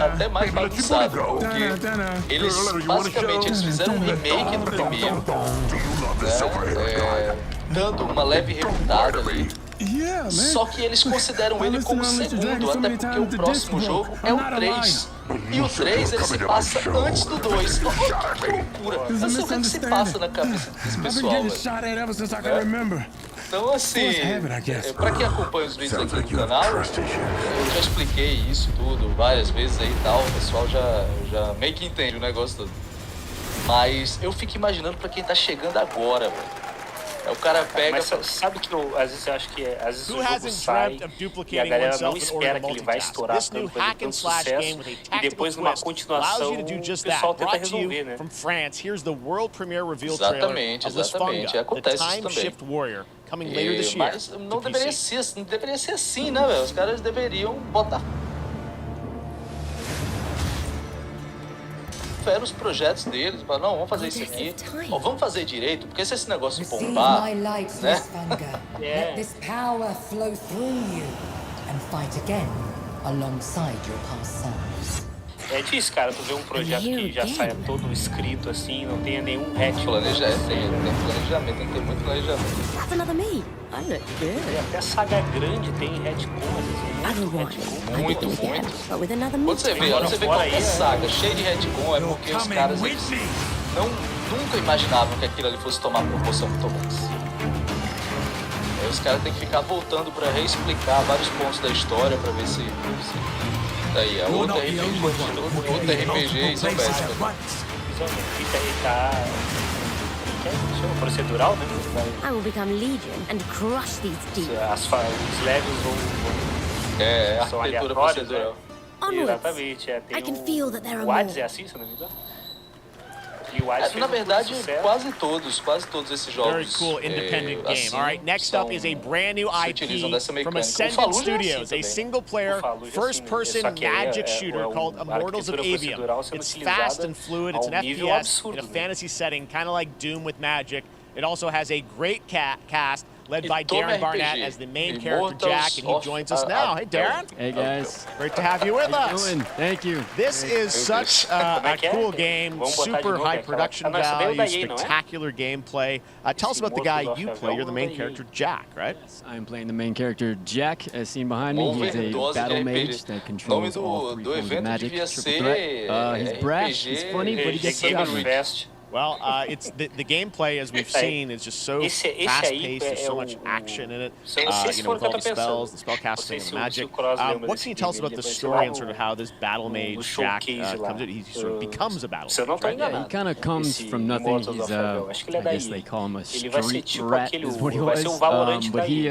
até mais bagunçado, porque eles basicamente fizeram um remake do primeiro, né? Dando uma leve rebootada ali. Só que eles consideram ele como segundo, até porque o próximo jogo é o 3. E o 3 ele se passa antes do 2. Que loucura! Eu sei o que se passa na cabeça desse pessoal, velho. Então assim, pra quem acompanha os vídeos aqui do canal, eu já expliquei isso tudo várias vezes aí e tal. O pessoal já meio que entende o negócio todo. Mas eu fico imaginando pra quem tá chegando agora, velho. O cara pega... Mas sabe que às vezes eu acho que às vezes o jogo sai e a galera não espera que ele vai estourar tanto, vai ter tanto sucesso, e depois numa continuação o pessoal tenta resolver, né? Exatamente, acontece isso também. Mas não deveria ser assim, né, velho? Os caras deveriam botar os projetos deles, para não, vamos fazer isso aqui, vamos fazer direito, porque se esse negócio bombar, né? Let this power flow through you and fight again alongside your past selves. É difícil, cara, tu ver um projeto que já saia todo escrito assim, não tenha nenhum hatch. Tem planejamento, tem que ter muito planejamento. That's another me. I look good. E até saga grande tem retcon, muito. Quando você vê qualquer saga cheia de retcon, é porque os caras nunca imaginavam que aquilo ali fosse tomar a proporção que tomou. Aí os caras têm que ficar voltando pra reexplicar vários pontos da história pra ver se daí é outro RPG isométrico. Procedural, né? I will become legion and crush these demons. Os levels vão arquitetura procedural. Exatamente, tem o WADS é assim, se não me engano? Na verdade, quase todos esses jogos Very cool independent game. All right, next up is a brand new IP from Ascendant Studios, a single-player, first-person magic shooter called Immortals of Avium. It's fast and fluid. It's an FPS in a fantasy setting, kind of like Doom with magic. It also has a great cast led by Darren Barnett as the main character, Jack, and he joins us now. Hey, Darren. Hey, guys. Great to have you with us. Thank you. This is such a cool game, super high production value, spectacular gameplay. Tell us about the guy you play. You're the main character, Jack, right? I'm playing the main character, Jack, as seen behind me. He's a battle mage that controls all 3 forms of magic, triple threat. He's brash, he's funny, but he gets shot. Well, it's the gameplay, as we've seen, is just so fast-paced. There's so much action in it. With all the spells, the spellcasting, and magic. What can you tell us about the story and sort of how this battle mage Jack comes in? He sort of becomes a battle mage, right? Yeah, he kind of comes from nothing. He's I guess they call him a street rat, is what he was. But he,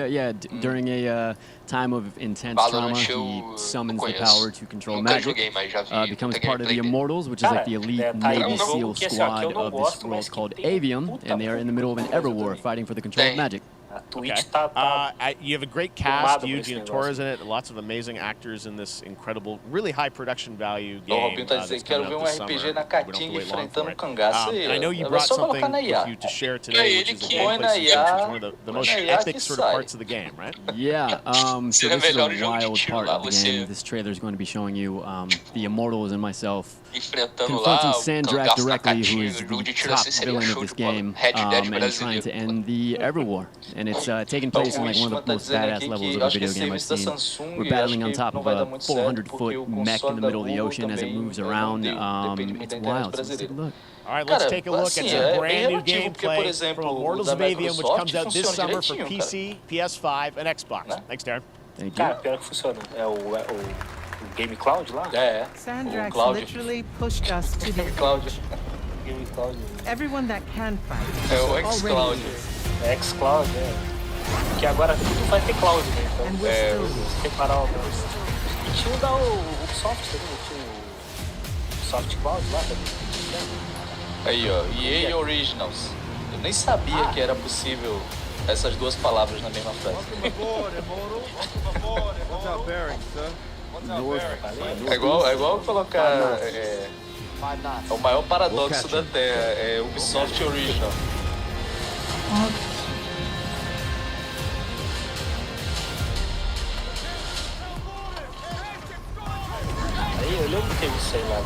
during a time of intense trauma, he summons the power to control magic. Becomes part of the Immortals, which is like the elite Navy SEAL squad of this world called Avium, and they are in the middle of an ever war fighting for the control of magic. A Twitch tá you have a great cast, Eugene and Torres in it, lots of amazing actors in this incredible, really high production value game. O Robinho tá dizendo, quero ver um RPG na Caatinga enfrentando cangaço. I know you brought something with you to share today, which is a gameplay sequence, one of the most epic sort of parts of the game, right? Yeah, so this is a wild part of the game. This trailer is going to be showing you the Immortals and myself confronting Sandrak directly, who is the top villain of this game, and trying to end the Everwar. And it's taking place in like one of the most badass levels of a video game I've seen. We're battling on top of a 400-foot mech in the middle of the ocean as it moves around. It's wild, so let's take a look. All right, let's take a look at some brand new gameplay from Immortals of Avium, which comes out this summer for PC, PS5, and Xbox. Thanks, Darren. Thank you. Cara, pior que funciona. É o Game Cloud lá? Sandrax literally pushed us to the edge. Game Cloud. Everyone that can fight. É o X-Cloud. X-Cloud, Que agora tudo vai ter Cloud, né? Então, se reparar o... E tinha o da Ubisoft também, tinha o Soft Cloud lá também. Aí, ó, EA Originals. Eu nem sabia que era possível essas duas palavras na mesma frase. É igual colocar... É o maior paradoxo da Terra, é Ubisoft Original. Aí, eu lembro que teve isso aí lá.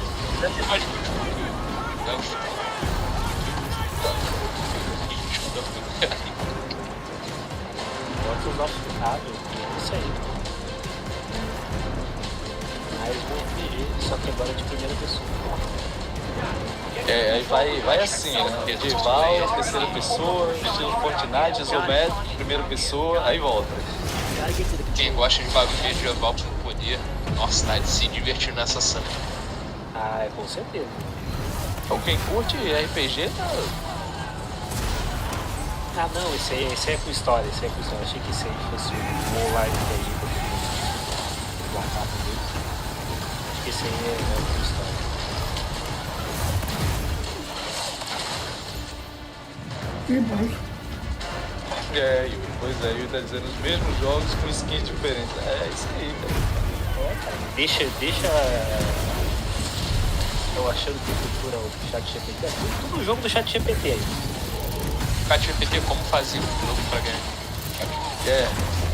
Bota os nossos errados, isso aí. Mais um RPG, só que agora de primeira pessoa. Aí vai assim, né? Medieval, terceira pessoa, estilo Fortnite, isométrico, primeira pessoa, aí volta. Quem gosta de bagulho medieval com poder, nossa, tá se divertindo nessa saga. Com certeza. Então quem curte RPG tá... Não, esse é com história, Achei que esse aí fosse um online aí, acho que esse aí é com história. Pois é, Yuri tá dizendo os mesmos jogos com skins diferentes. É isso aí, cara. Deixa eu achando que procura o chat GPT. Tudo jogo do chat GPT aí. Chat GPT, como fazia o jogo pra ganhar?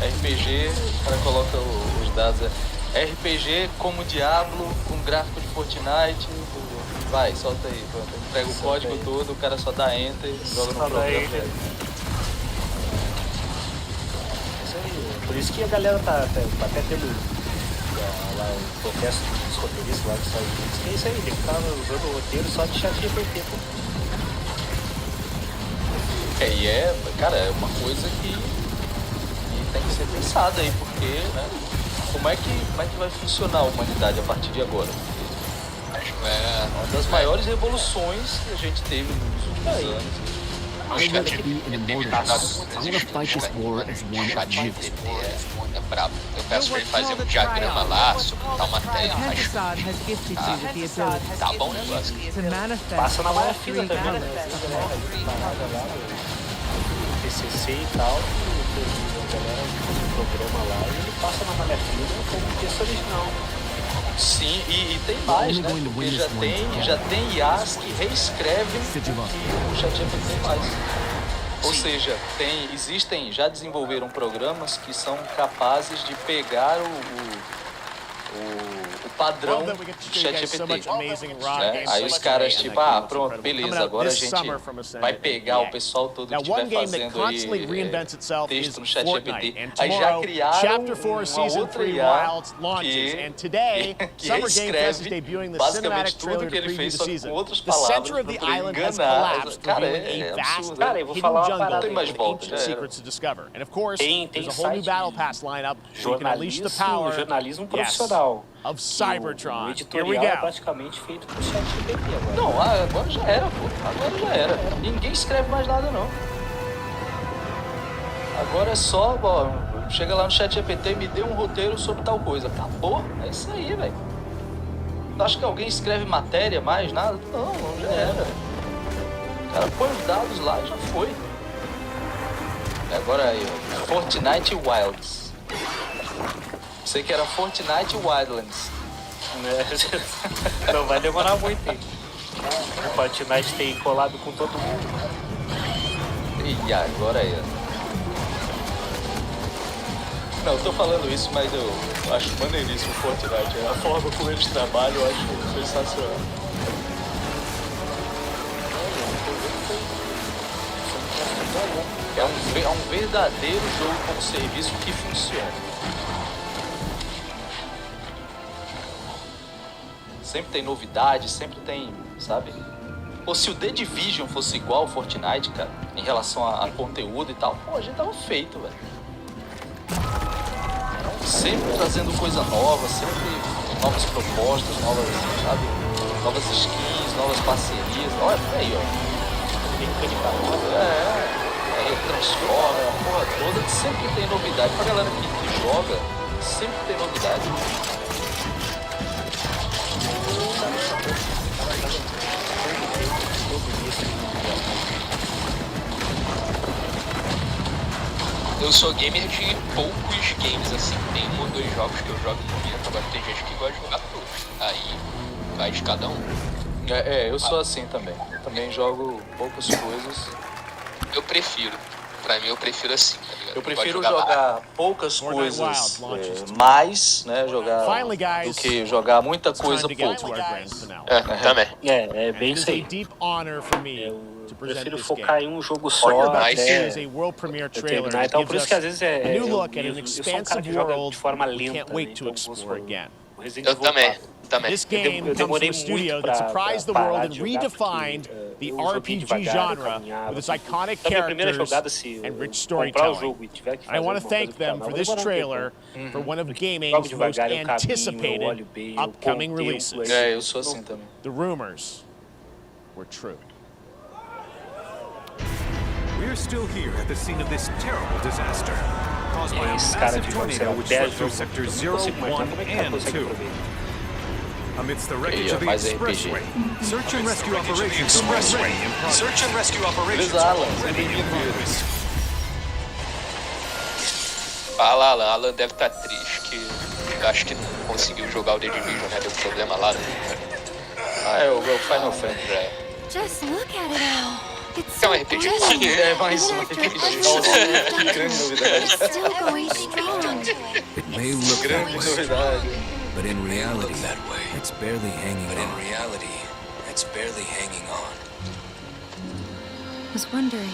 RPG, o cara coloca os dados. RPG como Diablo, com gráfico de Fortnite. Vai, solta aí, pronto. Entrega o código todo, o cara só dá enter e joga no programa. Isso aí, por isso que a galera tá até tendo lá o protesto dos roteiristas lá dos Estados Unidos, que é isso aí, tem que estar usando o roteiro só de chat GPT, pô. Cara, é uma coisa que tem que ser pensada aí, porque, né, como é que vai funcionar a humanidade a partir de agora? É uma das maiores revoluções que a gente teve nos últimos anos. I want to be an immortal. I want to fight this war as one of you. É brabo. Eu peço pra ele fazer um diagrama lá sobre tal matéria. Tá bom o negócio. Passa na Malafina também, né? TCC e tal, a galera programa lá e ele passa na Malafina como texto original. Sim, e tem mais, né? Porque já tem IAs que reescrevem o que o ChatGPT faz. Ou seja, já desenvolveram programas que são capazes de pegar o padrão do ChatGPT, né? Aí os caras tipo, pronto, beleza, agora a gente vai pegar o pessoal todo que estiver fazendo aí texto no ChatGPT. Aí já criaram uma outra IA que reescreve basicamente tudo que ele fez, só com outras palavras pra poder enganar. Cara, é absurdo. Cara, eu vou falar uma parada. Não tem mais volta, Tem site jornalismo profissional. Of Cybertron. O editorial é praticamente feito por ChatGPT agora. Não, agora já era, pô. Agora já era. Ninguém escreve mais nada, não. Agora é só, chega lá no ChatGPT e me dê um roteiro sobre tal coisa. Acabou. É isso aí, velho. Acho que alguém escreve matéria mais, nada? Não, já era. O cara põe os dados lá e já foi. Agora aí, ó. Fortnite Wilds. Sei que era Fortnite Wildlands. Não vai demorar muito, hein? O Fortnite tem colado com todo mundo. E agora aí, ó. Não, eu tô falando isso, mas eu acho maneiríssimo o Fortnite. A forma como eles trabalham eu acho sensacional. É um verdadeiro jogo como serviço que funciona. Sempre tem novidade, sempre tem, sabe? Ou se o The Division fosse igual ao Fortnite, cara, em relação a conteúdo e tal, pô, a gente tava feito, velho. Sempre trazendo coisa nova, sempre novas propostas, novas, sabe? Novas skins, novas parcerias. Olha aí, ó. Transforma, a porra toda, sempre tem novidade. Pra galera que joga, sempre tem novidade. Eu sou gamer de poucos games, assim. Tem 1 ou 2 jogos que eu jogo no momento, agora tem gente que gosta de jogar todos. Aí vai de cada um. Eu sou assim também. Eu também jogo poucas coisas. Eu prefiro. Pra mim, eu prefiro assim, tá ligado? Eu prefiro jogar poucas coisas mais, né? Jogar do que jogar muita coisa pouco. Também. É bem isso aí. Eu prefiro focar em um jogo só até terminar. Então, por isso que às vezes eu sou um cara que joga de forma lenta. Né? Então, eu também. This game comes from a studio that surprised the world and redefined the RPG genre with its iconic characters and rich storytelling. I want to thank them for this trailer for one of gaming's most anticipated upcoming releases. Eu sou assim também. The rumors were true. We're still here at the scene of this terrible disaster caused by a massive tornado which swept through sectors 0, 1, and 2. Amidst the wreckage of the expressway, search and rescue operations already in progress. Search and rescue operations already in progress. Fala, Alan deve estar triste, que eu acho que não conseguiu jogar o The Division, né? Deu problema lá, né? É o Final Fantasy já é. Just look at it all. It's É um RPG. É mais um RPG. Grande novidade. It may look Grande novidade. but in reality, it's barely hanging on. Was wondering,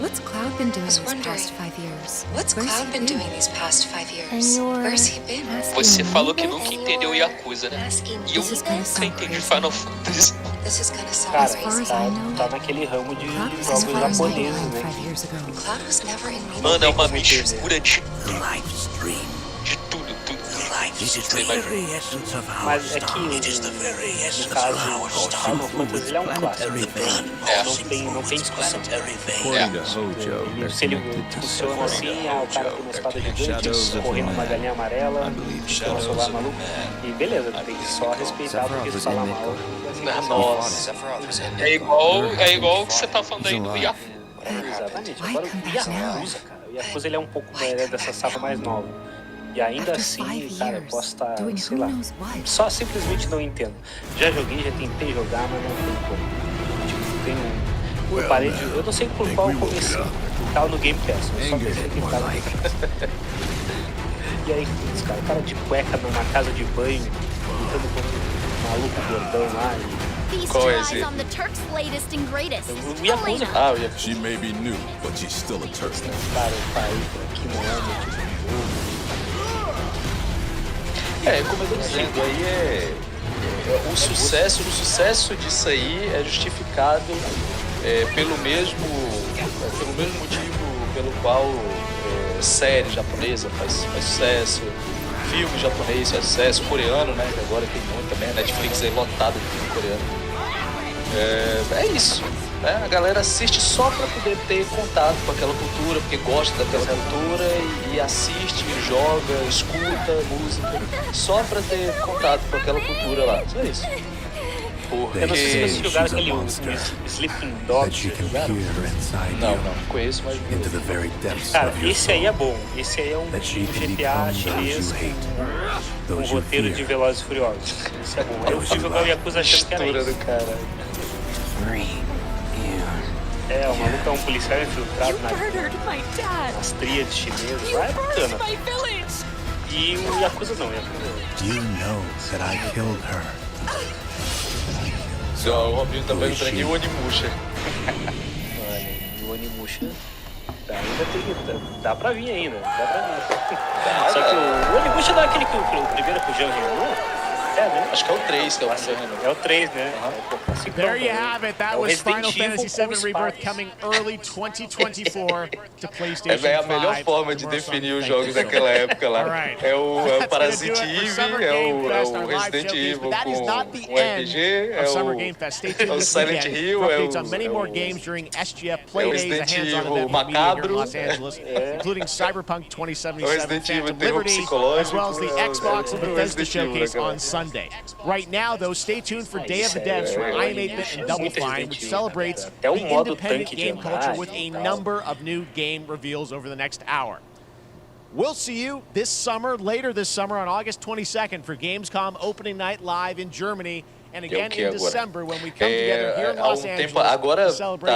what's Cloud been doing these past 5 years? What's Cloud been doing these past 5 years? Where's he been? Você falou que nunca entendeu Yakuza, né? E eu nunca entendi Final Fantasy. This is gonna sound Cara, crazy. tá naquele ramo de jogos japoneses, né? Cloud was never in me. Mano, é uma mistura de tudo. Mas é que, no caso, Final Fantasy ele é um clássico. Não tem discussão. Se ele funciona assim, o cara tem uma espada gigante, correndo uma galinha amarela, um solar maluco, e beleza, tem que só respeitar porque se falar mal. Nossa, é igual que você tá falando aí do Yakuza. Exatamente. Agora o Yakuza, cara, o Yakuza ele é um pouco dessa safra mais nova. E ainda assim, cara, eu posso estar, sei lá, só simplesmente não entendo. Já joguei, já tentei jogar, mas não tem como. Tipo, tem eu parei de... Eu não sei por qual eu comecei. Tava no Game Pass, eu só pensei que tava no Game Pass. E aí, cara de cueca numa casa de banho, lutando contra um maluco gordão lá. Qual é esse? O Yakuza. Ah, o Yakuza. She may be new, but she's still a Turk. Cara, eu parei aqui no ano, tipo... Como eu tô dizendo, aí o sucesso disso aí é justificado pelo mesmo motivo pelo qual série japonesa faz sucesso, filme japonês faz sucesso, coreano, né? Que agora tem muito também, a Netflix é lotada de filme coreano. É isso. A galera assiste só pra poder ter contato com aquela cultura, porque gosta daquela cultura e assiste, joga, escuta música, só pra ter contato com aquela cultura lá. Só isso. Porque... Eu não sei se vocês jogaram aquele Sleeping Dogs. Não, não conheço, mas... Cara, esse aí é bom. Esse aí é um GTA chinês com roteiro de Velozes e Furiosos. Esse é bom. Eu fui jogar o Yakuza achando que era isso. É, o maluco é um policial infiltrado nas tríades chinesas. Lá é bacana. E o Yakuza não, You know that I killed her. O Robinho também entreguei o Onimusha. Olha, o Onimusha ainda tem. Dá pra vir ainda. Dá pra vir. Só que o Onimusha não é aquele que o primeiro que o Jean Renault? É, né? Acho que é o 3 que é o Jean Renault. É o 3, né? There you have it. That was Final Fantasy VII Rebirth coming early 2024 to PlayStation 5. É a melhor forma de definir os jogos daquela época lá. É o Parasite Eve, é o Resident Evil com RPG, é o Silent Hill, é o Resident Evil macabro, including Cyberpunk 2077, Resident Evil Phantom Liberty, as well as the Xbox and Bethesda showcase on Sunday. Right now, though, stay tuned for Day of the Devs from I Am 8-Bit and Double Fine, which celebrates the independent game culture with a number of new game reveals over the next hour. We'll see you this summer, later this summer, on August 22nd for Gamescom opening night live in Germany, and again in December when we come together here in Los Angeles to celebrate